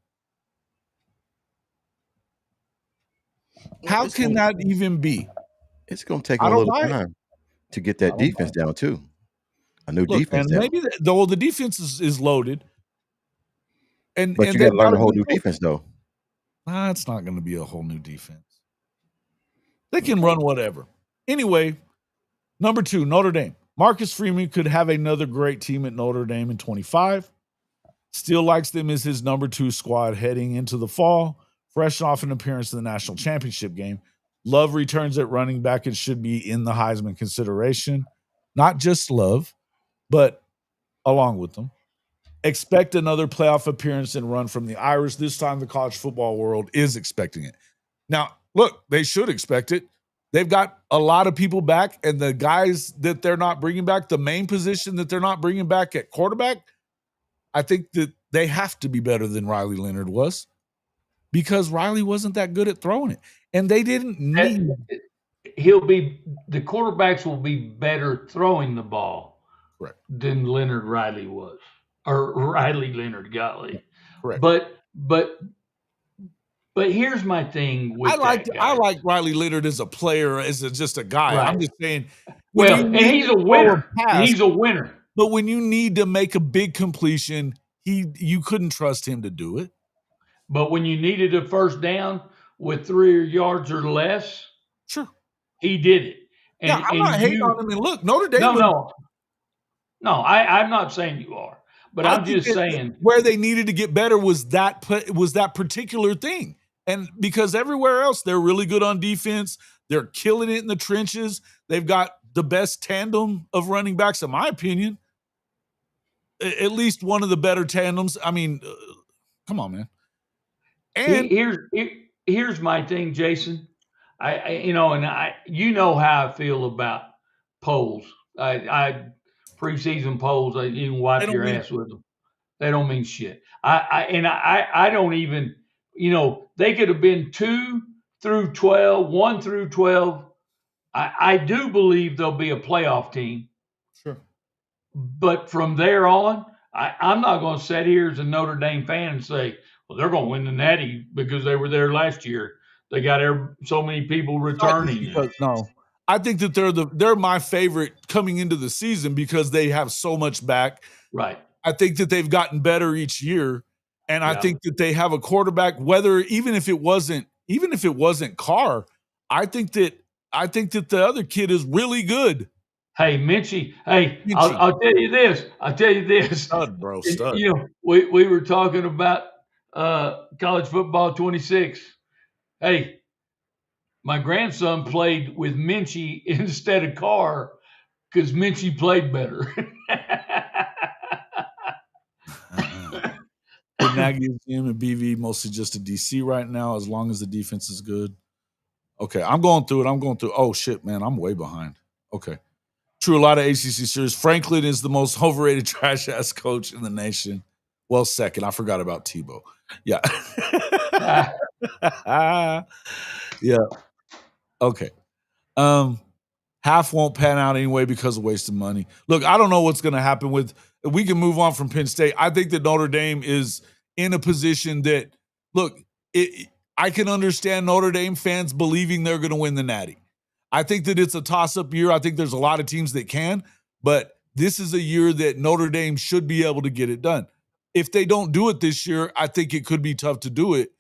How can that even be? It's going to take a little time to get that defense down too. A new defense. And maybe the defense is loaded. But you got to learn a whole new defense though. It's not going to be a whole new defense. They can run whatever. Anyway, number 2, Notre Dame. Marcus Freeman could have another great team at Notre Dame in 25. Steele likes them as his number 2 squad heading into the fall, fresh off an appearance in the national championship game. Love returns at running back and should be in the Heisman consideration. Not just Love, but along with them. Expect another playoff appearance and run from the Irish. This time the college football world is expecting it. Now, look, they should expect it. They've got a lot of people back, and the guys that they're not bringing back, the main position that they're not bringing back at quarterback, I think that they have to be better than Riley Leonard was because Riley wasn't that good at throwing it. And they didn't need. The quarterbacks will be better throwing the ball than Leonard Riley was. Or Riley Leonard, golly. Correct. But here's my thing with I like Riley Leonard as a player, as just a guy. Right. I'm just saying. And he's a winner. He's a winner. But when you need to make a big completion, you couldn't trust him to do it. But when you needed a first down with 3 yards or less, sure, he did it. I'm not hating on him. And look, Notre Dame. No, I'm not saying you are. But I'm just saying where they needed to get better was that particular thing. And because everywhere else, they're really good on defense. They're killing it in the trenches. They've got the best tandem of running backs, in my opinion. At least one of the better tandems. I mean, come on, man. And here's my thing, Jason. I how I feel about polls. Preseason polls, you can wipe your ass with them. They don't mean shit. I don't even, they could have been 2 through 12, 1 through 12. I do believe there'll be a playoff team. Sure. But from there on, I'm not going to sit here as a Notre Dame fan and say, well, they're going to win the Natty because they were there last year. They got so many people returning. No. I think that they're my favorite coming into the season because they have so much back. Right. I think that they've gotten better each year, and I think that they have a quarterback. Even if it wasn't Carr, I think that the other kid is really good. Hey, Minchie. Hey, I'll tell you this. Stud, bro. Stud. We were talking about college football 26. Hey. My grandson played with Minchie instead of Carr because Minchie played better. Nagy is him and BV mostly just a DC right now, as long as the defense is good. Okay, I'm going through it. Oh, shit, man, I'm way behind. Okay. True, a lot of ACC series. Franklin is the most overrated trash-ass coach in the nation. Well, second. I forgot about Tebow. Yeah. Yeah. Okay. Half won't pan out anyway because of wasting money. Look, I don't know what's going to happen we can move on from Penn State. I think that Notre Dame is in a position that, look, I can understand Notre Dame fans believing they're going to win the Natty. I think that it's a toss-up year. I think there's a lot of teams that can, but this is a year that Notre Dame should be able to get it done. If they don't do it this year, I think it could be tough to do it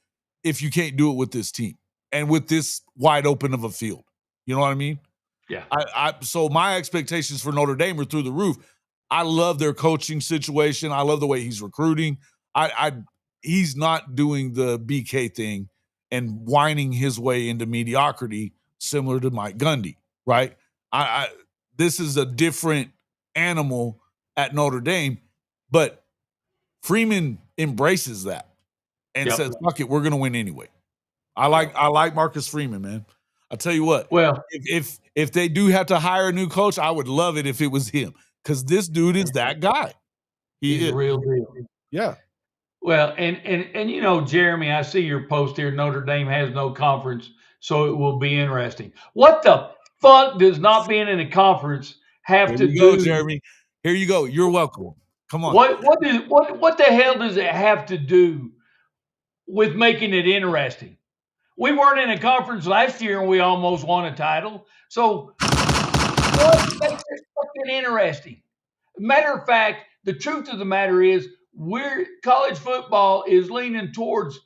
if you can't do it with this team and with this wide open of a field. You know what I mean? Yeah. So my expectations for Notre Dame are through the roof. I love their coaching situation. I love the way he's recruiting. He's not doing the BK thing and whining his way into mediocrity similar to Mike Gundy, right? this is a different animal at Notre Dame. But Freeman embraces that and says, fuck it, we're going to win anyway. I like Marcus Freeman, man. I'll tell you what. Well, if they do have to hire a new coach, I would love it if it was him, because this dude is that guy. He's a real deal. Yeah. Well, and you know, Jeremy, I see your post here. Notre Dame has no conference, so it will be interesting. What the fuck does not being in a conference have to do, Jeremy? Here you go. You're welcome. Come on. What the hell does it have to do with making it interesting? We weren't in a conference last year and we almost won a title. So what makes it fucking interesting? Matter of fact, the truth of the matter is, college football is leaning towards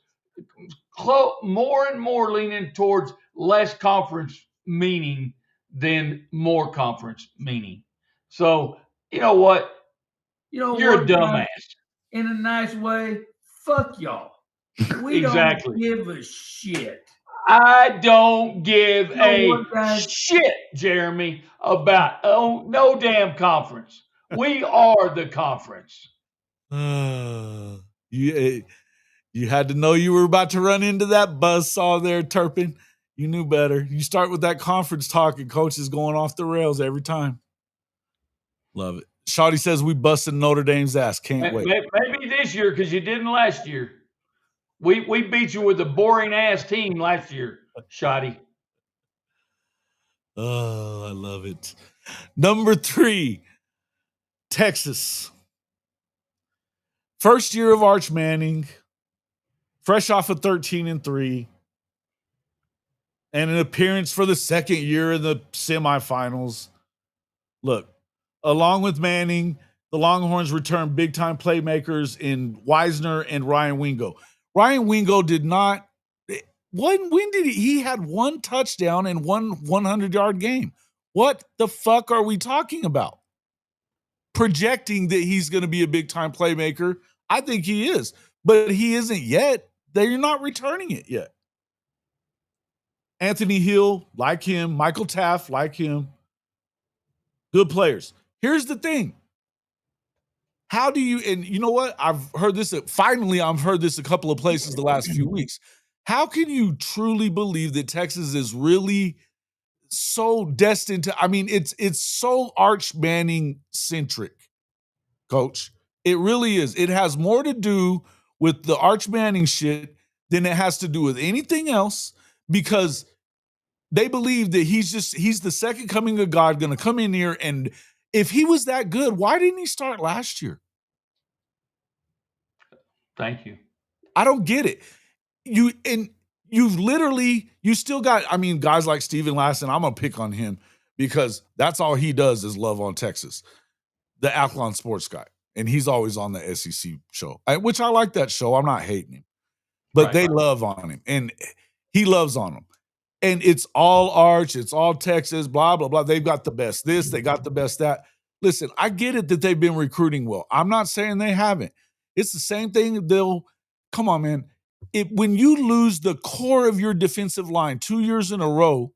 more and more leaning towards less conference meaning than more conference meaning. So you know what? You're a dumbass. In a nice way, fuck y'all. We don't give a shit. I don't give a shit, Jeremy, about no damn conference. We are the conference. You had to know you were about to run into that buzzsaw there, Turpin. You knew better. You start with that conference talk and coach is going off the rails every time. Love it. Shawty says we busted Notre Dame's ass. Can't wait. Maybe this year, because you didn't last year. We beat you with a boring ass team last year, Shawty. Oh, I love it. Number 3, Texas. First year of Arch Manning, fresh off of 13-3, and an appearance for the second year in the semifinals. Look, along with Manning, the Longhorns returned big-time playmakers in Wisner and Ryan Wingo. Ryan Wingo did not – when did he had one touchdown and one 100-yard game. What the fuck are we talking about? Projecting that he's going to be a big-time playmaker. I think he is, but he isn't yet. They're not returning it yet. Anthony Hill, like him. Michael Taft, like him. Good players. Here's the thing. How do you, and you know what? I've heard this a couple of places the last few weeks. How can you truly believe that Texas is really so destined to, I mean, it's so Arch Manning centric, Coach. It really is. It has more to do with the Arch Manning shit than it has to do with anything else, because they believe that he's the second coming of God, going to come in here, and if he was that good, why didn't he start last year? Thank you. I don't get it. You still got, I mean, guys like Steven Lasson, I'm going to pick on him because that's all he does is love on Texas, the Athlon Sports guy. And he's always on the SEC show, which I like that show. I'm not hating him, but they love on him and he loves on them. And it's all Arch, it's all Texas, blah, blah, blah. They've got the best this, they got the best that. Listen, I get it that they've been recruiting well. I'm not saying they haven't. It's the same thing. Come on, man. When you lose the core of your defensive line 2 years in a row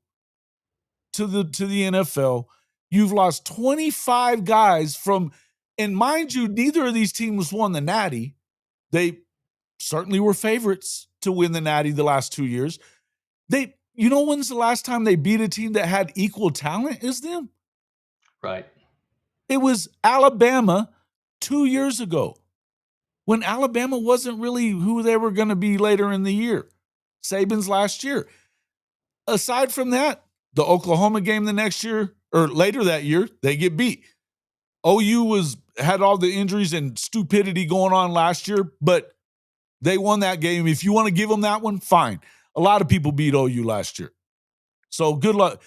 to the NFL, you've lost 25 guys from, and mind you, neither of these teams won the Natty. They certainly were favorites to win the Natty the last 2 years. You know when's the last time they beat a team that had equal talent as them? Right. It was Alabama 2 years ago, when Alabama wasn't really who they were going to be later in the year. Saban's last year. Aside from that, the Oklahoma game the next year, or later that year, they get beat. OU had all the injuries and stupidity going on last year, but they won that game. If you want to give them that one, fine. A lot of people beat OU last year. So good luck.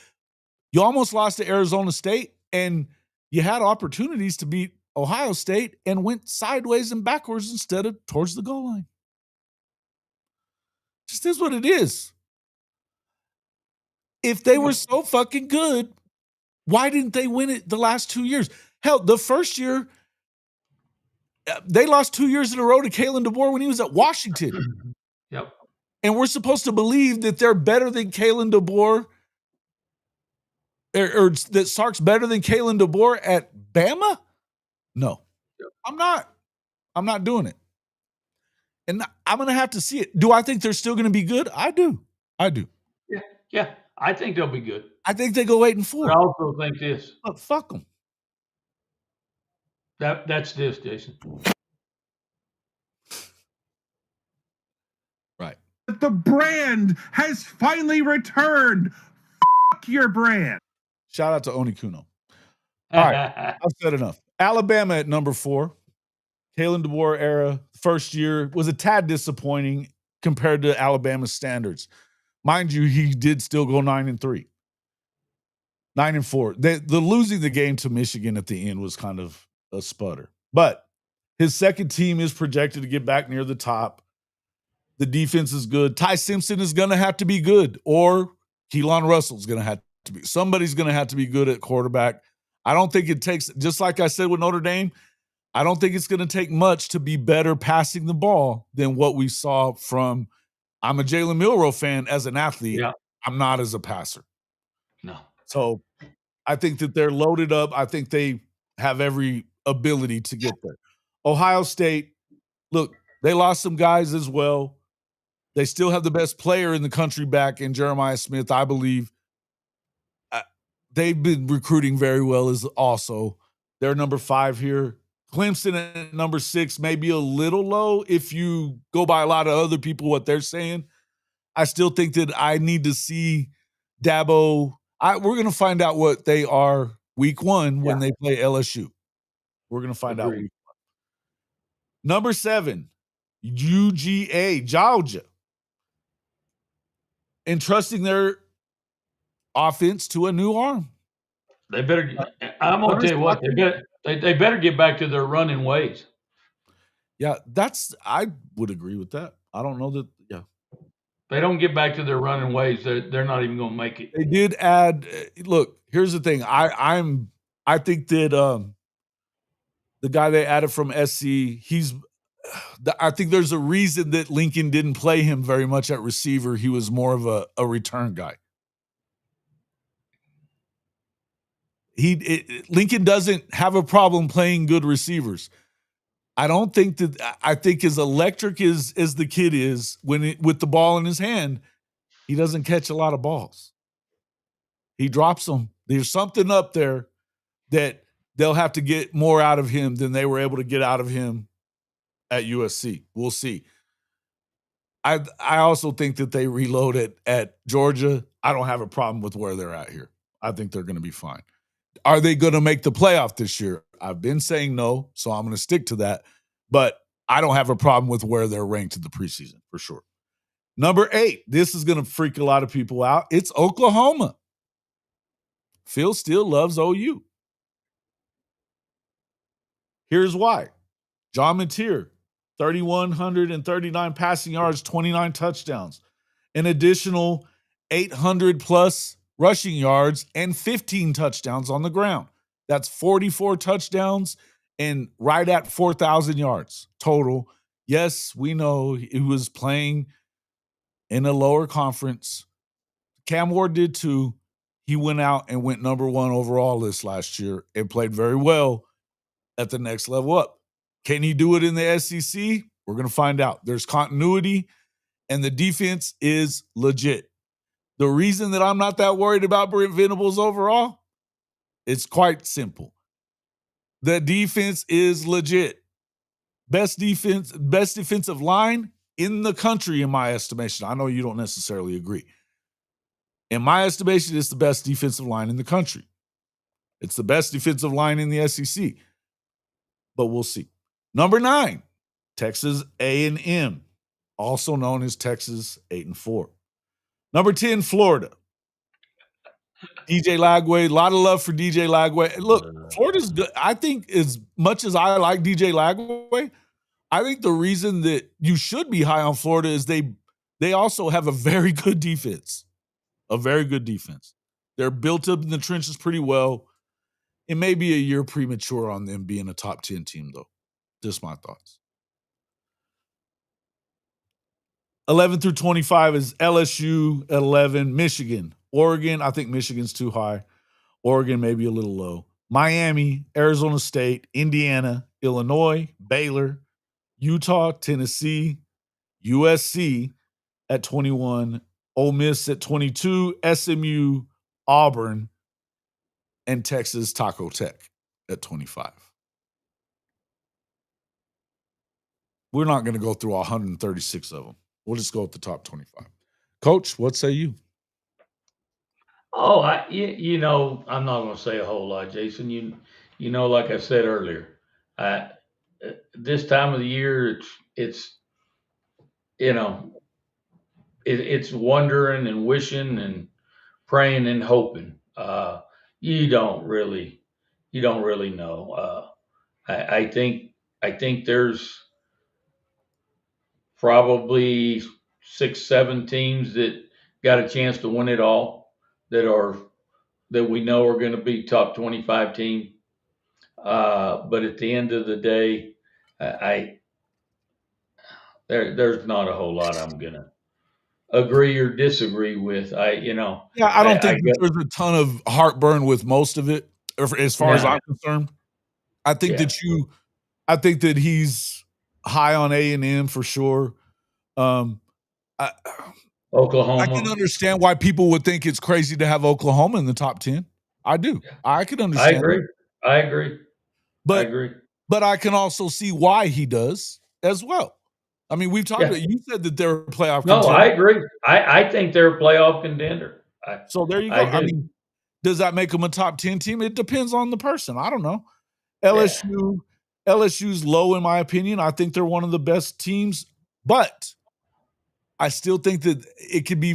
You almost lost to Arizona State, and you had opportunities to beat Ohio State and went sideways and backwards instead of towards the goal line. Just is what it is. If they were so fucking good, why didn't they win it the last 2 years? Hell, the first year, they lost 2 years in a row to Kalen DeBoer when he was at Washington. Yep. And we're supposed to believe that they're better than Kalen DeBoer or that Sark's better than Kalen DeBoer at Bama? No, I'm not. I'm not doing it. And I'm going to have to see it. Do I think they're still going to be good? I do. Yeah. I think they'll be good. I think they go 8-4. But I also think this. But fuck them. That's this, Jason. Right. The brand has finally returned. Fuck your brand. Shout out to Oni Kuno. All right. I've said enough. Alabama at number 4. Kalen DeBoer era, first year, was a tad disappointing compared to Alabama's standards. Mind you, he did still go 9-3. 9-4. The losing the game to Michigan at the end was kind of a sputter. But his second team is projected to get back near the top. The defense is good. Ty Simpson is going to have to be good, or Keelan Russell's going to have to be. Somebody's going to have to be good at quarterback. I don't think it takes, just like I said with Notre Dame, I don't think it's going to take much to be better passing the ball than what we saw from, I'm a Jalen Milroe fan as an athlete. Yeah. I'm not as a passer. No. So I think that they're loaded up. I think they have every ability to get there. Ohio State, look, they lost some guys as well. They still have the best player in the country back in Jeremiah Smith, I believe. They've been recruiting very well as also. They're number 5 here. Clemson at number 6 may be a little low if you go by a lot of other people, what they're saying. I still think that I need to see Dabo. We're going to find out what they are week 1 when they play LSU. We're going to find out week 1. Number 7, UGA, Georgia. Entrusting their offense to a new arm. They better. I'm gonna tell you what. They better get back to their running ways. Yeah, I would agree with that. I don't know that. Yeah, they don't get back to their running ways. They're not even gonna make it. They did add. Look, here's the thing. I think that the guy they added from SC, I think there's a reason that Lincoln didn't play him very much at receiver. He was more of a return guy. Lincoln doesn't have a problem playing good receivers. I think as electric as the kid is with the ball in his hand, he doesn't catch a lot of balls. He drops them. There's something up there that they'll have to get more out of him than they were able to get out of him at USC. We'll see. I also think that they reload at Georgia. I don't have a problem with where they're at here. I think they're going to be fine. Are they going to make the playoff this year? I've been saying no, so I'm going to stick to that. But I don't have a problem with where they're ranked in the preseason, for sure. Number 8, this is going to freak a lot of people out. It's Oklahoma. Phil Steele loves OU. Here's why. John Mateer, 3,139 passing yards, 29 touchdowns. An additional 800-plus rushing yards and 15 touchdowns on the ground. That's 44 touchdowns and right at 4,000 yards total. Yes, we know he was playing in a lower conference. Cam Ward did too. He went out and went number 1 overall this last year and played very well at the next level up. Can he do it in the SEC? We're going to find out. There's continuity, and the defense is legit. The reason that I'm not that worried about Brent Venables overall, it's quite simple. The defense is legit. Best defensive line in the country, in my estimation. I know you don't necessarily agree. In my estimation, it's the best defensive line in the country. It's the best defensive line in the SEC. But we'll see. Number 9, Texas A&M, also known as Texas 8-4. Number 10, Florida. DJ Lagway, a lot of love for DJ Lagway. Look, Florida's good. I think as much as I like DJ Lagway, I think the reason that you should be high on Florida is they also have a very good defense. A very good defense. They're built up in the trenches pretty well. It may be a year premature on them being a top 10 team, though. Just my thoughts. 11 through 25 is LSU, 11, Michigan. Oregon, I think Michigan's too high. Oregon may be a little low. Miami, Arizona State, Indiana, Illinois, Baylor, Utah, Tennessee, USC at 21, Ole Miss at 22, SMU, Auburn, and Texas Taco Tech at 25. We're not going to go through 136 of them. We'll just go with the top 25. Coach, what say you? Oh, I'm not going to say a whole lot, Jason. Like I said earlier, this time of the year, it's it's wondering and wishing and praying and hoping. You don't really know. I think there's probably 6, 7 teams that got a chance to win it all that we know are going to be top 25 team. But at the end of the day, there's not a whole lot I'm gonna agree or disagree with. I don't think there's a ton of heartburn with most of it, as far as I'm concerned. I think that he's high on A&M for sure. Oklahoma. I can understand why people would think it's crazy to have Oklahoma in the top 10. I do. I could understand. I agree. But I can also see why he does as well. I mean, we've talked about, you said that they're a playoff contender. No, I agree. I think they're a playoff contender. So there you go. I mean, does that make them a top 10 team? It depends on the person. I don't know. LSU's low in my opinion. I think they're one of the best teams, but I still think that it could be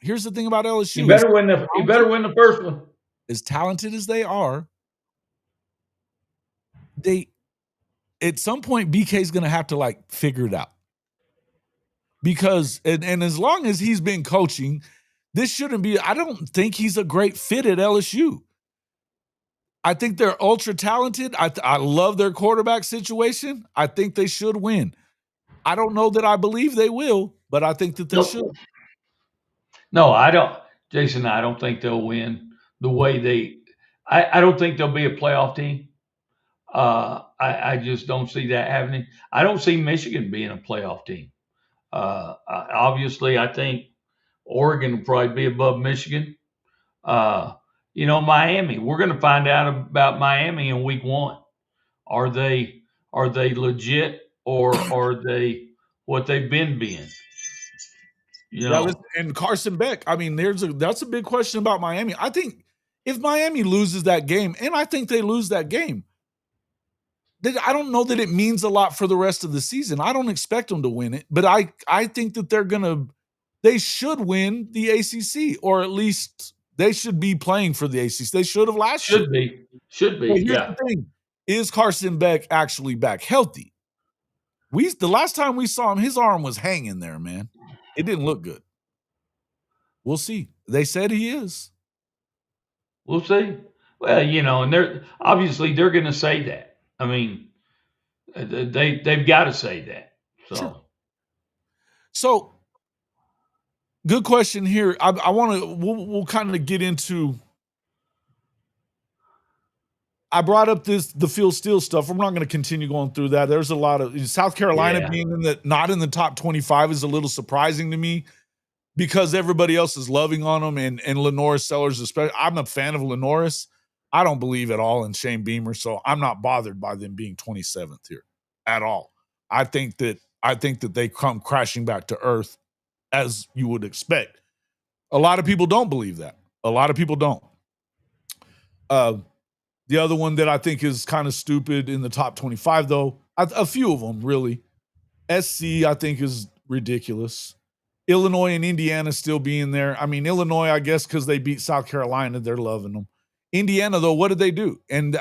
here's the thing about LSU. You better win the first one. As talented as they are, at some point BK is going to have to figure it out. Because and as long as he's been coaching, this shouldn't be, I don't think he's a great fit at LSU. I think they're ultra talented. I love their quarterback situation. I think they should win. I don't know that I believe they will, but I think that they should. No, I don't. Jason, I don't think they'll win the way I don't think they'll be a playoff team. I just don't see that happening. I don't see Michigan being a playoff team. Obviously, I think Oregon will probably be above Michigan. Miami, we're going to find out about Miami in week 1. Are they legit or are they what they've been being? And Carson Beck, I mean, that's a big question about Miami. I think if Miami loses that game, and I think they lose that game, I don't know that it means a lot for the rest of the season. I don't expect them to win it, but I think that they should win the ACC, or at least they should be playing for the ACC. They should have last year. Should be. But here's the thing. Is Carson Beck actually back healthy? The last time we saw him, his arm was hanging there, man. It didn't look good. We'll see. They said he is. We'll see. Well, and they're going to say that. I mean, they've got to say that. So good question here. I want to. We'll kind of get into. I brought up the Phil Steele stuff. I'm not going to continue going through that. There's a lot of South Carolina being not in the top 25 is a little surprising to me because everybody else is loving on them and Lenoris Sellers especially. I'm a fan of Lenoris. I don't believe at all in Shane Beamer, so I'm not bothered by them being 27th here at all. I think that they come crashing back to earth as you would expect. A lot of people don't believe that. A lot of people don't. The other one that I think is kind of stupid in the top 25, though, a few of them really. SC, I think, is ridiculous. Illinois and Indiana still being there. I mean, Illinois, I guess, because they beat South Carolina, they're loving them. Indiana, though, what did they do? And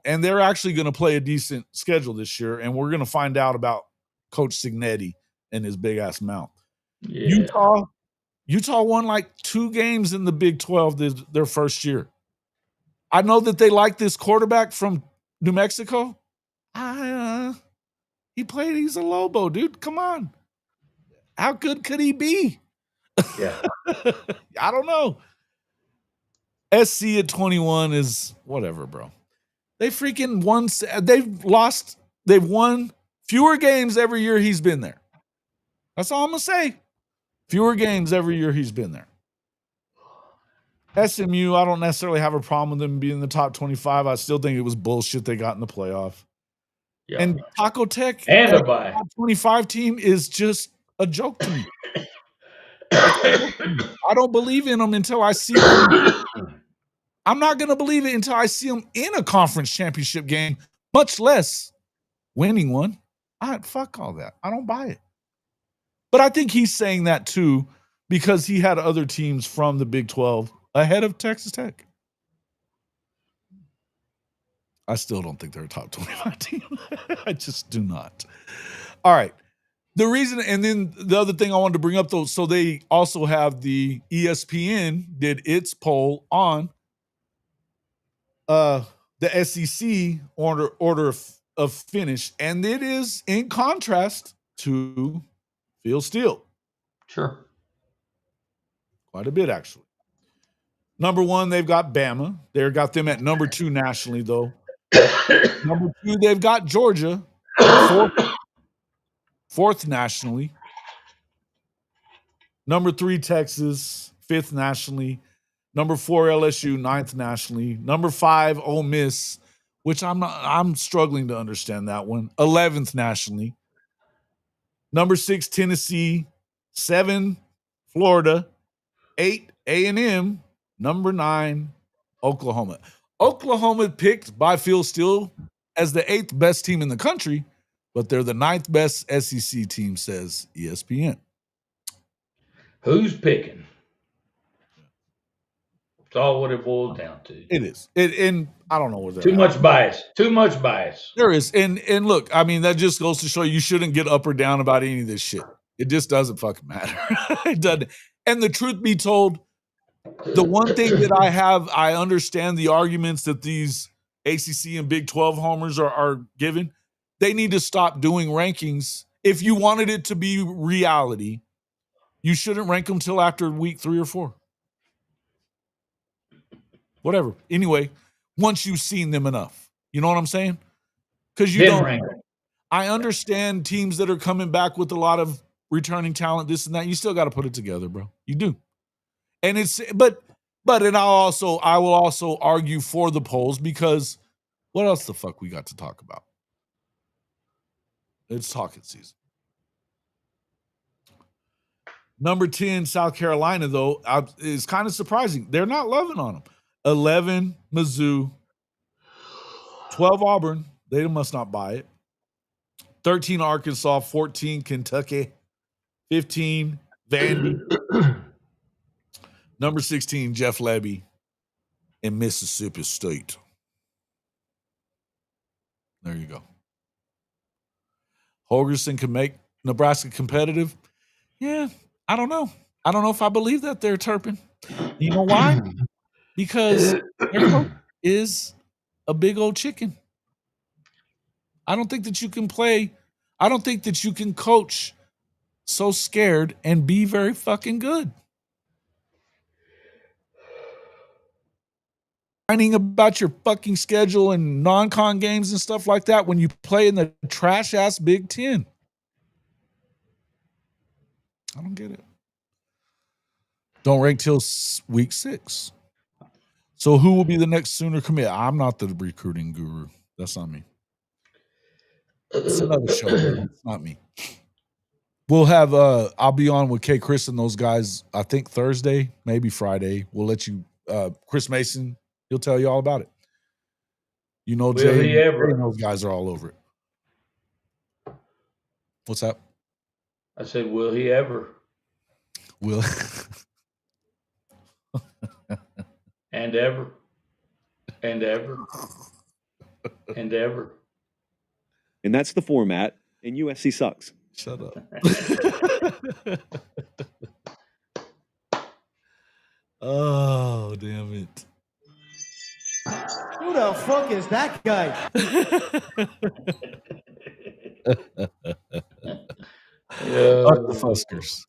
they're actually going to play a decent schedule this year, and we're going to find out about Coach Signetti and his big ass mouth. Yeah. Utah won 2 games in the Big 12 their first year. I know that they like this quarterback from New Mexico. He's a Lobo, dude. Come on. How good could he be? Yeah. I don't know. SC at 21 is whatever, bro. They freaking won. They've won fewer games every year he's been there. That's all I'm going to say. Fewer games every year he's been there. SMU, I don't necessarily have a problem with them being in the top 25. I still think it was bullshit they got in the playoff. Yeah. And Taco Tech, and a top 25 team is just a joke to me. I don't believe in them until I see them. I'm not going to believe it until I see them in a conference championship game, much less winning one. Fuck all that. I don't buy it. But I think he's saying that too because he had other teams from the Big 12 ahead of Texas Tech. I still don't think they're a top 25 team. I just do not. All right. The reason, and then the other thing I wanted to bring up though, so they also have the ESPN did its poll on the SEC order of finish, and it is in contrast to Phil Steele. Sure. Quite a bit, actually. Number one, they've got Bama. They've got them at number 2 nationally, though. Number 2, they've got Georgia, fourth nationally. Number 3, Texas, 5th nationally. Number 4, LSU, 9th nationally. Number 5, Ole Miss, which I'm struggling to understand that one. 11th nationally. Number 6, Tennessee. 7, Florida. 8, A&M. Number 9, Oklahoma. Oklahoma picked by Phil Steele as the 8th best team in the country, but they're the 9th best SEC team, says ESPN. Who's picking? It's all what it boils down to. It is. And I don't know where they're Too much bias. Too much bias. There is. And look, I mean, that just goes to show you shouldn't get up or down about any of this shit. It just doesn't fucking matter. It doesn't. And the truth be told, the one thing that I understand the arguments that these ACC and Big 12 homers are given. They need to stop doing rankings. If you wanted it to be reality, you shouldn't rank them till after week 3 or 4. Whatever. Anyway, once you've seen them enough. You know what I'm saying? Because you don't rank them. I understand teams that are coming back with a lot of returning talent, this and that. You still got to put it together, bro. You do. And and I will also argue for the polls because what else the fuck we got to talk about? It's talking season. Number 10, South Carolina, though, is kind of surprising. They're not loving on them. 11, Mizzou. 12, Auburn. They must not buy it. 13, Arkansas. 14, Kentucky. 15, Vandy. Number 16, Jeff Lebby. And Mississippi State. There you go. Holgerson can make Nebraska competitive. Yeah, I don't know. I don't know if I believe that they're Turpin. You know why? Because their coach is a big old chicken. I don't think that you can play. I don't think that you can coach so scared and be very fucking good. Whining about your fucking schedule and non-con games and stuff like that when you play in the trash-ass Big Ten. I don't get it. Don't rank till week 6. So who will be the next Sooner commit? I'm not the recruiting guru. That's not me. It's another show. It's not me. We'll have I'll be on with K. Chris and those guys, I think Thursday, maybe Friday. We'll let you Chris Mason, he'll tell you all about it. You know, Jay and those guys are all over it. What's that? I said, will he ever? Will. And ever. And ever. And ever. And that's the format, and USC sucks. Shut up. Oh, damn it. Who the fuck is that guy? Fuck the Fuskers.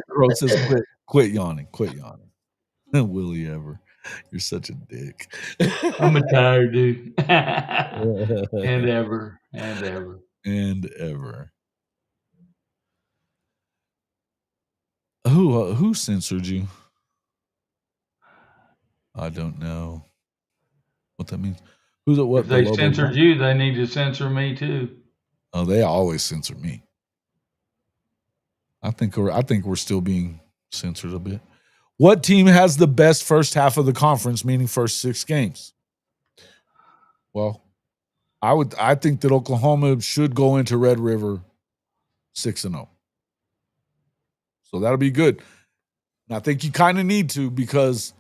Gross says quit yawning. Quit yawning. Will he ever? You're such a dick. I'm a tired dude. And ever. And ever. Who censored you? I don't know what that means. Who's it? What? If they the censored you, they need to censor me too. Oh, they always censor me. I think we're still being censored a bit. What team has the best first half of the conference, meaning first 6 games? Well, I think that Oklahoma should go into Red River 6-0. So that'll be good. And I think you kind of need to, because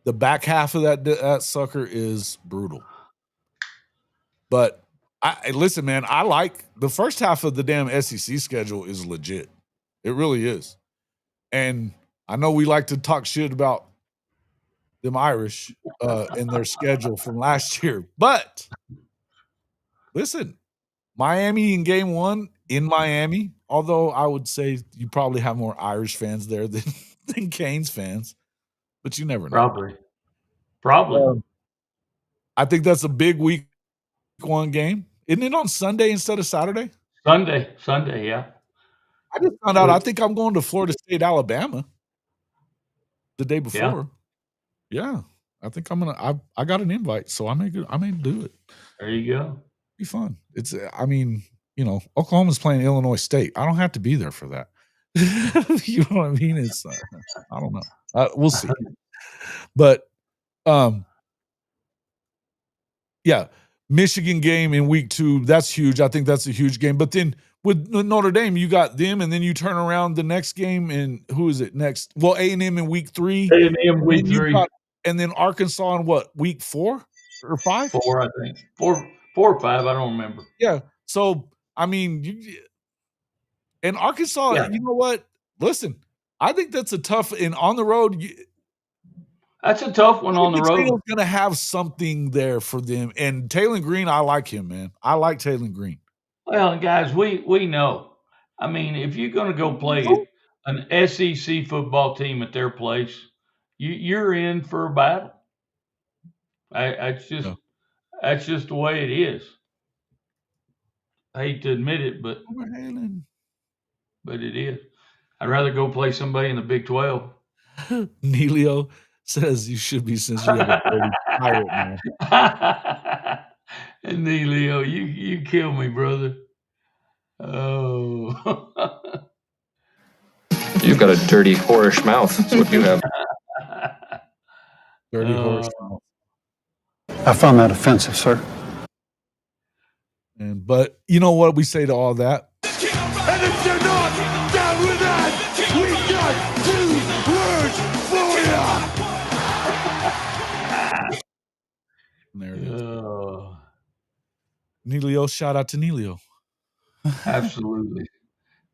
the back half of that sucker is brutal. But listen, man, I like the first half of the damn SEC schedule is legit. It really is. And I know we like to talk shit about them Irish in their schedule from last year. But listen, Miami in game 1 in Miami, although I would say you probably have more Irish fans there than Canes fans, but you never know. Probably. I think that's a big week 1 game. Isn't it on Sunday instead of Saturday? Sunday, yeah. I just found out I think I'm going to Florida State, Alabama the day before. Yeah. I think I'm gonna. I got an invite, so I may do it. There you go. Be fun. It's. I mean, Oklahoma's playing Illinois State. I don't have to be there for that. You know what I mean? It's. I don't know. We'll see. But, yeah, Michigan game in week 2. That's huge. I think that's a huge game. But then with Notre Dame, you got them, and then you turn around the next game, and who is it next? Well, A&M in week 3. A&M week 3. And then Arkansas in what, week 4 or 5? 4, I think. 4 or 5. I don't remember. Yeah. So, I mean, and Arkansas, you know what? Listen, I think that's a tough, and on the road. That's a tough one on the road. Taylor's going to have something there for them. And Taylor Green, I like him, man. I like Taylor Green. Well, guys, we know. I mean, if you're going to go play an SEC football team at their place, you're in for a battle. That's just the way it is. I hate to admit it, but it is. I'd rather go play somebody in the Big 12. Neilio says you should be, since you have a dirty pirate, man. Neilio, you kill me, brother. Oh. You've got a dirty, whorish mouth. That's what you have. Dirty whorish mouth. I found that offensive, sir. But you know what we say to all that? And if you're not down with that, we got 2 words for you. There it is. Neilio, shout out to Neilio. Absolutely.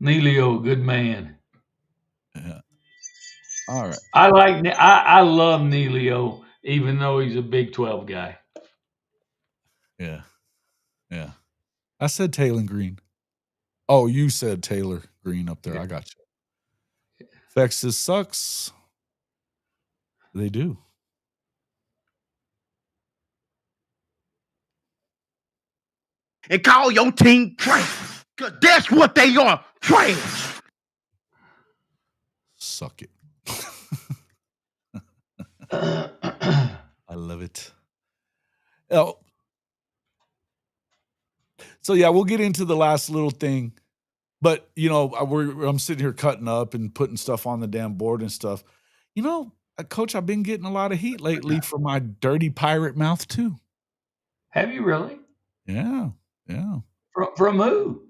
Neilio, good man. Yeah. All right. I love Neilio, even though he's a Big 12 guy. Yeah. Yeah. I said Taylor Green. Oh, you said Taylor Green up there. Yeah. I got you. Texas sucks. They do. And call your team trash, because that's what they are, trash. Suck it. I love it. Oh. So, yeah, we'll get into the last little thing. But, I'm sitting here cutting up and putting stuff on the damn board and stuff. Coach, I've been getting a lot of heat lately for my dirty pirate mouth, too. Have you really? Yeah. Yeah. From who?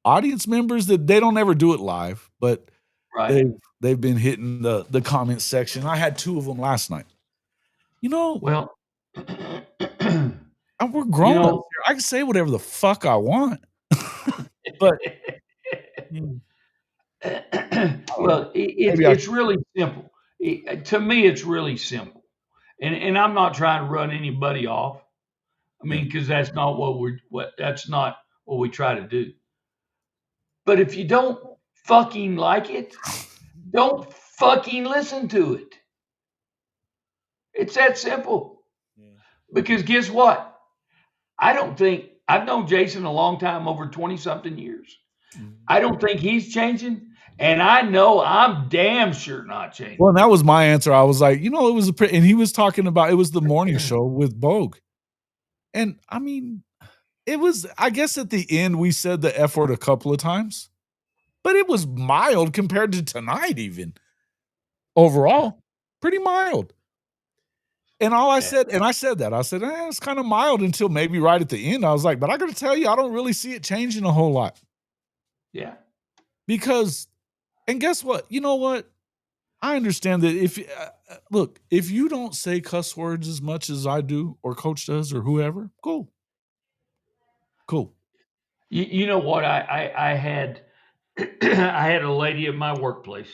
Audience members that they don't ever do it live, but right. they've been hitting the comment section. I had 2 of them last night. Well, we're grown up here. I can say whatever the fuck I want. But well, it's really simple. To me, it's really simple. And I'm not trying to run anybody off. I mean, because that's not that's not what we try to do. But if you don't fucking like it, don't fucking listen to it. It's that simple. Yeah. Because guess what? I don't think I've known Jason a long time, over 20-something years. Mm-hmm. I don't think he's changing. And I know I'm damn sure not changing. Well, that was my answer. I was like, it was and he was talking about, it was the morning show with Bogue. And I mean, it was, I guess at the end we said the F word a couple of times, but it was mild compared to tonight, even overall, pretty mild. And I said it's kind of mild until maybe right at the end. I was like, but I got to tell you, I don't really see it changing a whole lot. Yeah. Because, and guess what? You know what? I understand that if you don't say cuss words as much as I do, or Coach does, or whoever, cool. You know what? I had I had a lady at my workplace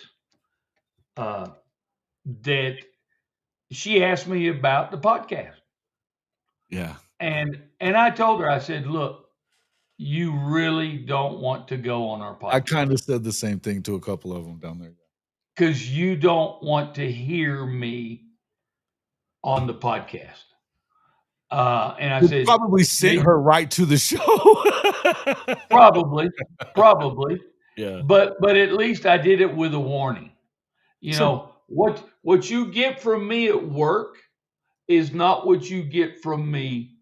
that she asked me about the podcast. Yeah. And I told her, I said, look, you really don't want to go on our podcast. I kind of said the same thing to a couple of them down there. Because you don't want to hear me on the podcast. And I said, probably sent her right to the show. Probably. Yeah. But at least I did it with a warning. You know, what you get from me at work is not what you get from me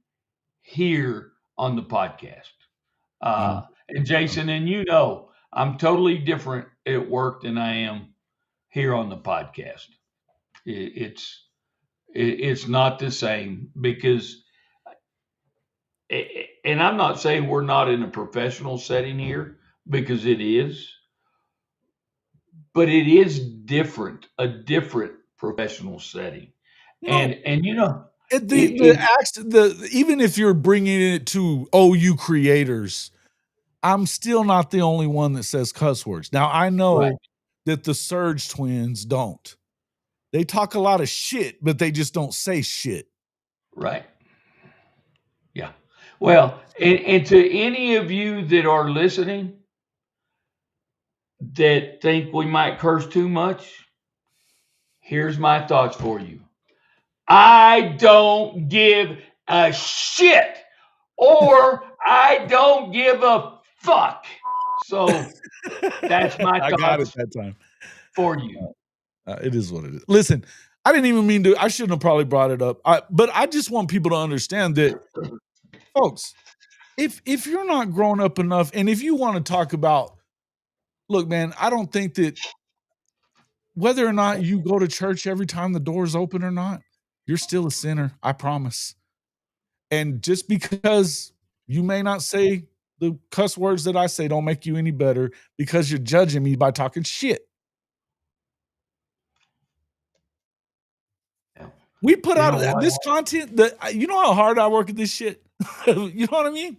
here on the podcast. And Jason, and I'm totally different at work than I am here on the podcast. It's not the same, because, and I'm not saying we're not in a professional setting here, because it is, but it is different, a different professional setting. And even if you're bringing it to OU creators, I'm still not the only one that says cuss words. Now, I know that the Surge twins don't. They talk a lot of shit, but they just don't say shit. Right. Yeah. Well, and to any of you that are listening that think we might curse too much, here's my thoughts for you. I don't give a shit, or I don't give a fuck. So that's my thoughts. I got it that time for you. It is what it is. Listen, I didn't even mean to. I shouldn't have probably brought it up. But I just want people to understand that, folks, if you're not grown up enough, and if you want to talk about, look, man, I don't think that whether or not you go to church every time the door's open or not, you're still a sinner. I promise. And just because you may not say the cuss words that I say don't make you any better, because you're judging me by talking shit. We put out this content that, you know how hard I work at this shit. You know what I mean?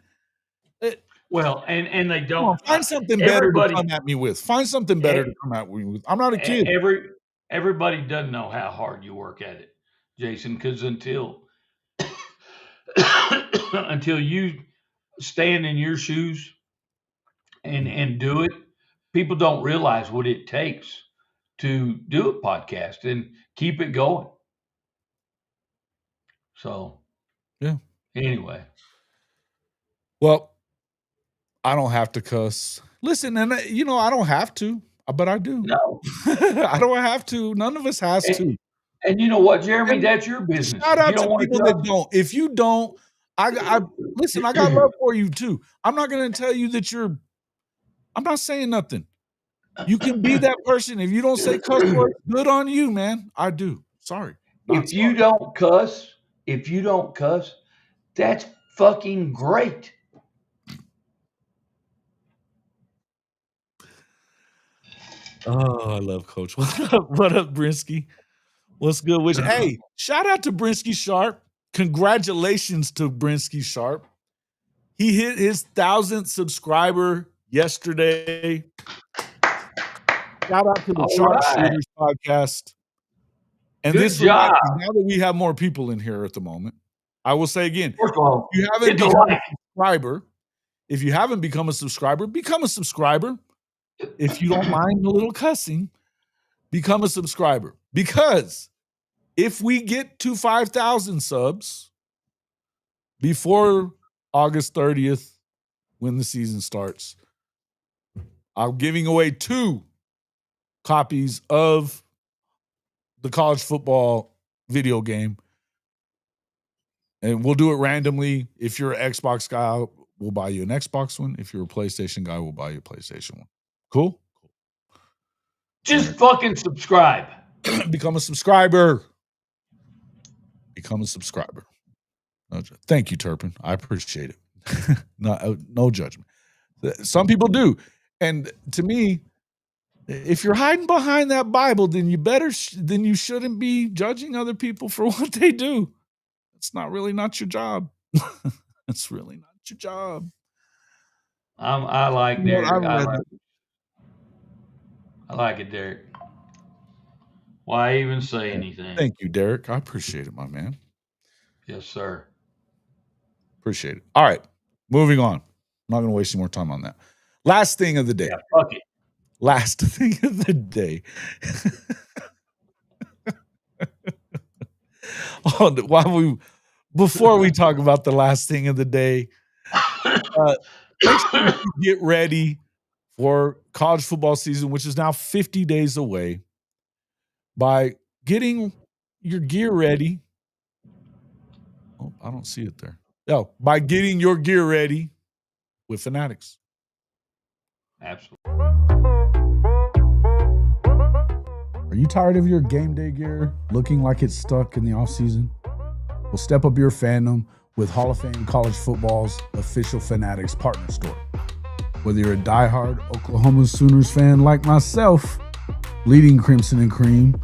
Well, and they don't find something better to come at me with. Find something better to come at me with. I'm not a kid. Everybody doesn't know how hard you work at it, Jason, because until you stand in your shoes and do it, people don't realize what it takes to do a podcast and keep it going. So, yeah. Anyway. Well, I don't have to cuss. Listen, and I don't have to, but I do. No. I don't have to. None of us has to. And you know what, Jeremy? That's your business. Shout out to people that don't. If you don't, I listen, I got love for you too. I'm not going to tell you that I'm not saying nothing. You can be that person. If you don't say cuss words, good on you, man. I do. Sorry. If you don't cuss, that's fucking great. Oh, I love Coach. What up, Brinsky? What's good? Hey, shout out to Brinsky Sharp. Congratulations to Brinsky Sharp. He hit his 1,000th subscriber yesterday. Shout out to the Sharpshooters podcast. And good this job. Now that we have more people in here at the moment, I will say again, first of all, if you haven't become a subscriber, become a subscriber. If you don't mind a little cussing, Become a subscriber. Because if we get to 5,000 subs before August 30th, when the season starts, I'm giving away 2 copies of the college football video game. And we'll do it randomly. If you're an Xbox guy, we'll buy you an Xbox one. If you're a PlayStation guy, we'll buy you a PlayStation one. Cool? Just fucking subscribe. Become a subscriber. Become a subscriber. Thank you, Turpin. I appreciate it. No judgment. Some people do. And to me, if you're hiding behind that Bible, then you shouldn't be judging other people for what they do. It's not your job. It's really not your job. I like Derek. I like it, Derek. Why even say anything? Thank you, Derek. I appreciate it, my man. Yes, sir. Appreciate it. All right, moving on. I'm not going to waste any more time on that. Last thing of the day. Yeah, fuck it. Last thing of the day. Before we talk about the last thing of the day, make sure you get ready for college football season, which is now 50 days away, by getting your gear ready. Oh, I don't see it there. No, by getting your gear ready with Fanatics. Absolutely. Are you tired of your game day gear looking like it's stuck in the offseason? Well, step up your fandom with Hall of Fame College Football's official Fanatics partner store. Whether you're a diehard Oklahoma Sooners fan like myself, bleeding crimson and cream,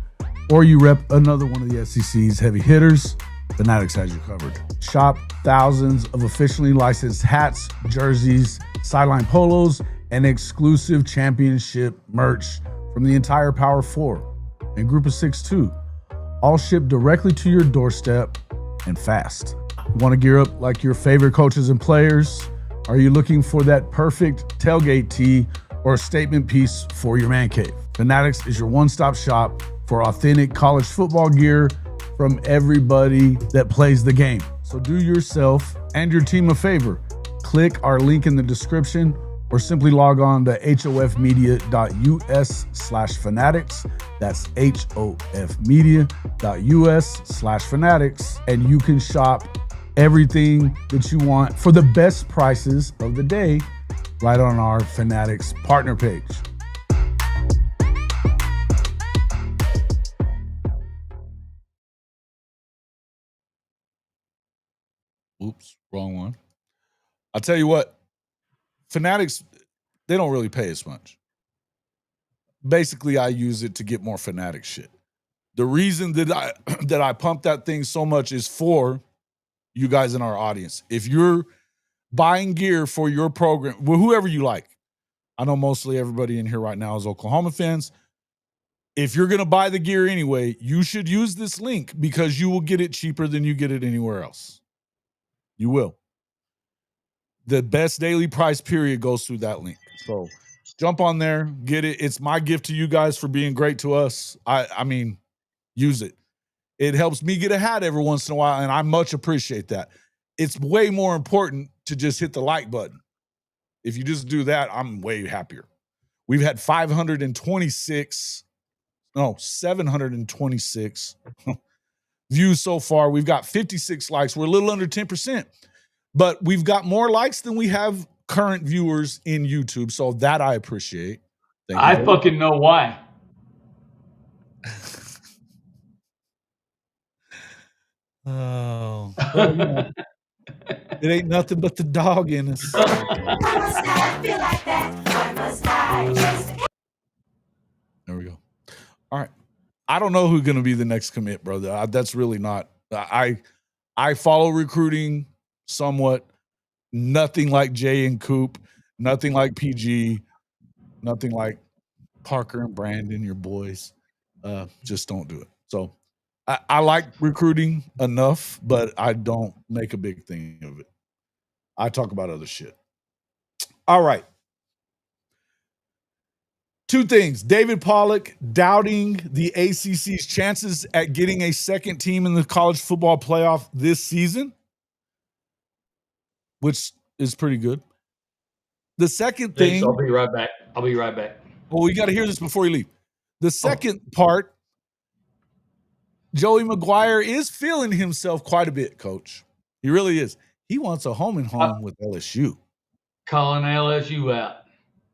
or you rep another one of the SEC's heavy hitters, Fanatics has you covered. Shop thousands of officially licensed hats, jerseys, sideline polos, and exclusive championship merch from the entire Power 4 and Group of 6 too, all shipped directly to your doorstep and fast. Want to gear up like your favorite coaches and players? Are you looking for that perfect tailgate tee or a statement piece for your man cave? Fanatics is your one-stop shop for authentic college football gear from everybody that plays the game. So do yourself and your team a favor. Click our link in the description or simply log on to hofmedia.us/fanatics. That's hofmedia.us/fanatics. And you can shop everything that you want for the best prices of the day right on our Fanatics partner page. Oops, wrong one. I'll tell you what, Fanatics, they don't really pay as much. Basically, I use it to get more Fanatic shit. The reason that I pump that thing so much is for you guys in our audience. If you're buying gear for your program, well, whoever you like, I know mostly everybody in here right now is Oklahoma fans. If you're going to buy the gear anyway, you should use this link because you will get it cheaper than you get it anywhere else. You will. The best daily price period goes through that link. So jump on there, get it. It's my gift to you guys for being great to us. I mean, use it. It helps me get a hat every once in a while, and I much appreciate that. It's way more important to just hit the like button. If you just do that, I'm way happier. We've had 726 views so far. We've got 56 likes. We're a little under 10%. But we've got more likes than we have current viewers in YouTube, so that I appreciate. I fucking know why. Oh, well, you know, it ain't nothing but the dog in us. There we go. All right. I don't know who's going to be the next commit, brother. That's really not. I follow recruiting somewhat. Nothing like Jay and Coop. Nothing like PG. Nothing like Parker and Brandon, your boys. Just don't do it. So I like recruiting enough, but I don't make a big thing of it. I talk about other shit. All right. Two things. David Pollack doubting the ACC's chances at getting a second team in the college football playoff this season, which is pretty good. The second thing. I'll be right back. Well, we got to hear this before you leave. The second part, Joey McGuire is feeling himself quite a bit, Coach. He really is. He wants a home and home with LSU. Calling LSU out.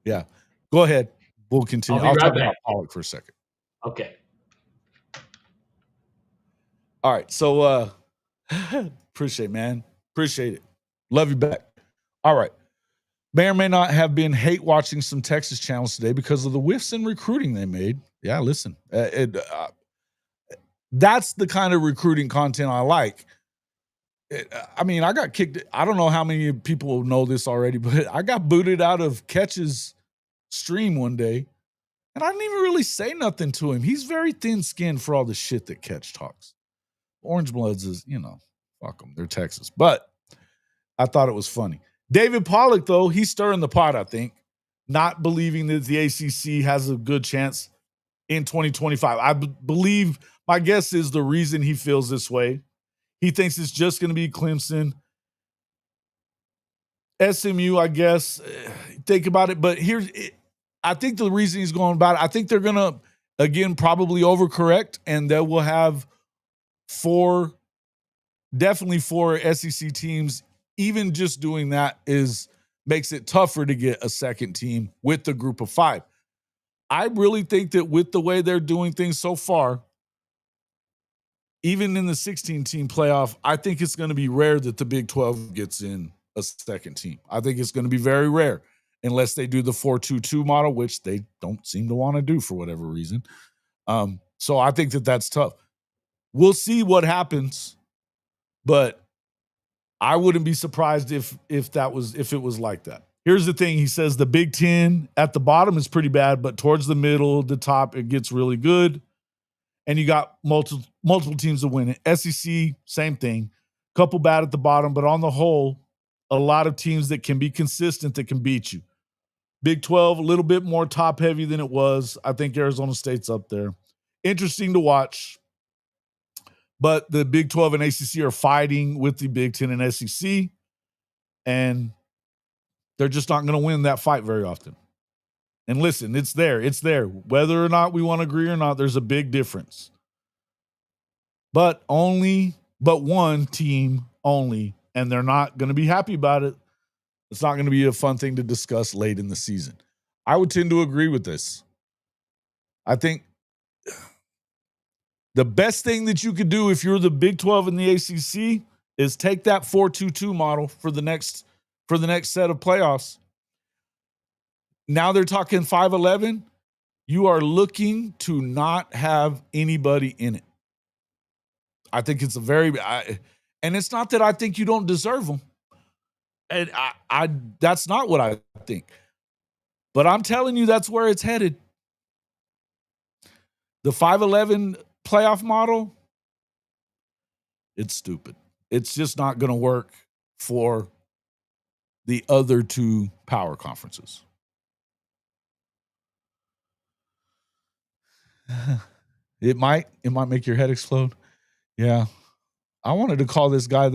Yeah. Go ahead. We'll continue. I'll talk about Pollack for a second. Okay. All right. So appreciate it. Love you back. All right. May or may not have been hate watching some Texas channels today because of the whiffs in recruiting they made. Yeah, listen. That's the kind of recruiting content I like. I got kicked. I don't know how many people know this already, but I got booted out of Catch's stream one day, and I didn't even really say nothing to him. He's very thin-skinned for all the shit that Catch talks. Orange Bloods is, fuck them. They're Texas. But I thought it was funny. David Pollack, though, he's stirring the pot, I think, not believing that the ACC has a good chance in 2025. I believe, my guess is the reason he feels this way. He thinks it's just going to be Clemson. SMU, I guess, think about it. But I think the reason he's going about it, I think they're going to, again, probably overcorrect, and they will have definitely four SEC teams. Even just doing that makes it tougher to get a second team with the group of five. I really think that with the way they're doing things so far, even in the 16-team playoff, I think it's going to be rare that the Big 12 gets in a second team. I think it's going to be very rare unless they do the 4-2-2 model, which they don't seem to want to do for whatever reason. So I think that that's tough. We'll see what happens, but I wouldn't be surprised if it was like that. Here's the thing. He says the Big Ten at the bottom is pretty bad, but towards the middle, the top, it gets really good. And you got multiple teams to win it. SEC, same thing. Couple bad at the bottom, but on the whole, a lot of teams that can be consistent that can beat you. Big 12, a little bit more top heavy than it was. I think Arizona State's up there. Interesting to watch. But the Big 12 and ACC are fighting with the Big 10 and SEC, and they're just not going to win that fight very often. And listen, it's there. Whether or not we want to agree or not, there's a big difference. But one team only, and they're not going to be happy about it. It's not going to be a fun thing to discuss late in the season. I would tend to agree with this. I think the best thing that you could do if you're the Big 12 and the ACC is take that 4-2-2 model for the next set of playoffs. Now they're talking 5-11. You are looking to not have anybody in it. I think it's and it's not that I think you don't deserve them. And that's not what I think. But I'm telling you, that's where it's headed. The 5-11 playoff model, it's stupid. It's just not going to work for the other two power conferences. It might make your head explode. Yeah. I wanted to call this guy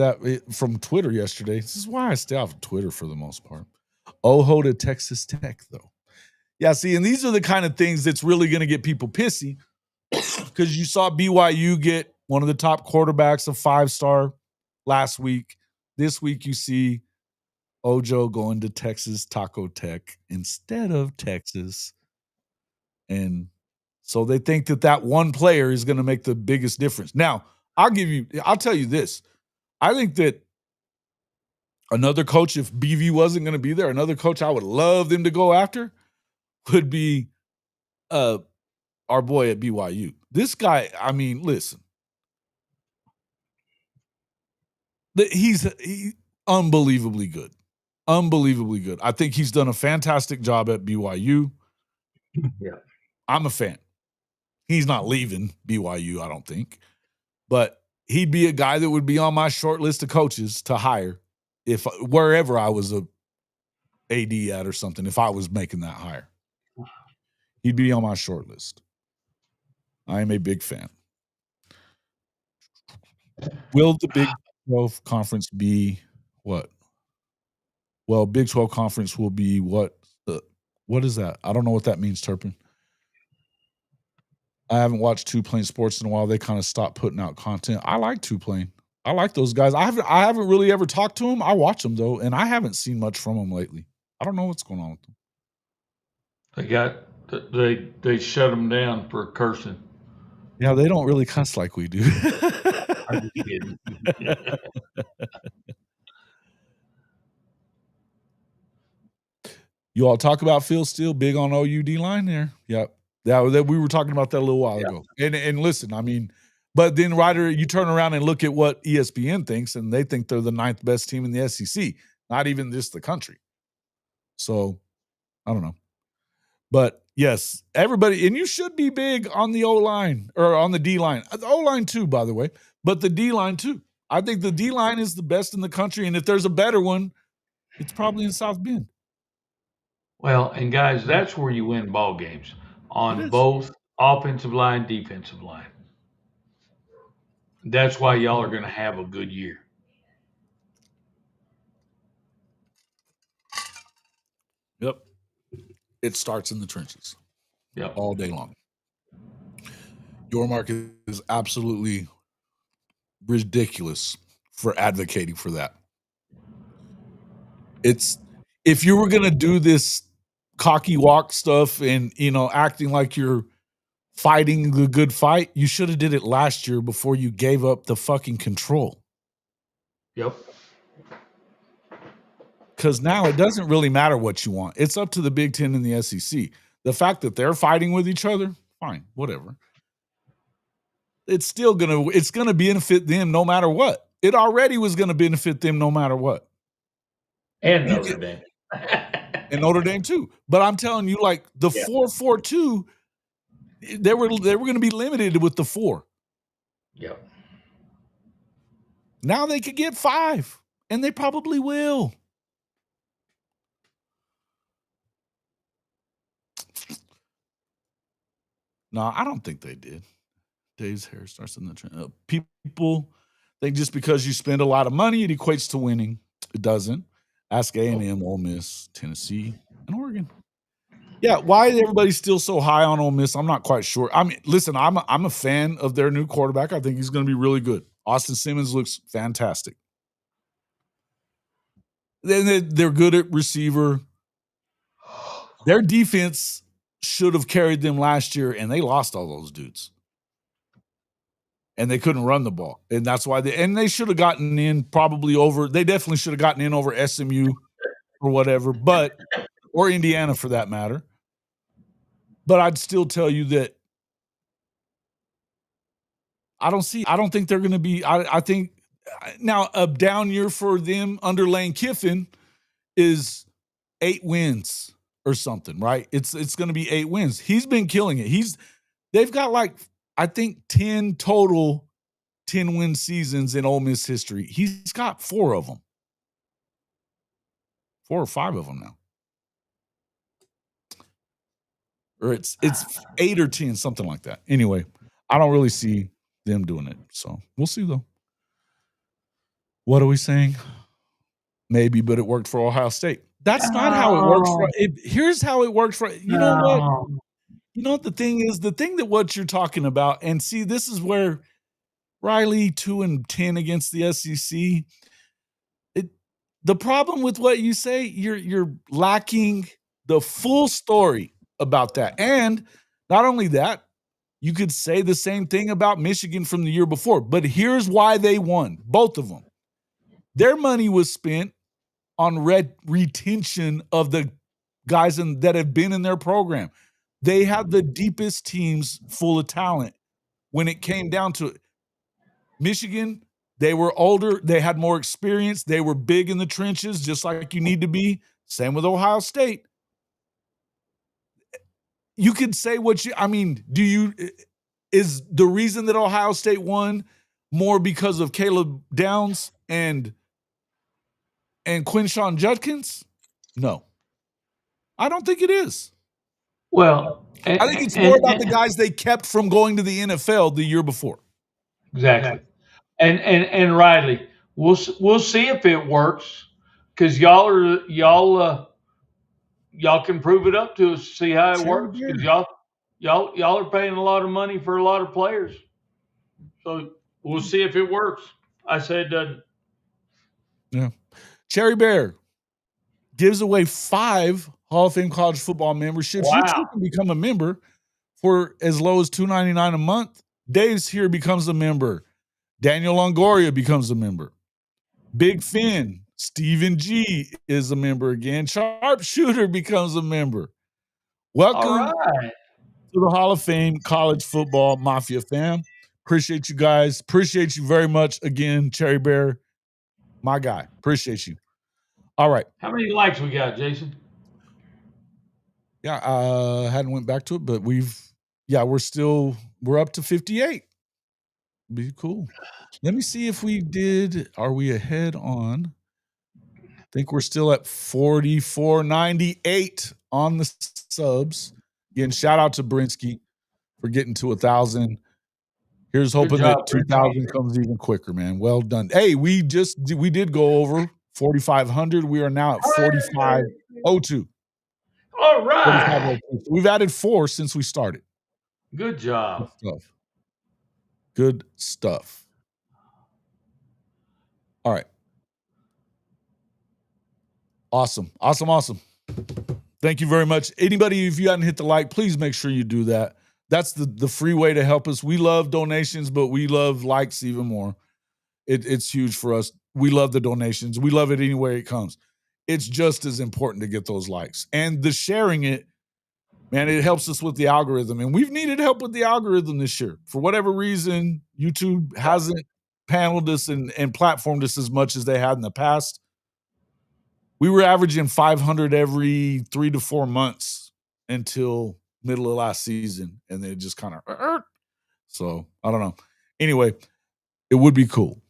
from Twitter yesterday. This is why I stay off Twitter for the most part. Oho to Texas Tech, though. Yeah, see, and these are the kind of things that's really going to get people pissy because you saw BYU get one of the top quarterbacks, a 5-star last week. This week you see Ojo going to Texas Taco Tech instead of Texas. And so they think that one player is going to make the biggest difference. Now, I'll tell you this. I think that another coach, if BV wasn't going to be there, another coach I would love them to go after would be our boy at BYU. This guy, listen. He's unbelievably good. Unbelievably good. I think he's done a fantastic job at BYU. Yeah. I'm a fan. He's not leaving BYU, I don't think. But he'd be a guy that would be on my short list of coaches to hire if wherever I was a AD at or something, if I was making that hire. He'd be on my short list. I am a big fan. Will the Big 12 conference be what? Well, Big 12 conference will be what? What is that? I don't know what that means, Turpin. I haven't watched Two Plane Sports in a while. They kind of stopped putting out content. I like Two Plane. I like those guys. I haven't really ever talked to them. I watch them though, and I haven't seen much from them lately. I don't know what's going on with them. They shut them down for cursing. Yeah, they don't really cuss like we do. I'm just kidding. You all talk about Phil Steele, big on OUD line there. Yep. That we were talking about that a little while ago. And listen, I mean, but then Ryder, you turn around and look at what ESPN thinks, and they think they're the 9th best team in the SEC, not even just the country. So I don't know. But yes, everybody, and you should be big on the O-line or on the D-line. The O-line too, by the way, but the D-line too. I think the D-line is the best in the country, and if there's a better one, it's probably in South Bend. Well, and guys, that's where you win ball games on both offensive line, defensive line. That's why y'all are going to have a good year. Yep. It starts in the trenches. Yep. All day long. Your market is absolutely ridiculous for advocating for that. It's if you were going to do this cocky walk stuff and, acting like you're fighting the good fight, you should have did it last year before you gave up the fucking control. Yep. Because now it doesn't really matter what you want. It's up to the Big Ten and the SEC. The fact that they're fighting with each other, fine, whatever. It's still it's gonna benefit them no matter what. It already was gonna benefit them no matter what. And Notre Dame. And Notre Dame too. But I'm telling you, like the 4-4-2, they were gonna be limited with the 4. Yep. Now they could get 5, and they probably will. No, I don't think they did. Dave's hair starts in the trend. People think just because you spend a lot of money, it equates to winning. It doesn't. Ask A&M, Ole Miss, Tennessee, and Oregon. Yeah, why is everybody still so high on Ole Miss? I'm not quite sure. I mean, listen, I'm a fan of their new quarterback. I think he's going to be really good. Austin Simmons looks fantastic. They're good at receiver. Their defense should have carried them last year, and they lost all those dudes. And they couldn't run the ball. And that's why they should have gotten in probably over, they definitely should have gotten in over SMU or whatever, or Indiana for that matter. But I'd still tell you that I don't think they're going to be, I think now a down year for them under Lane Kiffin is 8 wins or something, right? It's going to be 8 wins. He's been killing it. They've got like, I think 10 total 10-win seasons in Ole Miss history. He's got 4 of them. 4 or 5 of them now. Or it's 8 or 10, something like that. Anyway, I don't really see them doing it. So we'll see though. What are we saying? Maybe, but it worked for Ohio State. That's not how it works. Here's how it works for, you know what? You know what the thing is? The thing that what you're talking about, and see, this is where Riley 2-10 against the SEC. The problem with what you say, you're lacking the full story about that. And not only that, you could say the same thing about Michigan from the year before. But here's why they won, both of them. Their money was spent on retention of the guys that have been in their program. They had the deepest teams full of talent when it came down to it. Michigan, they were older. They had more experience. They were big in the trenches, just like you need to be. Same with Ohio State. You could say is the reason that Ohio State won more because of Caleb Downs and Quinshon Judkins? No. I don't think it is. Well, I think it's more about the guys they kept from going to the NFL the year before. Exactly. And Riley, we'll see if it works, because y'all can prove it up to us, see how it works, because y'all are paying a lot of money for a lot of players. So we'll see if it works. I say it doesn't. Yeah. Cherry Bear gives away 5 Hall of Fame college football memberships. Wow. You too can become a member for as low as $2.99 a month. Dave's here becomes a member. Daniel Longoria becomes a member. Big Finn, Stephen G is a member again. Sharpshooter becomes a member. Welcome to the Hall of Fame College Football Mafia fam. Appreciate you guys. Appreciate you very much again, Cherry Bear. My guy. Appreciate you. All right. How many likes we got, Jason? Yeah, hadn't went back to it, but we're up to 58. Be cool. Let me see if are we ahead on? I think we're still at 4498 on the subs. Again, shout out to Brinsky for getting to 1,000. Here's hoping that 2,000 comes even quicker, man. Well done. Hey, we did go over 4,500. We are now at 4,502. All right. We've added 4 since we started. Good job. Good stuff. All right. Awesome. Thank you very much. Anybody, if you hadn't hit the like, please make sure you do that. That's the free way to help us. We love donations, but we love likes even more. It's huge for us. We love the donations. We love it any way it comes. It's just as important to get those likes. And the sharing it, man, it helps us with the algorithm. And we've needed help with the algorithm this year. For whatever reason, YouTube hasn't paneled us and platformed us as much as they had in the past. We were averaging 500 every 3 to 4 months until middle of last season, and then it just kind of so I don't know. Anyway, it would be cool.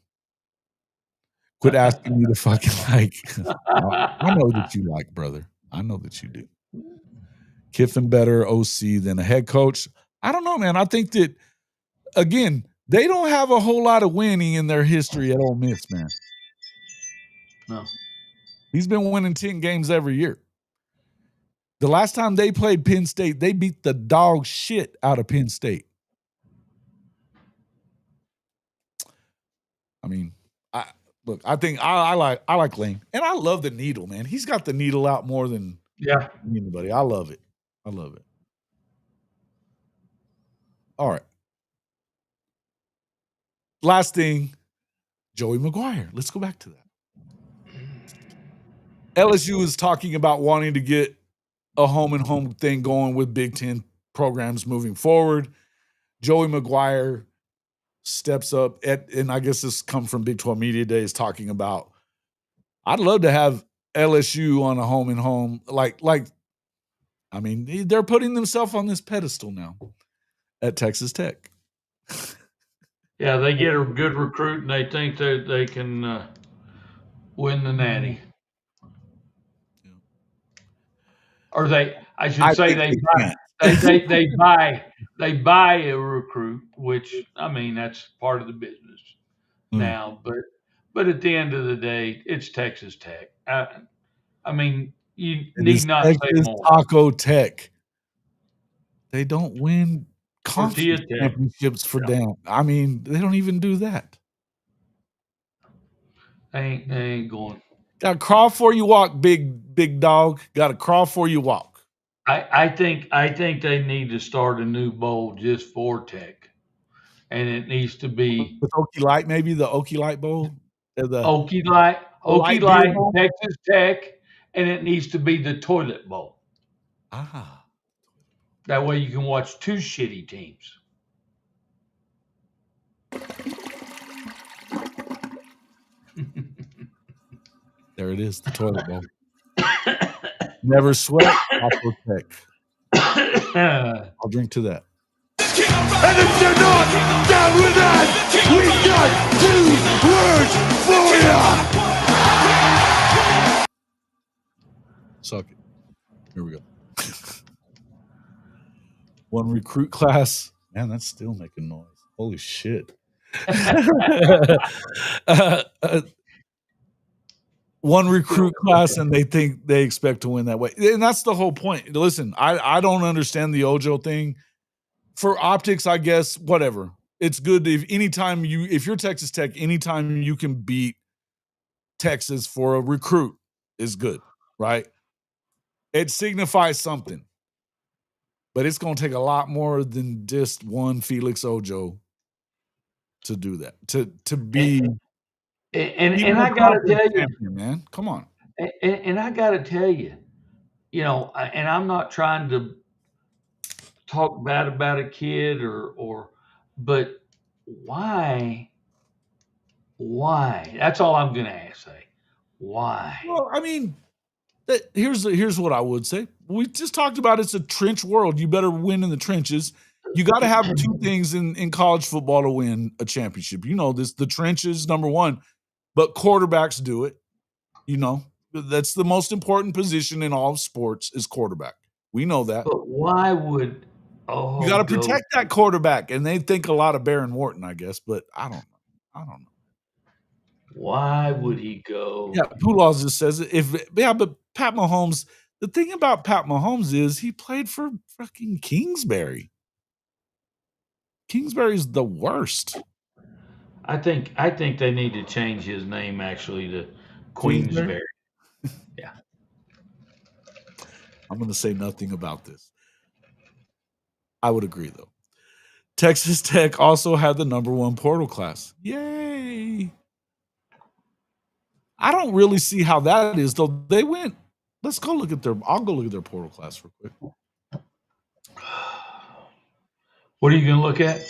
Quit asking me to fucking like. I know that you like, brother. I know that you do. Kiffin better OC than a head coach. I don't know, man. I think that, again, they don't have a whole lot of winning in their history at Ole Miss, man. No. He's been winning 10 games every year. The last time they played Penn State, they beat the dog shit out of Penn State. I mean, I think I like Lane, and I love the needle, man. He's got the needle out more than anybody. I love it. All right. Last thing, Joey McGuire. Let's go back to that. LSU is talking about wanting to get a home and home thing going with Big Ten programs moving forward. Joey McGuire steps up and I guess this come from Big 12 Media Days talking about, I'd love to have LSU on a home and home. I mean, they're putting themselves on this pedestal now at Texas Tech. Yeah, they get a good recruit and they think that they can win the natty. Or they buy a recruit, which, I mean, that's part of the business now. But at the end of the day, it's Texas Tech. I mean, you need not say more. Taco Tech. They don't win conference championships for down. I mean, they don't even do that. They ain't going. Got to crawl before you walk, big dog. Got to crawl before you walk. I think they need to start a new bowl just for Tech, and it needs to be with Okie Light, maybe the Okie Light Bowl. Okie Light, Texas Tech, and it needs to be the Toilet Bowl. That way you can watch 2 shitty teams. There it is, the Toilet Bowl. Never sweat, I'll protect. I'll drink to that. And if you're not down with that, we got 2 words for you. Suck it. Here we go. One recruit class. Man, that's still making noise. Holy shit. One recruit class, and they expect to win that way. And that's the whole point. Listen, I don't understand the Ojo thing. For optics, I guess, whatever. It's good if you're Texas Tech, anytime you can beat Texas for a recruit is good, right? It signifies something. But it's going to take a lot more than just one Felix Ojo to do that. To be and I got to tell you, man, come on. And I got to tell you, and I'm not trying to talk bad about a kid but why? That's all I'm going to say. Why? Well, I mean, here's what I would say. We just talked about it's a trench world. You better win in the trenches. You got to have two things in college football to win a championship. You know this, the trenches, number one, but quarterbacks do it. That's the most important position in all of sports is quarterback. We know that. But why would you got to protect that quarterback? And they think a lot of Baron Morton, I guess, but I don't know. Why would he go? Yeah, Pulaws just says it. But Pat Mahomes, the thing about Pat Mahomes is he played for fucking Kingsbury. Kingsbury's the worst. I think they need to change his name actually to Queensberry. Yeah. I'm going to say nothing about this. I would agree, though. Texas Tech also had the number one portal class. Yay. I don't really see how that is, though. They went. I'll go look at their portal class real quick. What are you going to look at?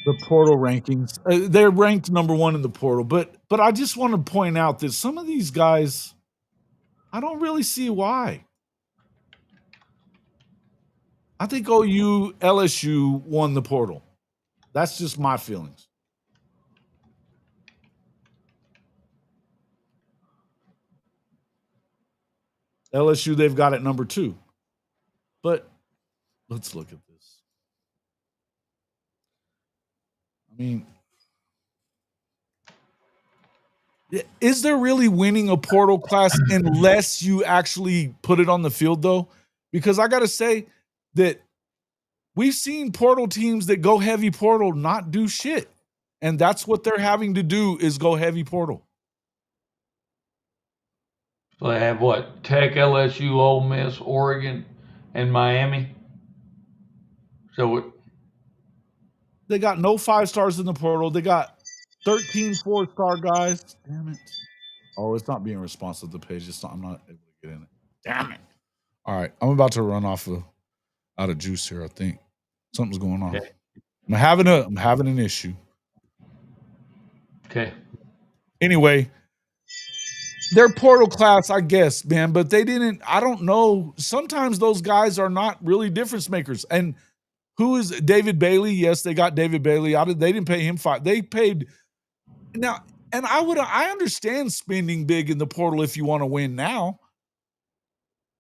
The portal rankings. They're ranked number one in the portal, but I just want to point out that some of these guys, I don't really see why. I think OU, LSU won the portal. That's just my feelings. LSU, they've got it number 2. But let's look at this. I mean, is there really winning a portal class unless you actually put it on the field, though? Because I got to say that we've seen portal teams that go heavy portal not do shit. And that's what they're having to do is go heavy portal. So they have what? Tech, LSU, Ole Miss, Oregon, and Miami. So they got no 5 stars in the portal. They got 13 4-star guys. Damn it. Oh, it's not being responsive to the page. I'm not able to get in it. Damn it. All right. I'm about to run out of juice here, I think. Something's going on. Okay. I'm having an issue. Okay. Anyway, their portal class, I guess, man, but they didn't. I don't know. Sometimes those guys are not really difference makers. And who is David Bailey? Yes, they got David Bailey. They didn't pay him 5. They paid now, and I understand spending big in the portal if you want to win now.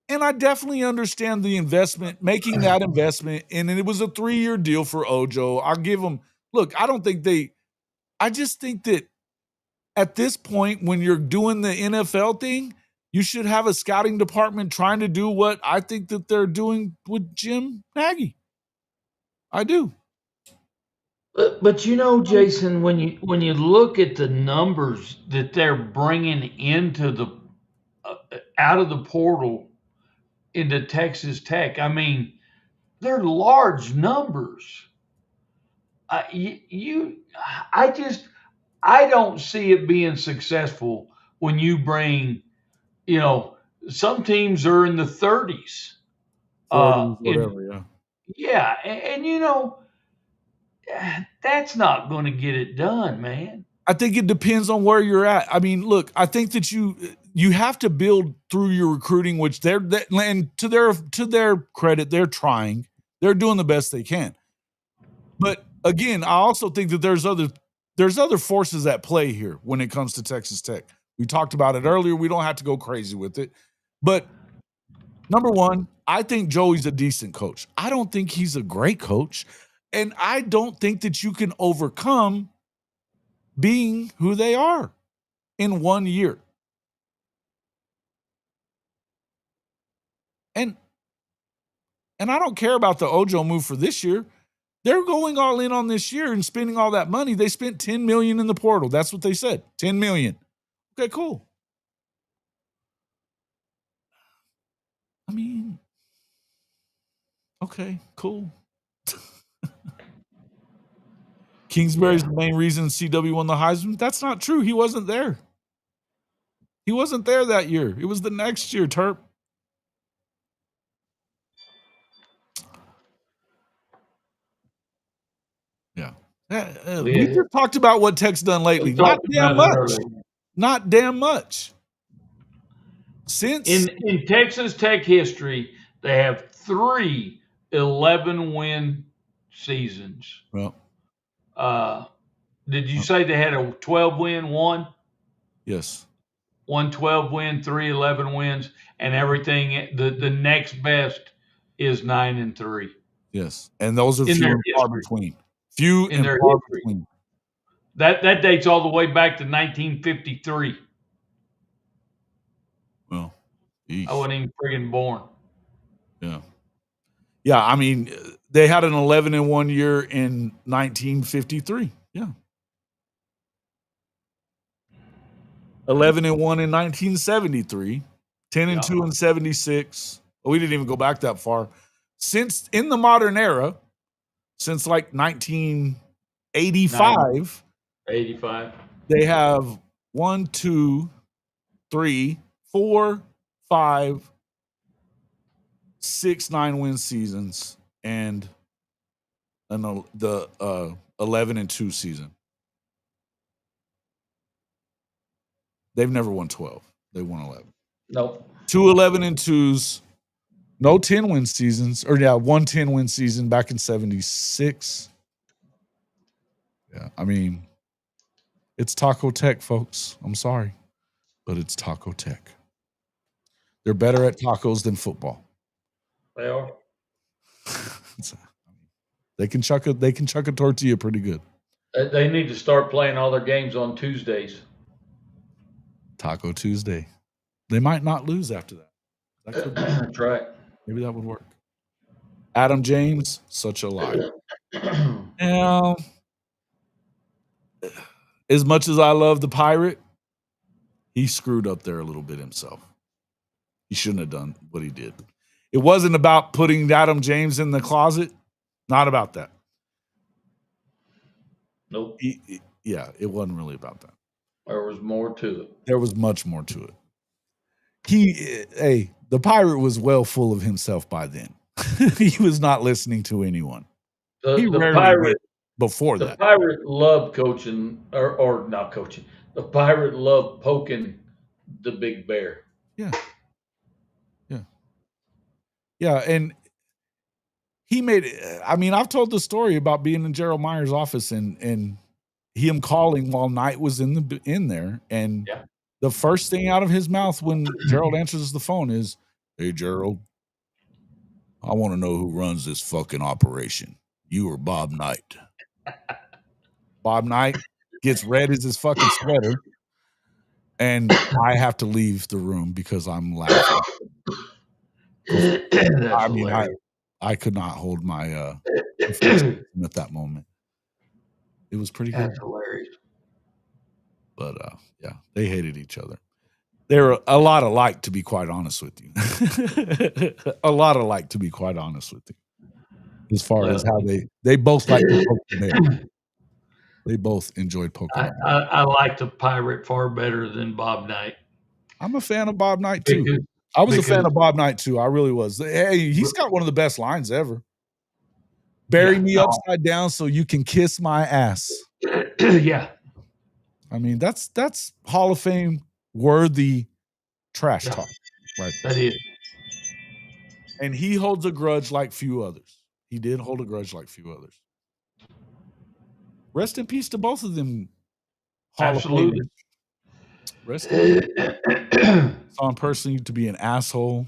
And I definitely understand the investment, making that investment. And it was a 3-year deal for Ojo. I'll give them, look, I just think that at this point, when you're doing the NFL thing, you should have a scouting department trying to do what I think that they're doing with Jim Nagy. I do. But Jason, when you look at the numbers that they're bringing into the out of the portal into Texas Tech, I mean, they're large numbers. I don't see it being successful when you bring, some teams are in the 30s. 40s, whatever, yeah. Yeah, and that's not going to get it done, man. I think it depends on where you're at. I mean, look, I think that you have to build through your recruiting, which and to their credit, they're trying. They're doing the best they can. But again, I also think that there's other forces at play here when it comes to Texas Tech. We talked about it earlier. We don't have to go crazy with it. But Number one, I think Joey's a decent coach. I don't think he's a great coach. And I don't think that you can overcome being who they are in 1 year. And I don't care about the Ojo move for this year. They're going all in on this year and spending all that money. They spent $10 million in the portal. That's what they said. $10 million. Okay, cool. I mean, okay, cool. Kingsbury's the main reason CW won the Heisman. That's not true. He wasn't there. He wasn't there that year. It was the next year, Terp. Yeah. We just talked about what Tech's done lately. Not damn much. Not damn much. Since in Texas Tech history, they have 3 11-win seasons. Well, did you say they had a 12-win one? Yes. 1 12-win, 3 11 wins, and everything. The next best is 9-3. Yes, and those are few and far between. Few and far between. That dates all the way back to 1953. Well, I wasn't even friggin' born. Yeah. I mean, they had an 11-1 year in 1953. Yeah. 11-1 in 1973. 10-2 in 76. We didn't even go back that far. Since in the modern era, since like 1985, 85. They have 1, 2, 3, 4, 5, 6 9-win seasons and the 11-2 season. They've never won 12. They won 11. Nope. 2 11-2s, no 10-win seasons, or 1 10-win season back in 76. Yeah, I mean, it's Taco Tech, folks. I'm sorry, but it's Taco Tech. They're better at tacos than football. They are. They can chuck a tortilla pretty good. They need to start playing all their games on Tuesdays. Taco Tuesday. They might not lose after that. That's right. Maybe that would work. Adam James, such a liar. Now, as much as I love the Pirate, he screwed up there a little bit himself. He shouldn't have done what he did. It wasn't about putting Adam James in the closet. Not about that. Nope. It wasn't really about that. There was more to it. There was much more to it. The Pirate was well full of himself by then. He was not listening to anyone. The Pirate before that. The Pirate loved coaching, or not coaching. The Pirate loved poking the big bear. Yeah, and he made it. I mean, I've told the story about being in Gerald Meyer's office and him calling while Knight was in there, and the first thing out of his mouth when Gerald answers the phone is, "Hey, Gerald, I want to know who runs this fucking operation. You or Bob Knight?" Bob Knight gets red as his fucking sweater, and I have to leave the room because I'm laughing. I mean, I could not hold my at that moment. It was pretty good. That's hilarious. But they hated each other. They're a lot alike, to be quite honest with you. A lot alike, to be quite honest with you. As far as how they both like to poke the bear. They both enjoyed poking. I like the Pirate far better than Bob Knight. I'm a fan of Bob Knight too. I was a fan of Bob Knight too. I really was. Hey, he's got one of the best lines ever. Bury me upside down so you can kiss my ass. Yeah. I mean, that's Hall of Fame worthy trash talk, right? That is. And he holds a grudge like few others. He did hold a grudge like few others. Rest in peace to both of them. Absolutely. Rest in peace. Saw him personally to be an asshole.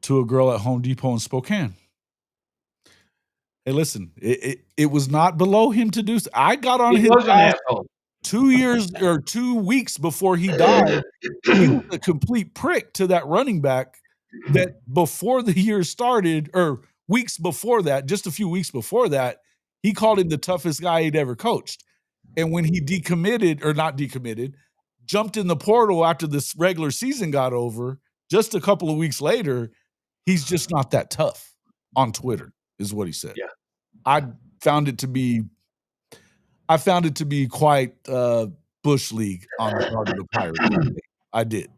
to a girl at Home Depot in Spokane. Hey, listen, it was not below him to do so. I got on his ass 2 weeks before he died. He was a complete prick to that running back that before the year started, or weeks before that, just a few weeks before that, he called him the toughest guy he'd ever coached. And when he jumped in the portal after this regular season got over, just a couple of weeks later, he's just not that tough on Twitter, is what he said. Yeah. I found it to be quite Bush League on the part of the Pirates. I did.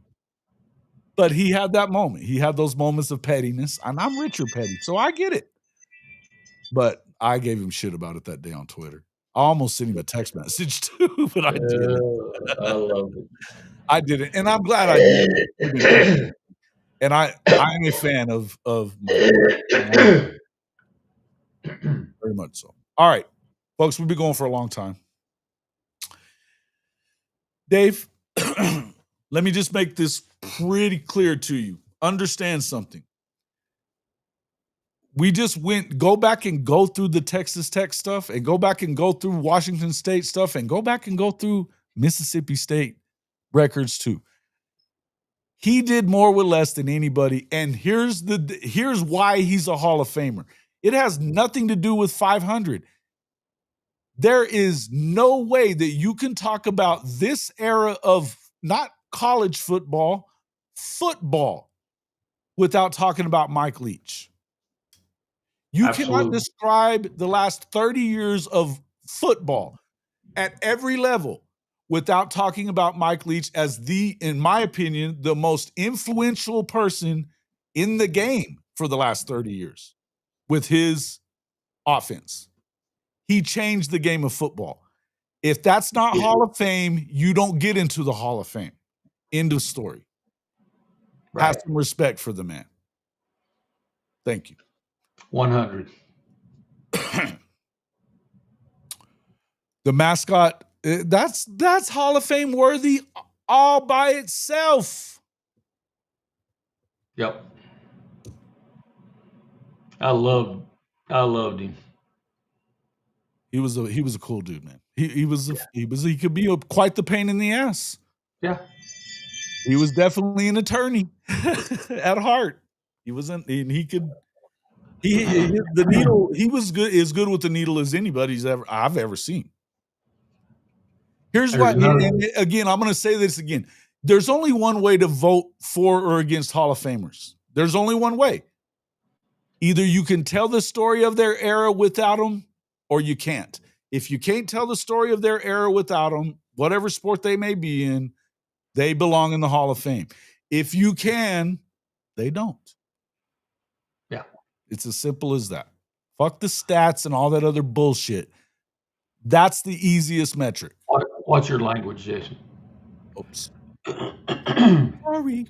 But he had that moment. He had those moments of pettiness, and I'm Richard Petty, so I get it. But I gave him shit about it that day on Twitter. I almost sent him a text message too, but I didn't. I love it. I didn't, and I'm glad I did. And I'm a fan of very much so. All right, folks, we'll be going for a long time. Dave, let me just make this pretty clear to you. Understand something. We just go back and go through the Texas Tech stuff, and go back and go through Washington State stuff, and go back and go through Mississippi State records too. He did more with less than anybody, and here's why he's a Hall of Famer. It has nothing to do with 500. There is no way that you can talk about this era of not college football, without talking about Mike Leach. You cannot describe the last 30 years of football at every level without talking about Mike Leach as in my opinion, the most influential person in the game for the last 30 years with his offense. He changed the game of football. If that's not Hall of Fame, you don't get into the Hall of Fame. End of story. Right. Have some respect for the man. Thank you. 100. The mascot, that's Hall of Fame worthy all by itself. Yep. I loved him. He was a cool dude, man. He could be quite the pain in the ass. Yeah. He was definitely an attorney at heart. He wasn't, and he could. The needle. He was as good with the needle as anybody's I've ever seen. Here's why. And again, I'm going to say this again. There's only one way to vote for or against Hall of Famers. There's only one way. Either you can tell the story of their era without them, or you can't. If you can't tell the story of their era without them, whatever sport they may be in, they belong in the Hall of Fame. If you can, they don't. Yeah. It's as simple as that. Fuck the stats and all that other bullshit. That's the easiest metric. What's your language, Jason? Oops. Sorry.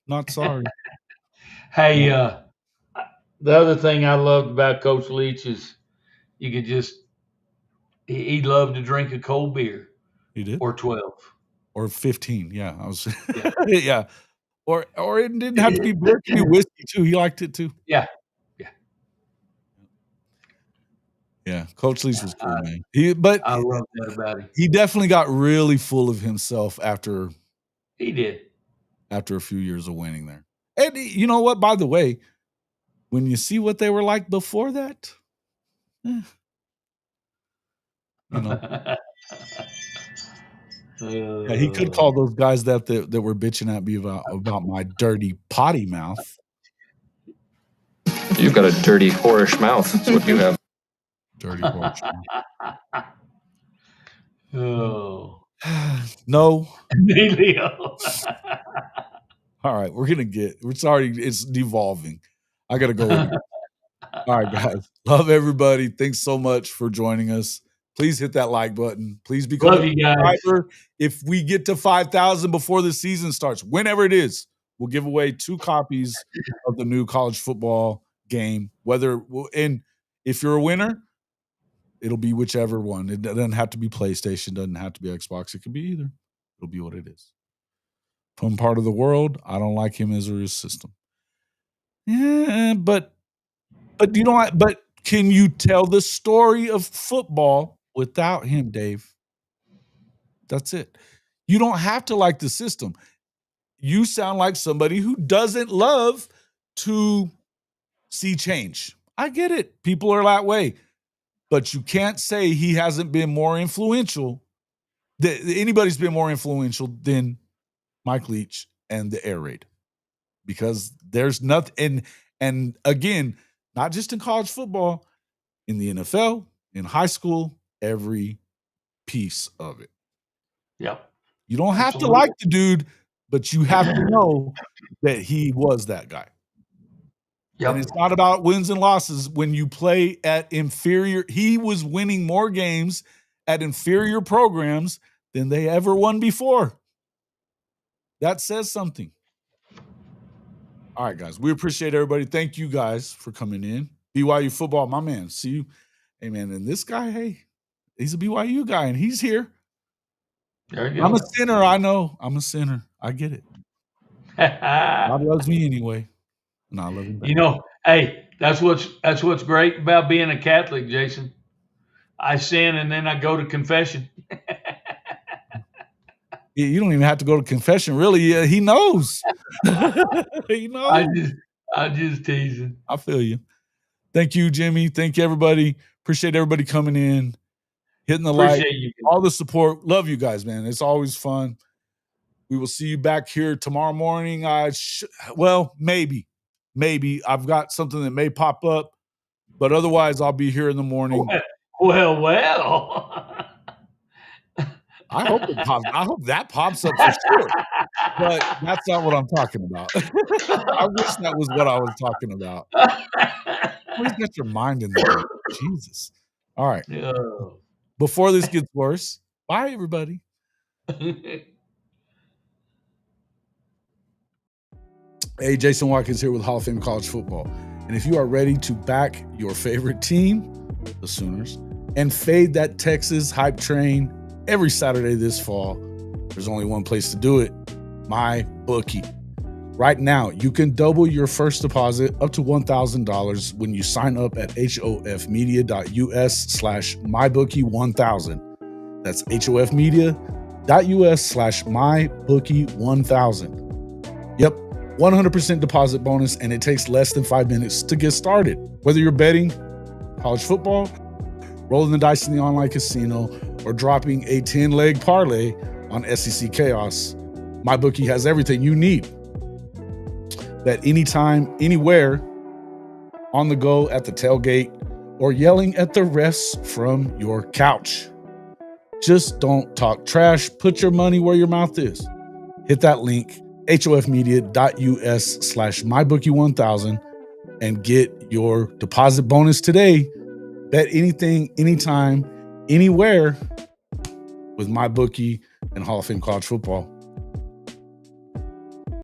Not sorry. Hey, the other thing I loved about Coach Leach is you could he loved to drink a cold beer. He did? Or 12. Or 15. Yeah. Yeah. Or it didn't have to be beer, it could be whiskey too. He liked it too. Yeah. Yeah. Coach Leach was cool, man. I love that about him. He definitely got really full of himself after he did. After a few years of winning there. And you know what? By the way, when you see what they were like before that, you know. Yeah, he could call those guys that were bitching at me about my dirty potty mouth. You've got a dirty, whorish mouth. That's what you have. Dirty, whorish mouth. Oh. No. All right, it's devolving. I gotta go. All right, guys. Love everybody. Thanks so much for joining us. Please hit that like button. Please become a subscriber. If we get to 5,000 before the season starts, whenever it is, we'll give away 2 copies of the new college football game. And if you're a winner, it'll be whichever one. It doesn't have to be PlayStation, doesn't have to be Xbox. It could be either. It'll be what it is. From part of the world, I don't like him as or his system. Yeah, but you know, but can you tell the story of football without him, Dave? That's it. You don't have to like the system. You sound like somebody who doesn't love to see change. I get it. People are that way. But you can't say he hasn't been more influential. That anybody's been more influential than Mike Leach and the air raid. Because there's nothing, and again, not just in college football, in the NFL, in high school, every piece of it. Yep. You don't have to like the dude, but you have to know that he was that guy. Yep. And it's not about wins and losses. When you play at inferior, he was winning more games at inferior programs than they ever won before. That says something. All right, guys. We appreciate everybody. Thank you guys for coming in. BYU football, my man. See you. Hey, man. And this guy, hey, he's a BYU guy, and he's here. There you go. I'm a sinner. I know. I'm a sinner. I get it. God loves me anyway. And I love him back. You know, hey, that's what's great about being a Catholic, Jason. I sin and then I go to confession. You don't even have to go to confession, really. He knows. He knows. I'm just teasing. I feel you. Thank you, Jimmy. Thank you, everybody. Appreciate everybody coming in, hitting the like, all the support. Love you guys, man. It's always fun. We will see you back here tomorrow morning. Maybe. I've got something that may pop up, but otherwise I'll be here in the morning. Well. I hope it pops. I hope that pops up for sure. But that's not what I'm talking about. I wish that was what I was talking about. Please get your mind in there. Jesus. All right. Oh. Before this gets worse, bye, everybody. Hey, Jason Watkins here with Hall of Fame College Football. And if you are ready to back your favorite team, the Sooners, and fade that Texas hype train every Saturday this fall, there's only one place to do it, MyBookie. Right now, you can double your first deposit up to $1,000 when you sign up at hofmedia.us/mybookie1000. That's hofmedia.us/mybookie1000. Yep, 100% deposit bonus, and it takes less than 5 minutes to get started. Whether you're betting college football, rolling the dice in the online casino, or dropping a 10-leg parlay on SEC Chaos, MyBookie has everything you need. Bet anytime, anywhere, on the go, at the tailgate, or yelling at the refs from your couch. Just don't talk trash. Put your money where your mouth is. Hit that link, hofmedia.us/mybookie1000, and get your deposit bonus today. Bet anything, anytime, anywhere with MyBookie and Hall of Fame College Football.